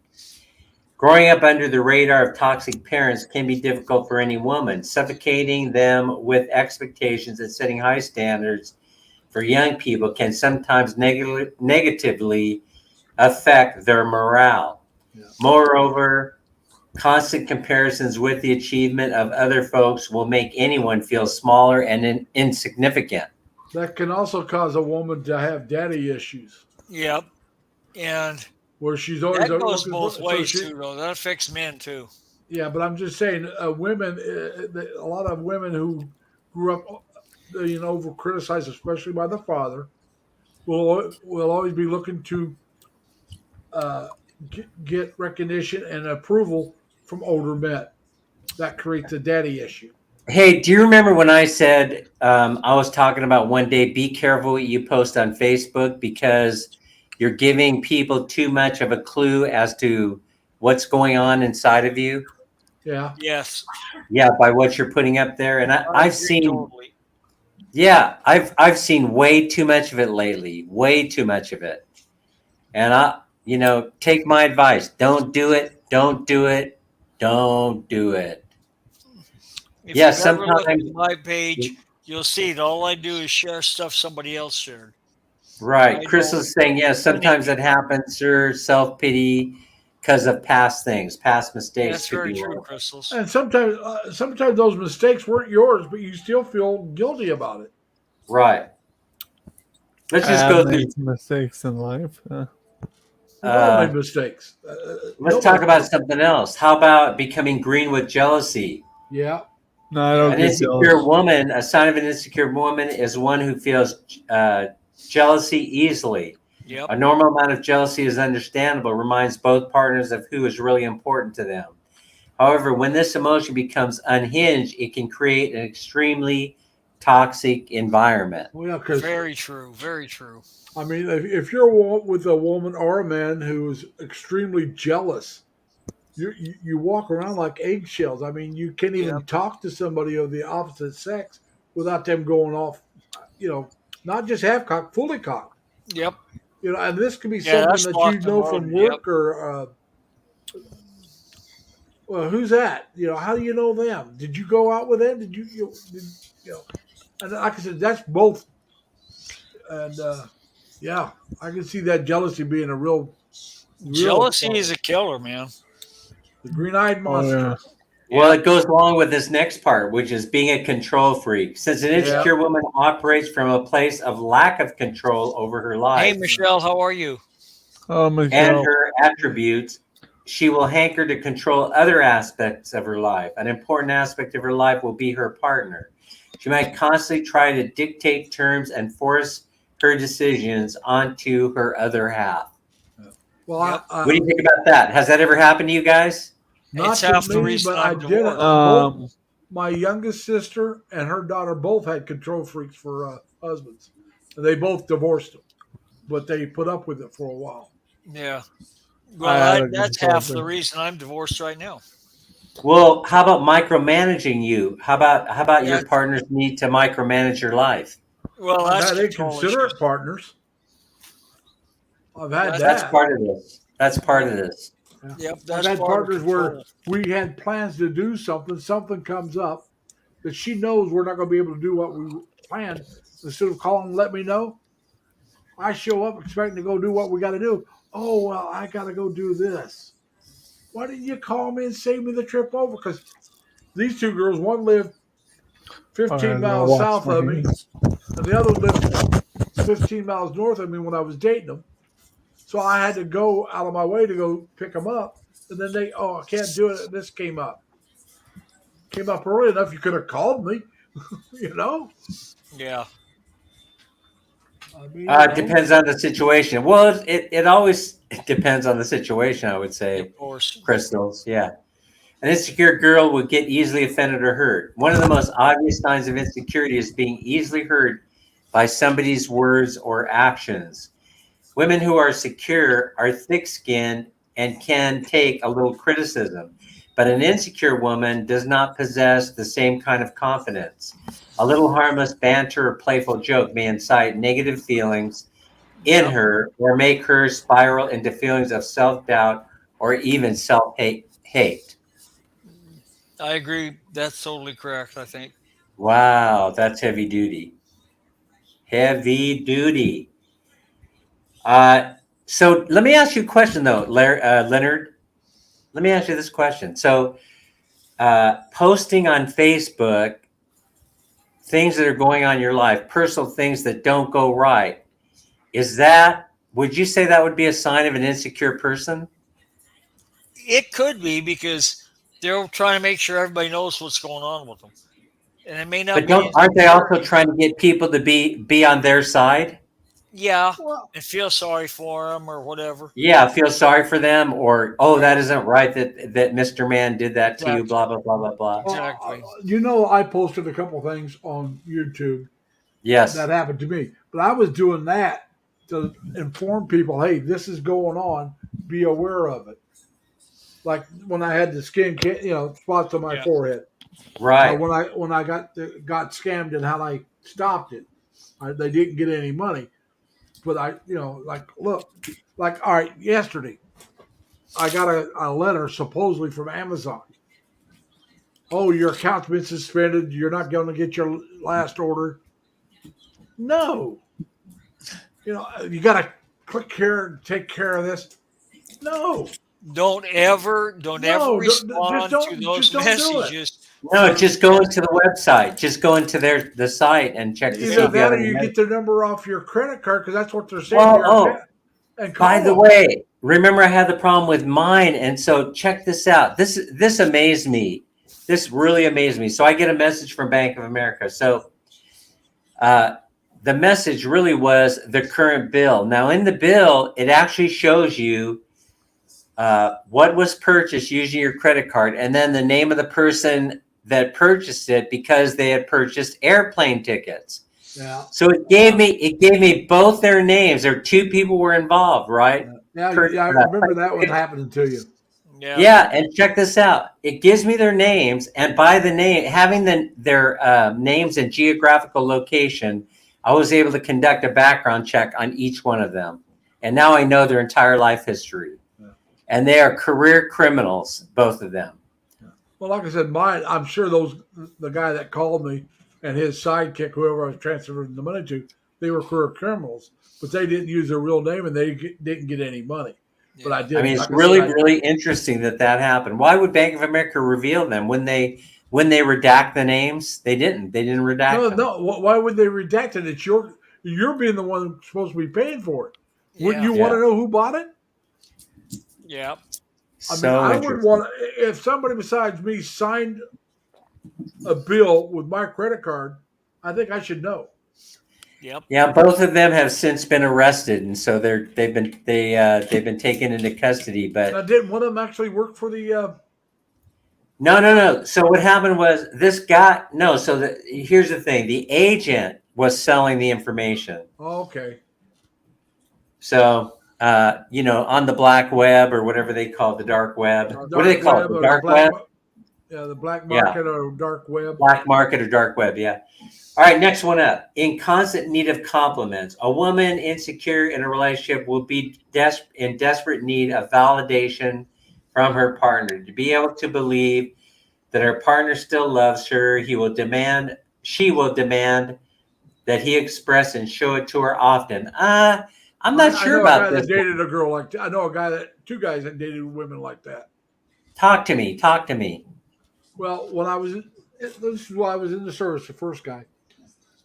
[SPEAKER 1] Growing up under the radar of toxic parents can be difficult for any woman. Suffocating them with expectations and setting high standards for young people can sometimes negatively affect their morale.
[SPEAKER 5] Yeah.
[SPEAKER 1] Moreover, constant comparisons with the achievement of other folks will make anyone feel smaller and insignificant.
[SPEAKER 5] That can also cause a woman to have daddy issues,
[SPEAKER 3] Yep. And
[SPEAKER 5] where she's always
[SPEAKER 3] that goes
[SPEAKER 5] looking
[SPEAKER 3] both
[SPEAKER 5] for,
[SPEAKER 3] ways
[SPEAKER 5] so she,
[SPEAKER 3] too, though. That affects men too.
[SPEAKER 5] yeah, but I'm just saying, women, a lot of women who grew up, over criticized, especially by the father, will always be looking to get recognition and approval from older men. That creates a daddy issue.
[SPEAKER 1] Hey, do you remember when I said I was talking about one day, be careful what you post on Facebook because you're giving people too much of a clue as to what's going on inside of you?
[SPEAKER 5] Yeah.
[SPEAKER 3] Yes.
[SPEAKER 1] Yeah, by what you're putting up there. And I've seen,
[SPEAKER 3] totally.
[SPEAKER 1] yeah, I've seen way too much of it lately, way too much of it. And take my advice. Don't do it. Don't do it. Don't do it.
[SPEAKER 3] If
[SPEAKER 1] Yeah,
[SPEAKER 3] you ever look at
[SPEAKER 1] sometimes.
[SPEAKER 3] my page, you'll see that all I do is share stuff somebody else shared.
[SPEAKER 1] Right. Chris is saying, yes, sometimes it happens, sir. Self-pity because of past things, past mistakes.
[SPEAKER 3] That's
[SPEAKER 1] could
[SPEAKER 3] very
[SPEAKER 1] be
[SPEAKER 3] true,
[SPEAKER 1] one.
[SPEAKER 3] Crystals.
[SPEAKER 5] And sometimes those mistakes weren't yours, but you still feel guilty about it.
[SPEAKER 1] Right. Let's just
[SPEAKER 8] I
[SPEAKER 1] go
[SPEAKER 8] have
[SPEAKER 1] through.
[SPEAKER 8] made some mistakes in life.
[SPEAKER 5] We've all made mistakes.
[SPEAKER 1] Let's talk about something else. How about becoming green with jealousy?
[SPEAKER 5] Yeah.
[SPEAKER 8] No, I don't
[SPEAKER 1] An
[SPEAKER 8] get
[SPEAKER 1] insecure
[SPEAKER 8] jealous.
[SPEAKER 1] woman, a sign of an insecure woman is one who feels jealousy easily.
[SPEAKER 3] Yep.
[SPEAKER 1] A normal amount of jealousy is understandable, reminds both partners of who is really important to them. However, when this emotion becomes unhinged, it can create an extremely toxic environment.
[SPEAKER 5] Well, yeah, because
[SPEAKER 3] Very true. Very true.
[SPEAKER 5] I mean, if you're with a woman or a man who is extremely jealous, you walk around like eggshells. I mean, you can't even
[SPEAKER 3] Yep.
[SPEAKER 5] talk to somebody of the opposite sex without them going off. You know, not just half cocked, fully cocked.
[SPEAKER 3] Yep.
[SPEAKER 5] You know, and this could be
[SPEAKER 3] Yeah,
[SPEAKER 5] something
[SPEAKER 3] that's
[SPEAKER 5] that you
[SPEAKER 3] locked and
[SPEAKER 5] know from
[SPEAKER 3] loaded. Yep.
[SPEAKER 5] work or. Well, who's that? You know, how do you know them? Did you go out with them? Did you know? And like I said, that's both. And yeah, I can see that jealousy being a real
[SPEAKER 3] Jealousy is a killer, man.
[SPEAKER 5] the green-eyed
[SPEAKER 8] Oh
[SPEAKER 5] monster.
[SPEAKER 8] yeah.
[SPEAKER 1] Well,
[SPEAKER 3] Yep.
[SPEAKER 1] it goes along with this next part, which is being a control freak. Since an insecure woman operates from a place of lack of control over her
[SPEAKER 3] Hey,
[SPEAKER 1] life
[SPEAKER 3] Michelle, how are you?
[SPEAKER 8] Oh,
[SPEAKER 1] and
[SPEAKER 8] Michelle.
[SPEAKER 1] her attributes, she will hanker to control other aspects of her life. An important aspect of her life will be her partner. She might constantly try to dictate terms and force her decisions onto her other half.
[SPEAKER 5] Well,
[SPEAKER 3] Yep.
[SPEAKER 1] What do you think about that? Has that ever happened to you guys?
[SPEAKER 5] not
[SPEAKER 3] It's
[SPEAKER 5] to
[SPEAKER 3] half the
[SPEAKER 5] me,
[SPEAKER 3] reason
[SPEAKER 5] but I
[SPEAKER 3] I'm
[SPEAKER 5] did it.
[SPEAKER 3] divorced.
[SPEAKER 5] Both my youngest sister and her daughter both had control freaks for husbands, and they both divorced them, but they put up with it for a while.
[SPEAKER 3] Yeah.
[SPEAKER 8] I
[SPEAKER 3] Well,
[SPEAKER 8] had a
[SPEAKER 3] that's
[SPEAKER 8] control
[SPEAKER 3] half the
[SPEAKER 8] freak.
[SPEAKER 3] reason I'm divorced right now.
[SPEAKER 1] Well, how about micromanaging you? How about
[SPEAKER 3] Yeah.
[SPEAKER 1] your partner's need to micromanage your life?
[SPEAKER 3] Well,
[SPEAKER 5] I've
[SPEAKER 3] that's
[SPEAKER 5] had
[SPEAKER 3] control
[SPEAKER 5] inconsiderate
[SPEAKER 3] issues.
[SPEAKER 5] partners. I've had
[SPEAKER 3] That's
[SPEAKER 1] That's
[SPEAKER 5] that.
[SPEAKER 1] part of this. That's part of this.
[SPEAKER 3] Yep,
[SPEAKER 5] I've
[SPEAKER 3] that's
[SPEAKER 5] had
[SPEAKER 3] part of
[SPEAKER 5] partners where
[SPEAKER 3] control.
[SPEAKER 5] we had plans to do something. Something comes up that she knows we're not going to be able to do what we planned. Instead of calling and let me know, I show up expecting to go do what we got to do. Oh, well, I got to go do this. Why didn't you call me and save me the trip over? Because these two girls, one lived
[SPEAKER 8] All
[SPEAKER 5] 15
[SPEAKER 8] right, I'll
[SPEAKER 5] miles
[SPEAKER 8] wash
[SPEAKER 5] south
[SPEAKER 8] my
[SPEAKER 5] of me,
[SPEAKER 8] hands.
[SPEAKER 5] and the other lived 15 miles north of me when I was dating them. So I had to go out of my way to go pick them up. And then I can't do it. And this came up. Came up early enough. You could have called me, you know?
[SPEAKER 3] Yeah.
[SPEAKER 5] I mean,
[SPEAKER 1] It depends on the situation. Well, it always depends on the situation, I would say,
[SPEAKER 3] Of course.
[SPEAKER 1] Crystals. Yeah. An insecure girl would get easily offended or hurt. One of the most obvious signs of insecurity is being easily hurt by somebody's words or actions. Women who are secure are thick-skinned and can take a little criticism, but an insecure woman does not possess the same kind of confidence. A little harmless banter or playful joke may incite negative feelings in
[SPEAKER 3] Yep.
[SPEAKER 1] her or make her spiral into feelings of self-doubt or even self-hate.
[SPEAKER 3] I agree. That's totally correct, I think.
[SPEAKER 1] Wow, that's heavy duty. Heavy duty. So let me ask you a question, though, Leonard. Let me ask you this question. So, posting on Facebook things that are going on in your life, personal things that don't go right, would you say that would be a sign of an insecure person?
[SPEAKER 3] It could be because they're trying to make sure everybody knows what's going on with them. And it may not
[SPEAKER 1] But
[SPEAKER 3] be
[SPEAKER 1] aren't they
[SPEAKER 3] insecure.
[SPEAKER 1] also trying to get people to be on their side?
[SPEAKER 3] Yeah.
[SPEAKER 5] well,
[SPEAKER 3] And feel sorry for them or whatever.
[SPEAKER 1] Yeah, feel sorry for them, or that isn't right that Mr. Man did that to you,
[SPEAKER 3] Exactly.
[SPEAKER 1] blah blah blah blah blah.
[SPEAKER 3] Exactly.
[SPEAKER 5] I posted a couple things on YouTube
[SPEAKER 1] Yes,
[SPEAKER 5] that happened to me, but I was doing that to inform people, hey, this is going on. Be aware of it. Like when I had the spots on my
[SPEAKER 3] Yeah.
[SPEAKER 5] forehead.
[SPEAKER 1] right.
[SPEAKER 5] When I got scammed and how I stopped it, they didn't get any money. But look, all right, yesterday I got a letter supposedly from Amazon. Oh, your account's been suspended. You're not going to get your last order. No, you got to click here and take care of this. No,
[SPEAKER 3] Don't ever
[SPEAKER 5] no,
[SPEAKER 3] respond to those
[SPEAKER 5] just don't do it.
[SPEAKER 3] messages.
[SPEAKER 1] No,
[SPEAKER 3] from
[SPEAKER 1] just go into the website. Just go into the site and check to see
[SPEAKER 5] Either
[SPEAKER 1] if you
[SPEAKER 5] that
[SPEAKER 1] have
[SPEAKER 5] or
[SPEAKER 1] any.
[SPEAKER 5] you get their number off your credit card because that's what they're saying.
[SPEAKER 1] Well,
[SPEAKER 5] to your account, and call
[SPEAKER 1] by the
[SPEAKER 5] them.
[SPEAKER 1] way, remember I had the problem with mine, and so check this out. This amazed me. This really amazed me. So I get a message from Bank of America. So the message really was the current bill. Now in the bill, it actually shows you what was purchased using your credit card, and then the name of the person that purchased it because they had purchased airplane tickets.
[SPEAKER 5] Yeah.
[SPEAKER 1] So it gave me both their names. There 2 people were involved, right?
[SPEAKER 5] Yeah, I remember that one happening to you.
[SPEAKER 3] Yeah.
[SPEAKER 1] Yeah, and check this out. It gives me their names, and by the name, having their names and geographical location, I was able to conduct a background check on each one of them. And now I know their entire life history.
[SPEAKER 5] Yeah.
[SPEAKER 1] And they are career criminals, both of them.
[SPEAKER 5] Well, like I said, I'm sure the guy that called me and his sidekick, whoever I was transferring the money to, they were career criminals, but they didn't use their real name and they didn't get any money.
[SPEAKER 3] Yeah.
[SPEAKER 5] But I did.
[SPEAKER 1] I mean, it's
[SPEAKER 5] like
[SPEAKER 1] really,
[SPEAKER 5] I said,
[SPEAKER 1] really interesting that happened. Why would Bank of America reveal them when they redact the names? They didn't. They didn't redact them.
[SPEAKER 5] No. Why would they redact it? It's you're being the one that's supposed to be paying for it. Wouldn't you want to know who bought it?
[SPEAKER 3] Yeah.
[SPEAKER 5] I would want, if somebody besides me signed a bill with my credit card, I think I should know.
[SPEAKER 3] Yep.
[SPEAKER 1] Yeah, both of them have since been arrested, and so they've been taken into custody. But
[SPEAKER 5] Now, didn't one of them actually work for the?
[SPEAKER 1] No. So what happened was this guy. No. So here's the thing: the agent was selling the information.
[SPEAKER 5] Oh, okay.
[SPEAKER 1] So on the black web or whatever they call it, the dark web. What do they call it? The dark web.
[SPEAKER 5] Yeah, the black market or dark web.
[SPEAKER 1] Black market or dark web. Yeah. All right, next one up. In constant need of compliments, a woman insecure in a relationship will be in desperate need of validation from her partner. To be able to believe that her partner still loves her, she will demand that he express and show it to her often. I'm not sure about this.
[SPEAKER 5] I dated a girl like that. I know two guys that dated women like that.
[SPEAKER 1] Talk to me.
[SPEAKER 5] Well, this is why I was in the service, the first guy.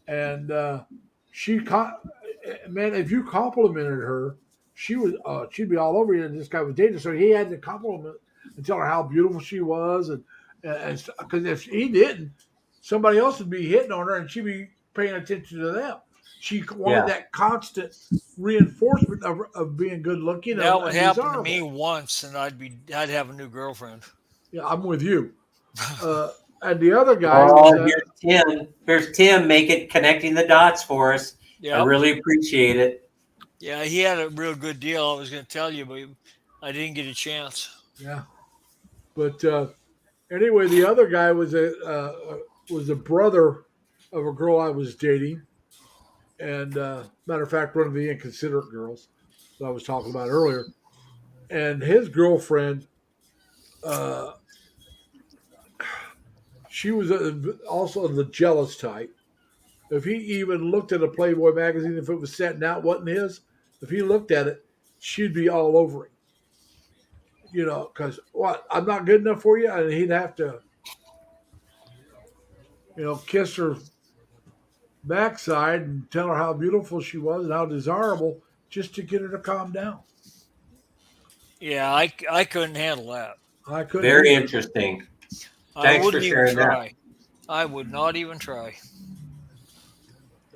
[SPEAKER 5] And man, if you complimented her, she'd be all over you. And this guy was dating, so he had to compliment and tell her how beautiful she was, and because if he didn't, somebody else would be hitting on her, and she'd be paying attention to them. She wanted that constant reinforcement of being good looking.
[SPEAKER 3] That would happen to me once, and I'd have a new girlfriend.
[SPEAKER 5] Yeah, I'm with you. And the other guy.
[SPEAKER 1] Here's Tim. Here's Tim. Connecting the dots for us. Yep. I really appreciate it.
[SPEAKER 3] Yeah, he had a real good deal. I was going to tell you, but I didn't get a chance.
[SPEAKER 5] Yeah, but anyway, the other guy was a brother of a girl I was dating, and matter of fact, one of the inconsiderate girls that I was talking about earlier, and his girlfriend. She was also the jealous type. If he even looked at a Playboy magazine, if it was setting out, wasn't his, if he looked at it, she'd be all over him. Because I'm not good enough for you, and he'd have to, kiss her backside and tell her how beautiful she was and how desirable, just to get her to calm down.
[SPEAKER 3] Yeah, I couldn't handle that.
[SPEAKER 5] I couldn't.
[SPEAKER 1] Very interesting. Thanks for sharing that.
[SPEAKER 3] I would not even try.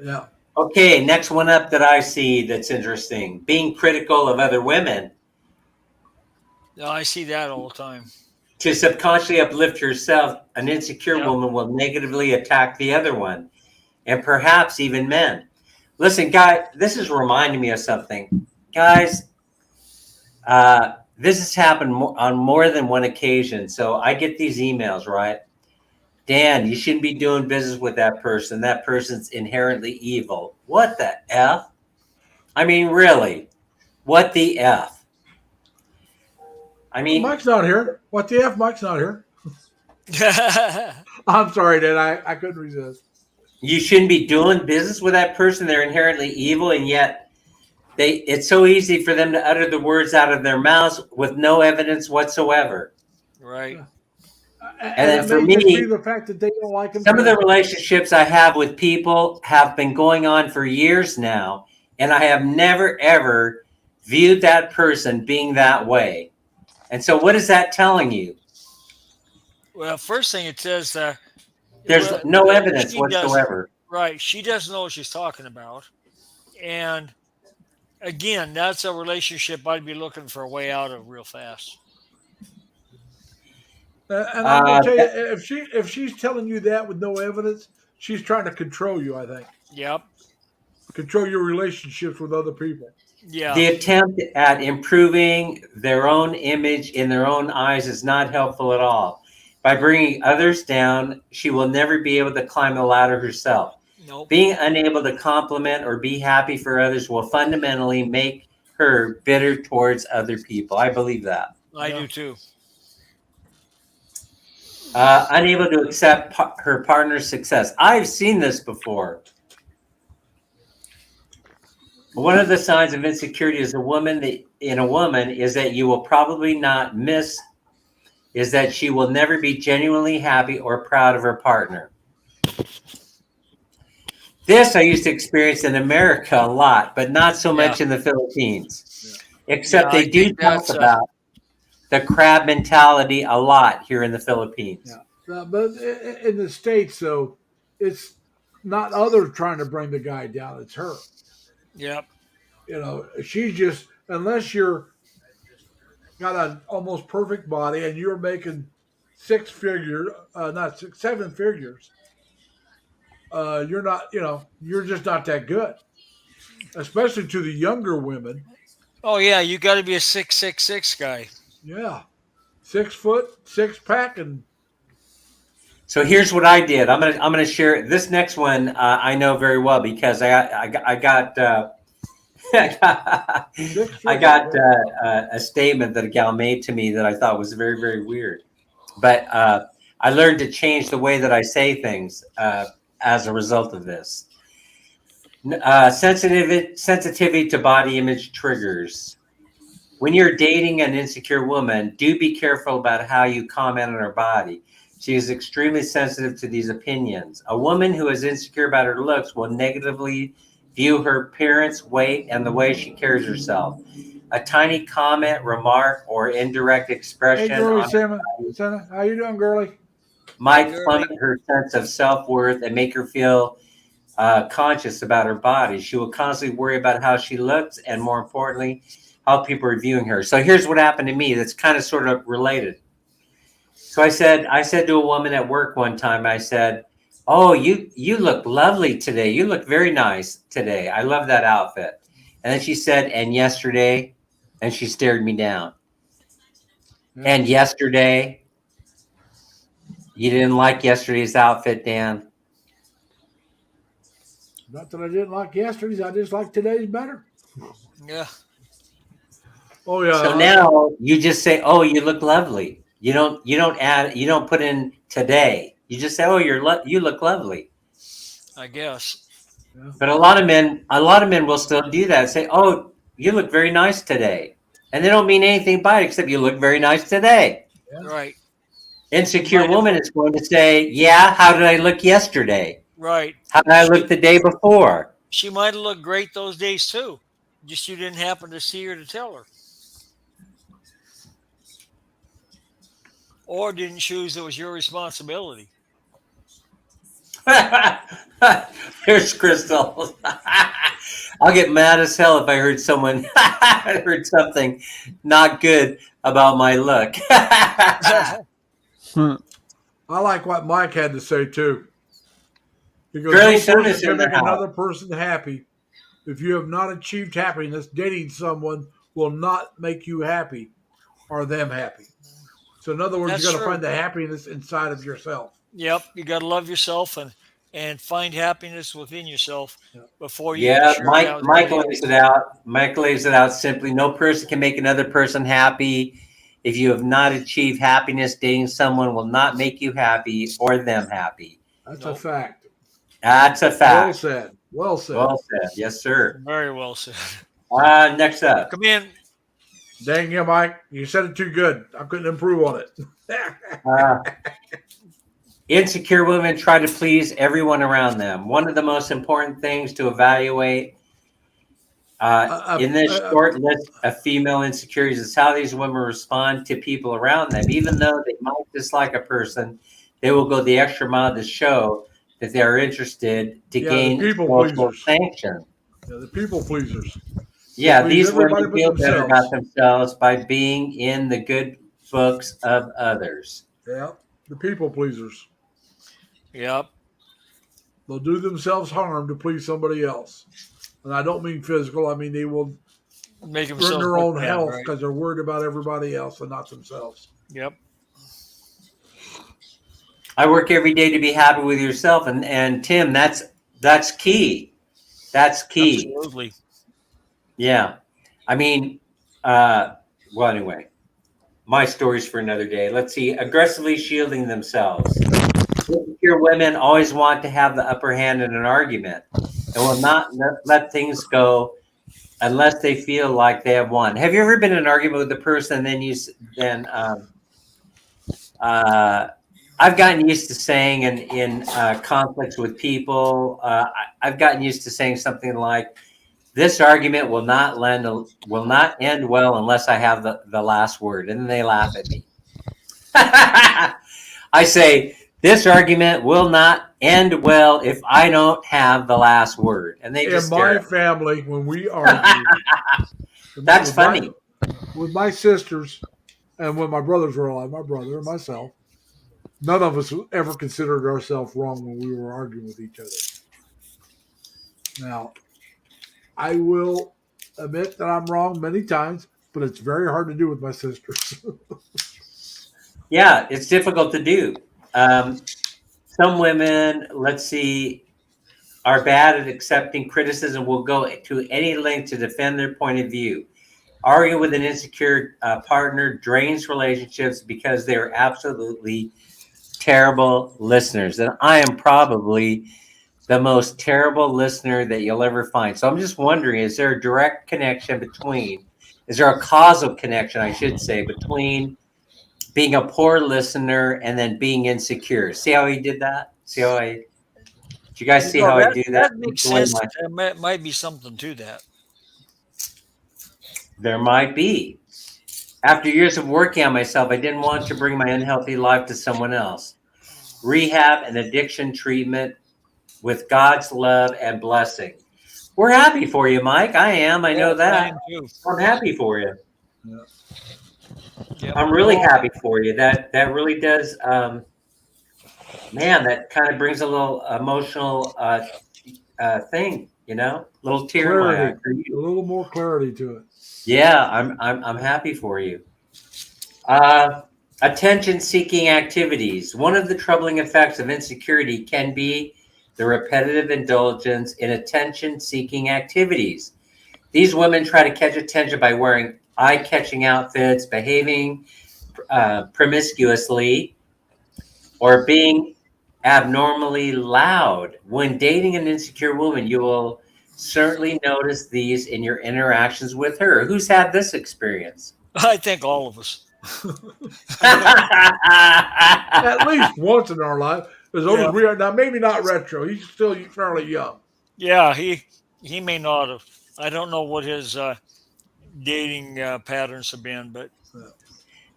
[SPEAKER 5] Yeah.
[SPEAKER 1] Okay, next one up that I see that's interesting. Being critical of other women.
[SPEAKER 3] No, I see that all the time.
[SPEAKER 1] To subconsciously uplift yourself, an insecure woman will negatively attack the other one, and perhaps even men. Listen, guys, this is reminding me of something. Guys, this has happened on more than one occasion. So I get these emails, right? Dan, you shouldn't be doing business with that person. That person's inherently evil. What the F? I mean, really? What the F? I mean,
[SPEAKER 5] Mike's not here. What the F? Mike's not here. I'm sorry, Dan. I couldn't resist.
[SPEAKER 1] You shouldn't be doing business with that person. They're inherently evil, and yet it's so easy for them to utter the words out of their mouths with no evidence whatsoever.
[SPEAKER 3] Right.
[SPEAKER 1] And then for me,
[SPEAKER 5] the fact that they don't like him.
[SPEAKER 1] Some of the relationships I have with people have been going on for years now, and I have never, ever viewed that person being that way. And so what is that telling you?
[SPEAKER 3] Well, first thing it says
[SPEAKER 1] there's no evidence whatsoever.
[SPEAKER 3] Right. She doesn't know what she's talking about. And again, that's a relationship I'd be looking for a way out of real fast.
[SPEAKER 5] And I'm going to tell
[SPEAKER 1] That-
[SPEAKER 5] you, if she's telling you that with no evidence, she's trying to control you. I think
[SPEAKER 3] Yep.
[SPEAKER 5] control your relationships with other people.
[SPEAKER 3] Yeah.
[SPEAKER 1] the attempt at improving their own image in their own eyes is not helpful at all. By bringing others down, she will never be able to climb the ladder herself.
[SPEAKER 3] Nope.
[SPEAKER 1] Being unable to compliment or be happy for others will fundamentally make her bitter towards other people. I believe that.
[SPEAKER 3] I do too.
[SPEAKER 1] Unable to accept her partner's success. I've seen this before. One of the signs of insecurity in a woman is that you will probably not miss is that she will never be genuinely happy or proud of her partner. This I used to experience in America a lot, but not so much in the Philippines. Except they do talk about the crab mentality a lot here in the Philippines.
[SPEAKER 5] But in the States, though, it's not others trying to bring the guy down; it's her.
[SPEAKER 3] Yep.
[SPEAKER 5] She's just unless you're got an almost perfect body and you're making six figures, not six, seven figures. You're not, you're just not that good, especially to the younger women.
[SPEAKER 3] Oh yeah, you got to be a 6'6" guy.
[SPEAKER 5] Yeah, 6 foot, six pack, and
[SPEAKER 1] so here's what I did. I'm gonna share this next one. I know very well because I got I got a statement that a gal made to me that I thought was very, very weird. But I learned to change the way that I say things as a result of this. Sensitivity to body image triggers. When you're dating an insecure woman, do be careful about how you comment on her body. She is extremely sensitive to these opinions. A woman who is insecure about her looks will negatively view her appearance, weight, and the way she carries herself. A tiny comment, remark, or indirect expression.
[SPEAKER 5] Hey, girlie, Santa, how you doing, girlie?
[SPEAKER 1] Might plummet her sense of self-worth and make her feel conscious about her body. She will constantly worry about how she looks and, more importantly, how people are viewing her. So here's what happened to me that's kind of sort of related. So I said to a woman at work one time, I said, "Oh, you look lovely today. You look very nice today. I love that outfit." And then she said, "And yesterday," and she stared me down. Yeah. "And yesterday, you didn't like yesterday's outfit, Dan?"
[SPEAKER 5] Not that I didn't like yesterday's. I just like today's better.
[SPEAKER 3] Yeah.
[SPEAKER 5] Oh yeah.
[SPEAKER 1] So now you just say, "Oh, you look lovely." You don't put in today. You just say, "Oh, you look lovely."
[SPEAKER 3] I guess.
[SPEAKER 1] Yeah. But a lot of men will still do that. Say, "Oh, you look very nice today," and they don't mean anything by it except you look very nice today.
[SPEAKER 3] Yeah. Right.
[SPEAKER 1] Insecure woman is going to say, "Yeah, how did I look yesterday?
[SPEAKER 3] Right.
[SPEAKER 1] How did I look the day before?"
[SPEAKER 3] She might have looked great those days too. Just you didn't happen to see her to tell her. Or didn't choose it was your responsibility.
[SPEAKER 1] Here's Crystal. I'll get mad as hell if I heard heard something not good about my look.
[SPEAKER 5] I like what Mike had to say too. He goes, "No person can make another person happy. If you have not achieved happiness, dating someone will not make you happy or them happy." So in other words, you got to find the happiness inside of yourself.
[SPEAKER 3] Yep, you got to love yourself and find happiness within yourself before you.
[SPEAKER 1] Yeah, Mike lays it out. Mike lays it out simply. No person can make another person happy. If you have not achieved happiness, dating someone will not make you happy or them happy.
[SPEAKER 5] That's a fact.
[SPEAKER 1] That's a fact.
[SPEAKER 5] Well said. Well said.
[SPEAKER 1] Well said. Yes, sir.
[SPEAKER 3] Very well said.
[SPEAKER 1] Next up.
[SPEAKER 3] Come in.
[SPEAKER 5] Dang you, Mike. You said it too good. I couldn't improve on it.
[SPEAKER 1] Insecure women try to please everyone around them. One of the most important things to evaluate in this short list of female insecurities is how these women respond to people around them. Even though they might dislike a person, they will go the extra mile to show that they are interested to gain social sanction.
[SPEAKER 5] Yeah, the people pleasers.
[SPEAKER 1] Yeah, these women feel better about themselves by being in the good books of others.
[SPEAKER 5] Yeah, the people pleasers.
[SPEAKER 3] Yep.
[SPEAKER 5] They'll do themselves harm to please somebody else. And I don't mean physical. I mean they will
[SPEAKER 3] Make
[SPEAKER 5] ruin
[SPEAKER 3] themselves
[SPEAKER 5] their
[SPEAKER 3] look
[SPEAKER 5] own
[SPEAKER 3] bad,
[SPEAKER 5] health
[SPEAKER 3] right?
[SPEAKER 5] because they're worried about everybody else and not themselves.
[SPEAKER 3] Yep.
[SPEAKER 1] I work every day to be happy with yourself, and Tim, that's key. That's key.
[SPEAKER 3] Absolutely.
[SPEAKER 1] Yeah, I mean, well, anyway, my story's for another day. Let's see. Aggressively shielding themselves. Insecure women always want to have the upper hand in an argument and will not let things go unless they feel like they have won. Have you ever been in an argument with a person and then I've gotten used to saying in conflicts with people, I've gotten used to saying something like, "This argument will not end well unless I have the last word," and then they laugh at me. I say, "This argument will not end well if I don't have the last word," and they just
[SPEAKER 5] in my
[SPEAKER 1] stare.
[SPEAKER 5] family, when we argue,
[SPEAKER 1] That's funny.
[SPEAKER 5] With my sisters and when my brothers were alive, my brother and myself, none of us ever considered ourselves wrong when we were arguing with each other. Now, I will admit that I'm wrong many times, but it's very hard to do with my sisters.
[SPEAKER 1] Yeah, it's difficult to do. Some women, let's see, are bad at accepting criticism, will go to any length to defend their point of view. Arguing with an insecure partner drains relationships because they are absolutely terrible listeners. And I am probably the most terrible listener that you'll ever find. So I'm just wondering, is there a direct connection is there a causal connection, I should say, between being a poor listener and then being insecure? See how he did that? Did you guys see how I do that?
[SPEAKER 3] That makes sense. There might be something to that.
[SPEAKER 1] There might be. After years of working on myself, I didn't want to bring my unhealthy life to someone else. Rehab and addiction treatment with God's love and blessing. We're happy for you, Mike. I am. I know that. I'm happy for you.
[SPEAKER 5] Yeah.
[SPEAKER 3] Yep.
[SPEAKER 1] I'm really happy for you. That really does. Man, that kind of brings a little emotional thing. Little tear in my eye for you.
[SPEAKER 5] A little more clarity to it.
[SPEAKER 1] Yeah, I'm happy for you. Attention-seeking activities. One of the troubling effects of insecurity can be the repetitive indulgence in attention-seeking activities. These women try to catch attention by wearing eye-catching outfits, behaving promiscuously, or being abnormally loud. When dating an insecure woman, you will certainly notice these in your interactions with her. Who's had this experience?
[SPEAKER 3] I think all of us.
[SPEAKER 5] At least once in our life. As old as we are now, maybe not retro. He's still fairly young.
[SPEAKER 3] Yeah, he may not have. I don't know what his dating patterns have been, but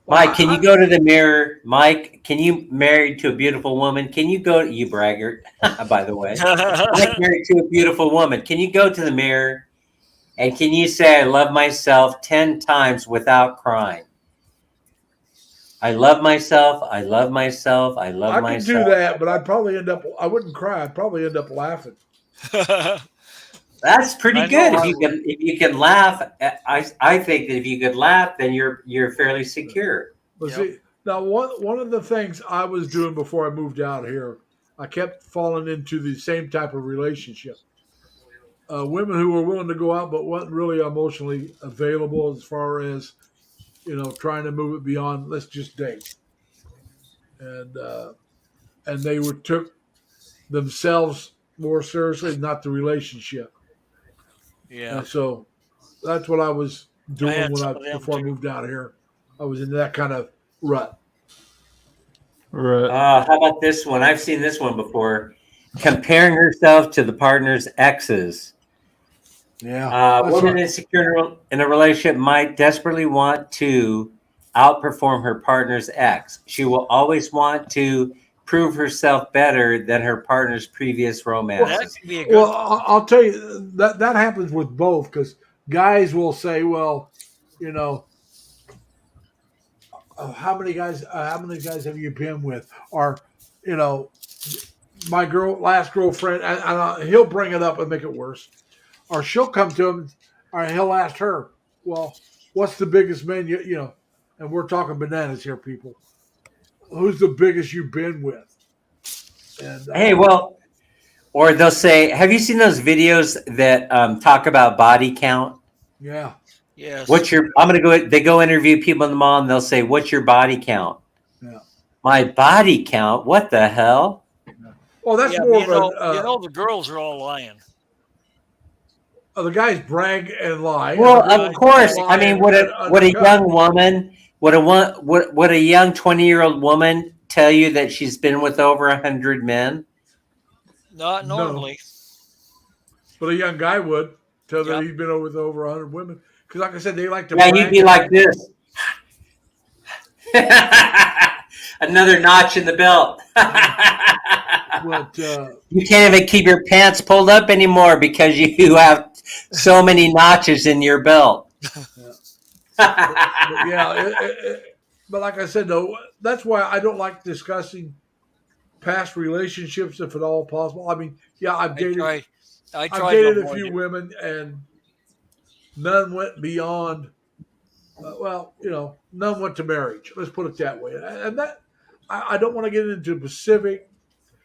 [SPEAKER 1] Mike, can you go to the mirror? Mike, can you married to a beautiful woman? Can you go, you braggart, by the way. Mike married to a beautiful woman. Can you go to the mirror and can you say, "I love myself" 10 times without crying? I love myself. I love myself. I love myself.
[SPEAKER 5] I could do that, but I wouldn't cry. I'd probably end up laughing.
[SPEAKER 1] That's pretty good. If you can laugh, I think that if you could laugh, then you're fairly secure.
[SPEAKER 5] But see, now one of the things I was doing before I moved out here, I kept falling into the same type of relationship. Women who were willing to go out but wasn't really emotionally available as far as trying to move it beyond let's just date, and they took themselves more seriously, not the relationship.
[SPEAKER 3] Yeah.
[SPEAKER 5] And so that's what I was doing before I moved out here. I was in that kind of rut.
[SPEAKER 8] Right.
[SPEAKER 1] How about this one? I've seen this one before. Comparing herself to the partner's exes.
[SPEAKER 5] Yeah.
[SPEAKER 1] Woman insecure in a relationship might desperately want to outperform her partner's ex. She will always want to prove herself better than her partner's previous romances.
[SPEAKER 5] Well, I'll tell you that happens with both because guys will say, well, how many guys have you been with? Or, you know, my last girlfriend, and he'll bring it up and make it worse. Or she'll come to him, or he'll ask her, well, what's the biggest man you know? And we're talking bananas here, people. Who's the biggest you've been with? And
[SPEAKER 1] Hey, well, or they'll say, have you seen those videos that talk about body count?
[SPEAKER 5] yeah,
[SPEAKER 3] Yes.
[SPEAKER 1] I'm going to go, they go interview people in the mall and they'll say, what's your body count?
[SPEAKER 5] yeah.
[SPEAKER 1] My body count? What the hell?
[SPEAKER 5] Well, that's
[SPEAKER 3] Yeah,
[SPEAKER 5] more
[SPEAKER 3] you know, the girls are all lying.
[SPEAKER 5] The guys brag and lie.
[SPEAKER 1] Well,
[SPEAKER 5] and the
[SPEAKER 1] of
[SPEAKER 5] girls
[SPEAKER 1] course.
[SPEAKER 5] lie
[SPEAKER 1] I mean,
[SPEAKER 5] and
[SPEAKER 1] would a
[SPEAKER 5] undercut.
[SPEAKER 1] young woman, would a young 20-year-old woman tell you that she's been with over 100 men?
[SPEAKER 3] Not
[SPEAKER 5] No.
[SPEAKER 3] normally.
[SPEAKER 5] But a young guy would tell that
[SPEAKER 3] Yep.
[SPEAKER 5] he's been with over 100 women. Because, like I said, they like to
[SPEAKER 1] Yeah,
[SPEAKER 5] brag.
[SPEAKER 1] you'd be like this. Another notch in the belt.
[SPEAKER 5] But
[SPEAKER 1] You can't even keep your pants pulled up anymore because you have so many notches in your belt.
[SPEAKER 5] but yeah, but like I said, though, that's why I don't like discussing past relationships if at all possible. I mean, yeah, I've dated
[SPEAKER 3] I
[SPEAKER 5] I've
[SPEAKER 3] tried
[SPEAKER 5] dated
[SPEAKER 3] to
[SPEAKER 5] a
[SPEAKER 3] avoid
[SPEAKER 5] few
[SPEAKER 3] it.
[SPEAKER 5] women, and none went beyond. Well, you know, none went to marriage. Let's put it that way. And that I don't want to get into specific.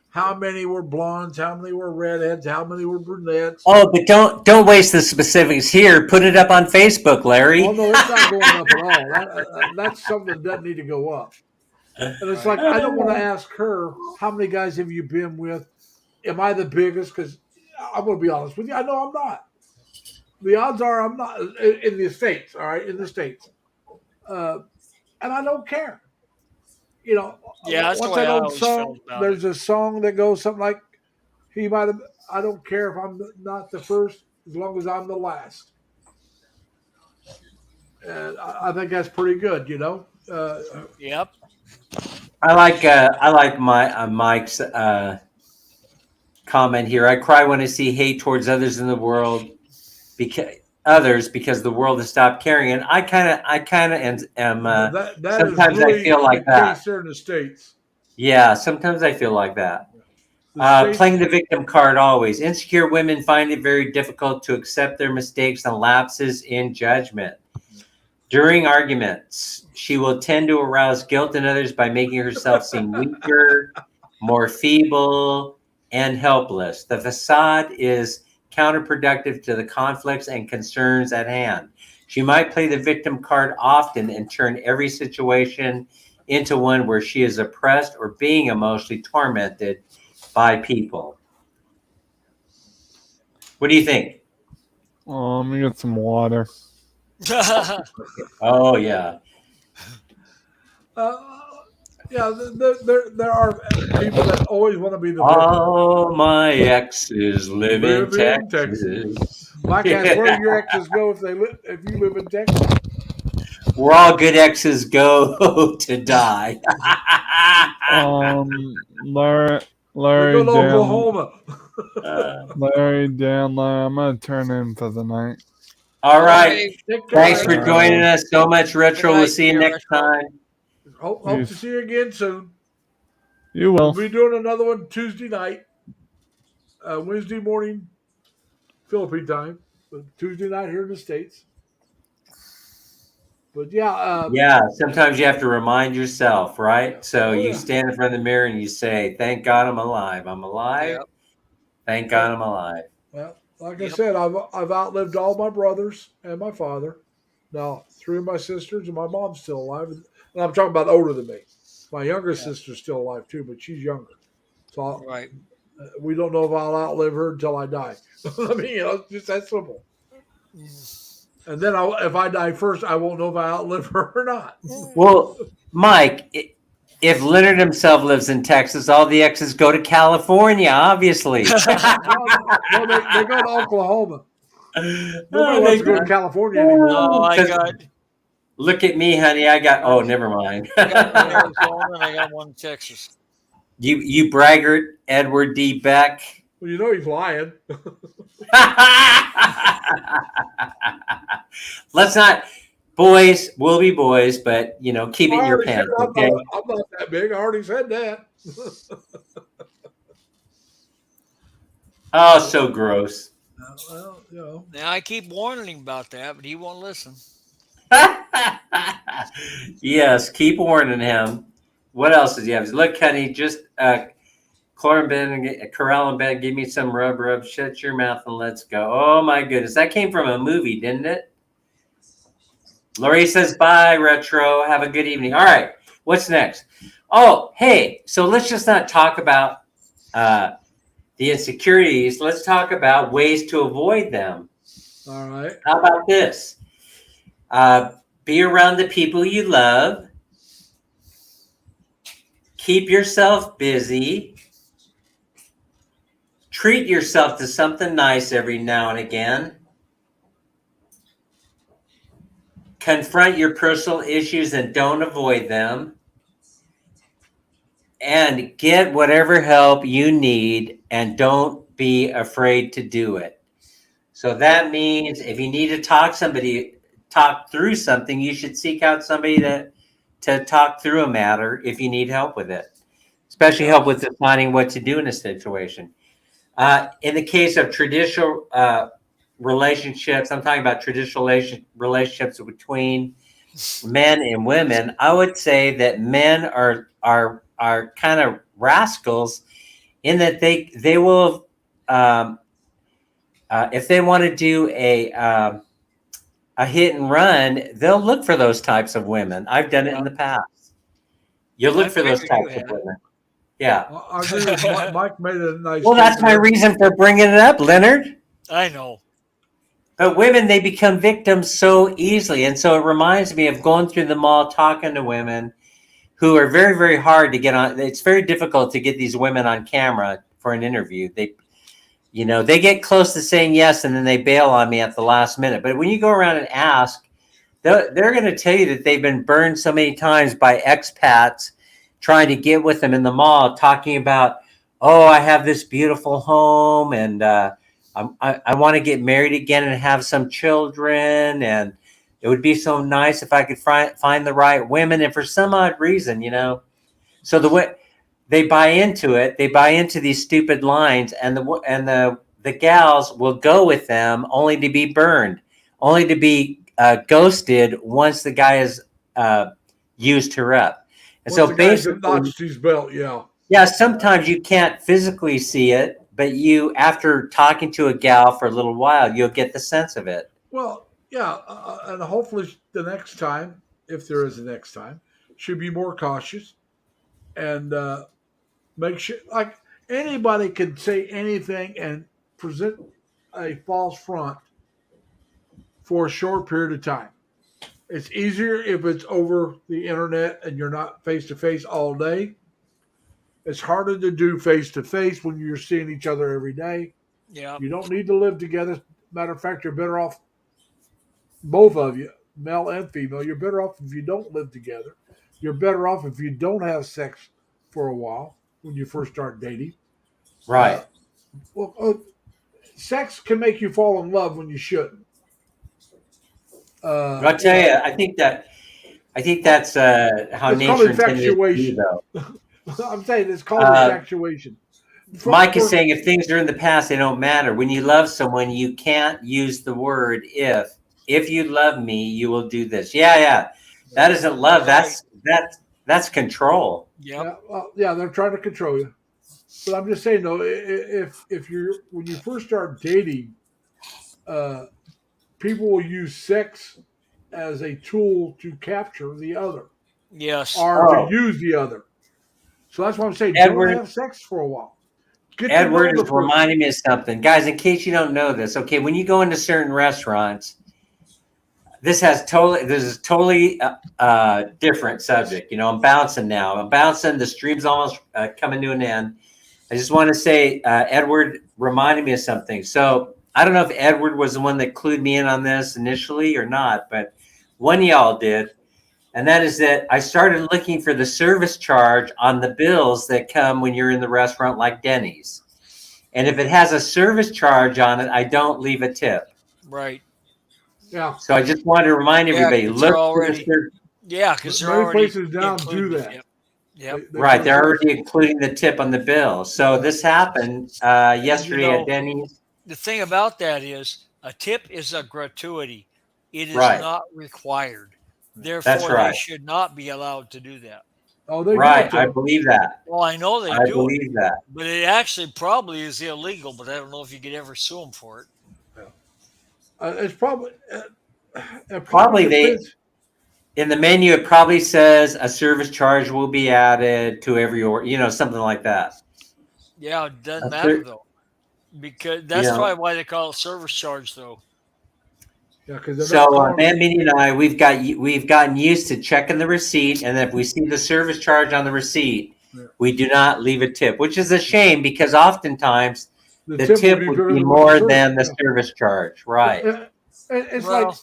[SPEAKER 5] How many were blondes? How many were redheads? How many were brunettes?
[SPEAKER 1] Oh, but don't waste the specifics here. Put it up on Facebook, Larry.
[SPEAKER 5] Oh no, it's not going up at all. That's something that doesn't need to go up. And it's like I don't want to ask her how many guys have you been with. Am I the biggest? Because I'm going to be honest with you. I know I'm not. The odds are I'm not in the States. All right, in the States, and I don't care. You know,
[SPEAKER 3] Yeah, that's the
[SPEAKER 5] what's
[SPEAKER 3] way
[SPEAKER 5] that
[SPEAKER 3] I
[SPEAKER 5] old
[SPEAKER 3] always felt
[SPEAKER 5] song?
[SPEAKER 3] about
[SPEAKER 5] There's
[SPEAKER 3] it.
[SPEAKER 5] a song that goes something like, "He might have." I don't care if I'm not the first, as long as I'm the last. And I think that's pretty good. You know.
[SPEAKER 3] Yep.
[SPEAKER 1] I like my Mike's comment here. I cry when I see hate towards others in the world because the world has stopped caring. And I kind of am.
[SPEAKER 5] That
[SPEAKER 1] Sometimes
[SPEAKER 5] is really
[SPEAKER 1] I feel like
[SPEAKER 5] the
[SPEAKER 1] that.
[SPEAKER 5] case here in the States.
[SPEAKER 1] Yeah, sometimes I feel like that.
[SPEAKER 5] The States,
[SPEAKER 1] Playing the victim card always. Insecure women find it very difficult to accept their mistakes and lapses in judgment. During arguments, she will tend to arouse guilt in others by making herself seem weaker, more feeble, and helpless. The facade is counterproductive to the conflicts and concerns at hand. She might play the victim card often and turn every situation into one where she is oppressed or being emotionally tormented by people. What do you think?
[SPEAKER 8] Let me get some water.
[SPEAKER 1] Oh, yeah.
[SPEAKER 5] Yeah, there are people that always want to be the victim.
[SPEAKER 1] All my exes live in Texas.
[SPEAKER 5] Mike asks, where do your exes go if you live in Texas?
[SPEAKER 1] Where all good exes go to die.
[SPEAKER 8] Larry,
[SPEAKER 5] They go to
[SPEAKER 8] Dan,
[SPEAKER 5] Oklahoma.
[SPEAKER 8] Larry, Dan, I'm gonna turn in for the night.
[SPEAKER 1] All right. Thanks for
[SPEAKER 8] All
[SPEAKER 1] joining
[SPEAKER 8] right.
[SPEAKER 1] us so much, Retro.
[SPEAKER 3] Good night,
[SPEAKER 1] We'll see you next
[SPEAKER 3] Retro.
[SPEAKER 1] time.
[SPEAKER 5] Hope to see you again soon.
[SPEAKER 8] You will.
[SPEAKER 5] We'll be doing another one Tuesday night, Wednesday morning, Philippine time, but Tuesday night here in the States. But yeah.
[SPEAKER 1] Yeah, sometimes you have to remind yourself, right? So
[SPEAKER 5] Oh,
[SPEAKER 1] you
[SPEAKER 5] yeah.
[SPEAKER 1] stand in front of the mirror and you say, thank God I'm alive. I'm alive.
[SPEAKER 3] Yep.
[SPEAKER 1] Thank God I'm alive.
[SPEAKER 5] Well, like I
[SPEAKER 3] Yep.
[SPEAKER 5] said, I've outlived all my brothers and my father. Now, 3 of my sisters and my mom's still alive. And I'm talking about older than me. My younger sister's still alive too, but she's younger. So
[SPEAKER 3] Right.
[SPEAKER 5] we don't know if I'll outlive her until I die. I mean, it's just that simple. And then if I die first, I won't know if I outlive her or not.
[SPEAKER 1] Well, Mike, if Leonard himself lives in Texas, all the exes go to California, obviously.
[SPEAKER 5] No, they go to Oklahoma. Nobody wants to go to California anymore.
[SPEAKER 3] No,
[SPEAKER 1] Look at me, honey. Oh, never mind.
[SPEAKER 3] I got one in Arizona and I got one in Texas.
[SPEAKER 1] You braggart, Edward D. Beck.
[SPEAKER 5] Well, you know he's lying.
[SPEAKER 1] Let's not. Boys will be boys, but keep it
[SPEAKER 5] I
[SPEAKER 1] in your
[SPEAKER 5] already said
[SPEAKER 1] pants, okay?
[SPEAKER 5] I'm not that big. I already said that.
[SPEAKER 1] Oh, so gross.
[SPEAKER 5] Well,
[SPEAKER 3] Now I keep warning him about that, but he won't listen.
[SPEAKER 1] Yes, keep warning him. What else does he have? Look, honey, just Corral in bed, give me some rub, shut your mouth and let's go. Oh my goodness. That came from a movie, didn't it? Lori says, bye, Retro. Have a good evening. All right. What's next? Oh, hey. So let's just not talk about the insecurities. Let's talk about ways to avoid them.
[SPEAKER 5] all right.
[SPEAKER 1] How about this? Be around the people you love. Keep yourself busy. Treat yourself to something nice every now and again. Confront your personal issues and don't avoid them. And get whatever help you need and don't be afraid to do it. So that means if you need to talk through something, you should seek out somebody to talk through a matter if you need help with it, especially help with defining what to do in a situation. In the case of traditional relationships, I'm talking about traditional relationships between men and women. I would say that men are kind of rascals in that they will if they want to do a hit and run, they'll look for those types of women. I've done it in the past. You'll look for those types of women. Yeah.
[SPEAKER 5] I agree with Mike made a nice.
[SPEAKER 1] Well, that's my reason for bringing it up, Leonard.
[SPEAKER 3] I know.
[SPEAKER 1] But women, they become victims so easily. And so it reminds me of going through the mall, talking to women who are very, very hard to get on. It's very difficult to get these women on camera for an interview. They get close to saying yes, and then they bail on me at the last minute. But when you go around and ask, they're going to tell you that they've been burned so many times by expats trying to get with them in the mall, talking about, oh, I have this beautiful home, and I want to get married again and have some children, and it would be so nice if I could find the right women. And for some odd reason, so they buy into it. They buy into these stupid lines, and the gals will go with them only to be burned, only to be ghosted once the guy has used her up. And so basically,
[SPEAKER 5] notched his belt.
[SPEAKER 1] Yeah, sometimes you can't physically see it, but after talking to a gal for a little while, you'll get the sense of it.
[SPEAKER 5] Well, yeah, and hopefully the next time, if there is a next time, should be more cautious and make sure. Like anybody can say anything and present a false front for a short period of time. It's easier if it's over the internet and you're not face to face all day. It's harder to do face to face when you're seeing each other every day.
[SPEAKER 3] Yeah.
[SPEAKER 5] You don't need to live together. Matter of fact, you're better off, both of you, male and female, you're better off if you don't live together. You're better off if you don't have sex for a while when you first start dating.
[SPEAKER 1] Right.
[SPEAKER 5] Sex can make you fall in love when you shouldn't.
[SPEAKER 1] I'll tell you, I think that's how
[SPEAKER 5] it's
[SPEAKER 1] nature
[SPEAKER 5] called
[SPEAKER 1] intended it to be,
[SPEAKER 5] infatuation.
[SPEAKER 1] though.
[SPEAKER 5] I'm saying it's called infatuation.
[SPEAKER 1] Mike is saying if things are in the past, they don't matter. When you love someone, you can't use the word if. If you love me, you will do this. Yeah. That isn't love. That's control.
[SPEAKER 3] Yep.
[SPEAKER 5] Yeah, they're trying to control you. But I'm just saying though, if you're when you first start dating, people will use sex as a tool to capture the other.
[SPEAKER 3] Yes.
[SPEAKER 5] Or to use the other. So that's why I'm saying don't have sex for a while.
[SPEAKER 1] Edward is reminding me of something. Guys, in case you don't know this, okay, when you go into certain restaurants, this is totally different subject. I'm bouncing now. The stream's almost coming to an end. I just want to say, Edward reminded me of something. So I don't know if Edward was the one that clued me in on this initially or not, but one of y'all did. And that is that I started looking for the service charge on the bills that come when you're in the restaurant like Denny's. And if it has a service charge on it, I don't leave a tip.
[SPEAKER 3] Right.
[SPEAKER 5] Yeah.
[SPEAKER 1] So I just wanted to remind everybody,
[SPEAKER 3] 'cause
[SPEAKER 1] look
[SPEAKER 3] they're
[SPEAKER 1] to
[SPEAKER 3] already-
[SPEAKER 1] the
[SPEAKER 3] Yeah, because they're
[SPEAKER 5] Many
[SPEAKER 3] already
[SPEAKER 5] places down do
[SPEAKER 3] included.
[SPEAKER 5] that.
[SPEAKER 3] Yep.
[SPEAKER 5] They
[SPEAKER 1] right,
[SPEAKER 5] put
[SPEAKER 1] they're
[SPEAKER 5] a-
[SPEAKER 1] already including the tip on the bill. So this happened yesterday
[SPEAKER 3] know,
[SPEAKER 1] at Denny's.
[SPEAKER 3] The thing about that is a tip is a gratuity. It is
[SPEAKER 1] Right.
[SPEAKER 3] not required.
[SPEAKER 1] That's
[SPEAKER 3] Therefore,
[SPEAKER 1] right.
[SPEAKER 3] they should not be allowed to do that.
[SPEAKER 5] Oh, they
[SPEAKER 1] Right,
[SPEAKER 5] got
[SPEAKER 1] I
[SPEAKER 5] to.
[SPEAKER 1] believe that.
[SPEAKER 3] Well, I know they
[SPEAKER 1] I
[SPEAKER 3] do it,
[SPEAKER 1] believe that.
[SPEAKER 3] but it actually probably is illegal. But I don't know if you could ever sue them for it.
[SPEAKER 5] It's probably it
[SPEAKER 1] Probably they
[SPEAKER 5] depends.
[SPEAKER 1] in the menu. It probably says a service charge will be added to every order. You know, something like that.
[SPEAKER 3] Yeah, it doesn't
[SPEAKER 1] A
[SPEAKER 3] matter
[SPEAKER 1] ser-
[SPEAKER 3] though, because
[SPEAKER 1] You
[SPEAKER 3] that's
[SPEAKER 1] know.
[SPEAKER 3] probably why they call it service charge though.
[SPEAKER 5] Yeah, because they're
[SPEAKER 1] So,
[SPEAKER 5] not calling.
[SPEAKER 1] Man, Minnie and I, we've gotten used to checking the receipt, and if we see the service charge on the receipt, we do not leave a tip, which is a shame because oftentimes the tip would
[SPEAKER 5] bigger
[SPEAKER 1] be
[SPEAKER 5] than what the
[SPEAKER 1] more
[SPEAKER 5] service-
[SPEAKER 1] than the
[SPEAKER 5] yeah.
[SPEAKER 1] service charge, right?
[SPEAKER 5] It's
[SPEAKER 3] Well-
[SPEAKER 5] like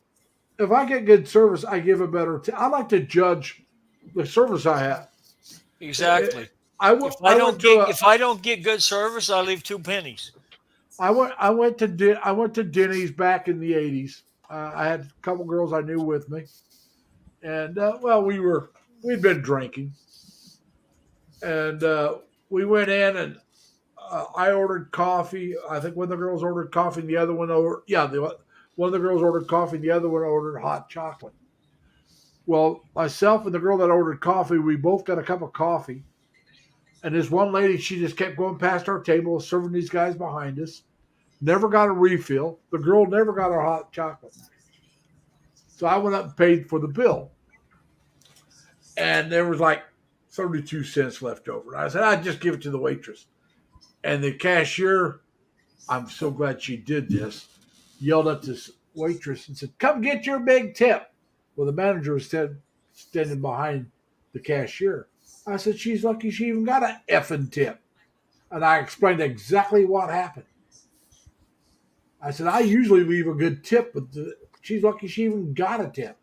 [SPEAKER 5] if I get good service, I give a better. I like to judge the service I have.
[SPEAKER 3] Exactly.
[SPEAKER 5] If I
[SPEAKER 3] don't get good service, I leave 2 pennies.
[SPEAKER 5] I went to Denny's back in the '80s. I had a couple girls I knew with me, and we'd been drinking, and we went in and I ordered coffee. I think one of the girls ordered coffee, and the other one one of the girls ordered coffee, and the other one ordered hot chocolate. Well, myself and the girl that ordered coffee, we both got a cup of coffee, and this one lady, she just kept going past our table, serving these guys behind us. Never got a refill. The girl never got her hot chocolate. So I went up and paid for the bill. And there was like 32 cents left over. I said, I'd just give it to the waitress. And the cashier, I'm so glad she did this, yelled at this waitress and said, come get your big tip. Well, the manager was standing behind the cashier. I said, she's lucky she even got an effing tip. And I explained exactly what happened. I said, I usually leave a good tip, but she's lucky she even got a tip.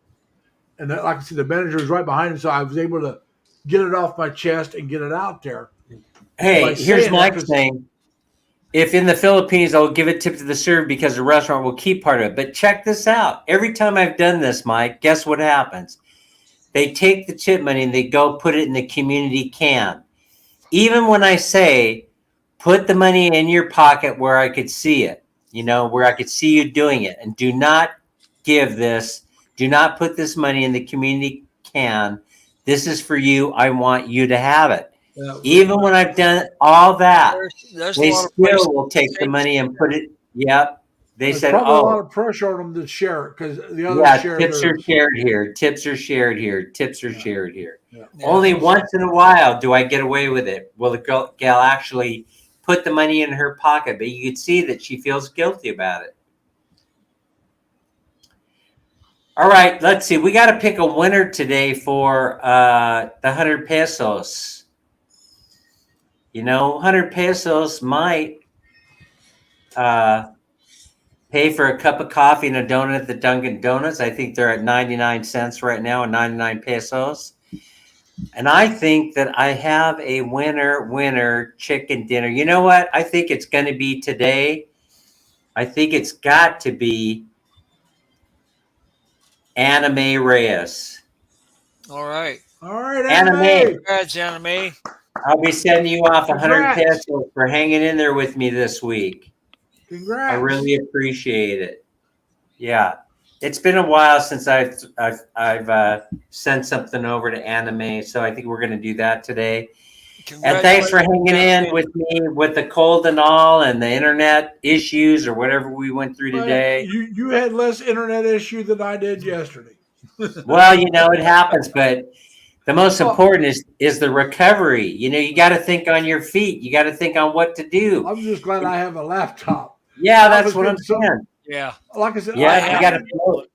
[SPEAKER 5] And like I said, the manager was right behind him, so I was able to get it off my chest and get it out there.
[SPEAKER 1] Hey, here's Mike saying, if in the Philippines, I'll give a tip to the server because the restaurant will keep part of it. But check this out. Every time I've done this, Mike, guess what happens? They take the tip money and they go put it in the community can. Even when I say, put the money in your pocket where I could see it, where I could see you doing it, and do not put this money in the community can. This is for you. I want you to have it. Yeah. Even when I've done all that, they still will take the money and put it. Yep. They said,
[SPEAKER 5] probably a lot of pressure on them to share it because the other
[SPEAKER 1] tips are shared here. Tips are shared here. Tips are shared here. Yeah. Only once in a while do I get away with it. Will the gal actually put the money in her pocket? But you could see that she feels guilty about it. All right, let's see. We got to pick a winner today for the 100 pesos. 100 pesos might pay for a cup of coffee and a donut at the Dunkin' Donuts. I think they're at 99 cents right now, 99 pesos. And I think that I have a winner chicken dinner. You know what? I think it's going to be today. I think it's got to be Anime Reyes.
[SPEAKER 3] All right.
[SPEAKER 1] Anime.
[SPEAKER 3] Congrats, Anime.
[SPEAKER 1] I'll be sending you off 100 pesos for hanging in there with me this week.
[SPEAKER 5] Congrats.
[SPEAKER 1] I really appreciate it. Yeah. It's been a while since I've sent something over to Anime, so I think we're going to do that today. And thanks for hanging in with me with the cold and all and the internet issues or whatever we went through today.
[SPEAKER 5] You had less internet issue than I did yesterday.
[SPEAKER 1] Well, it happens, but the most important is the recovery. You got to think on your feet. You got to think on what to do.
[SPEAKER 5] I'm just glad I have a laptop.
[SPEAKER 1] Yeah, that's what I'm saying.
[SPEAKER 3] Yeah.
[SPEAKER 5] Like I said,
[SPEAKER 1] yeah, you got to.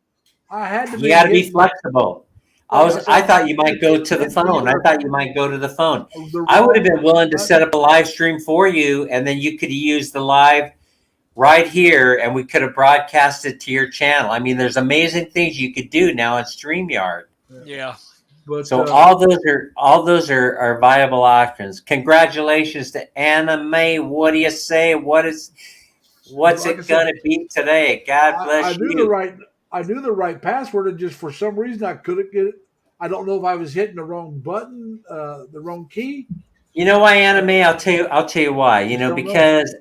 [SPEAKER 5] I had to.
[SPEAKER 1] You got to be flexible. I thought you might go to the phone. I thought you might go to the phone. I would have been willing to set up a live stream for you, and then you could use the live right here, and we could have broadcast it to your channel. I mean, there's amazing things you could do now on StreamYard.
[SPEAKER 3] Yeah.
[SPEAKER 5] But,
[SPEAKER 1] so all those are viable options. Congratulations to Anime. What do you say? What's it gonna be today? God bless you.
[SPEAKER 5] I knew the right password, and just for some reason I couldn't get it. I don't know if I was hitting the wrong button, the wrong key.
[SPEAKER 1] You know why, Anime? I'll tell you why. You know,
[SPEAKER 5] Don't know.
[SPEAKER 1] because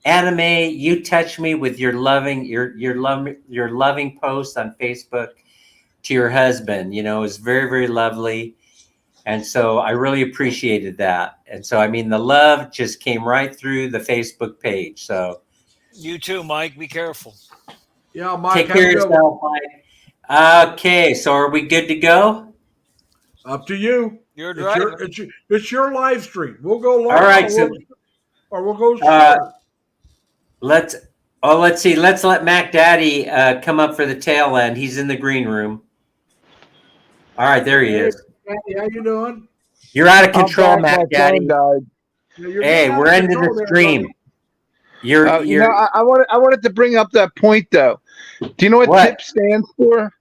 [SPEAKER 1] Anime, you touched me with your loving post on Facebook to your husband. You know, it was very, very lovely. And so I really appreciated that. And so, I mean, the love just came right through the Facebook page. So
[SPEAKER 3] You too, Mike. Be careful.
[SPEAKER 5] Yeah, Mike,
[SPEAKER 1] take
[SPEAKER 5] have a
[SPEAKER 1] care of
[SPEAKER 5] good one.
[SPEAKER 1] yourself, Mike. Okay, so are we good to go?
[SPEAKER 5] Up to you.
[SPEAKER 3] You're
[SPEAKER 5] It's
[SPEAKER 3] driving.
[SPEAKER 5] it's your live stream. We'll go long,
[SPEAKER 1] All right,
[SPEAKER 5] or we'll go short.
[SPEAKER 1] Let's see. Let's let Mac Daddy come up for the tail end. He's in the green room. All right, there he is.
[SPEAKER 5] Daddy, how you doing?
[SPEAKER 1] You're out of control,
[SPEAKER 4] I'm back,
[SPEAKER 1] Mac
[SPEAKER 4] my
[SPEAKER 1] Daddy.
[SPEAKER 4] phone died.
[SPEAKER 5] You're
[SPEAKER 1] Hey,
[SPEAKER 5] getting out
[SPEAKER 1] we're
[SPEAKER 5] of
[SPEAKER 1] ending
[SPEAKER 5] control
[SPEAKER 1] the
[SPEAKER 5] there,
[SPEAKER 1] stream.
[SPEAKER 5] buddy.
[SPEAKER 4] I wanted to bring up that point though. Do you know what
[SPEAKER 1] What?
[SPEAKER 4] TIP stands for?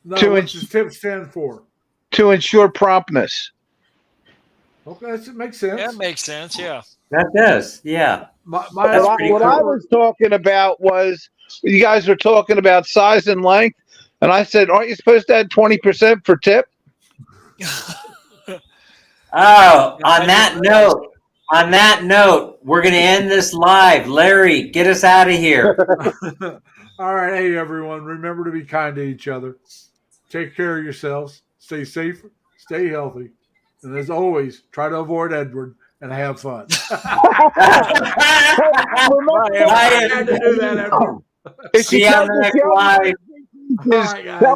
[SPEAKER 5] No, what's the TIP stand for?
[SPEAKER 4] To ensure promptness.
[SPEAKER 5] Okay, that makes sense.
[SPEAKER 3] That makes sense. Yeah.
[SPEAKER 1] That does. Yeah.
[SPEAKER 5] My
[SPEAKER 1] That's pretty
[SPEAKER 4] What
[SPEAKER 1] cool.
[SPEAKER 4] I was talking about was you guys were talking about size and length, and I said, "Aren't you supposed to add 20% for tip?"
[SPEAKER 1] Oh, on that note, we're going to end this live. Larry, get us out of here.
[SPEAKER 5] All right, hey everyone, remember to be kind to each other. Take care of yourselves. Stay safe. Stay healthy. And as always, try to avoid Edward and have fun. I had to do that, Edward.
[SPEAKER 1] See you on the next live.
[SPEAKER 5] All right, guys.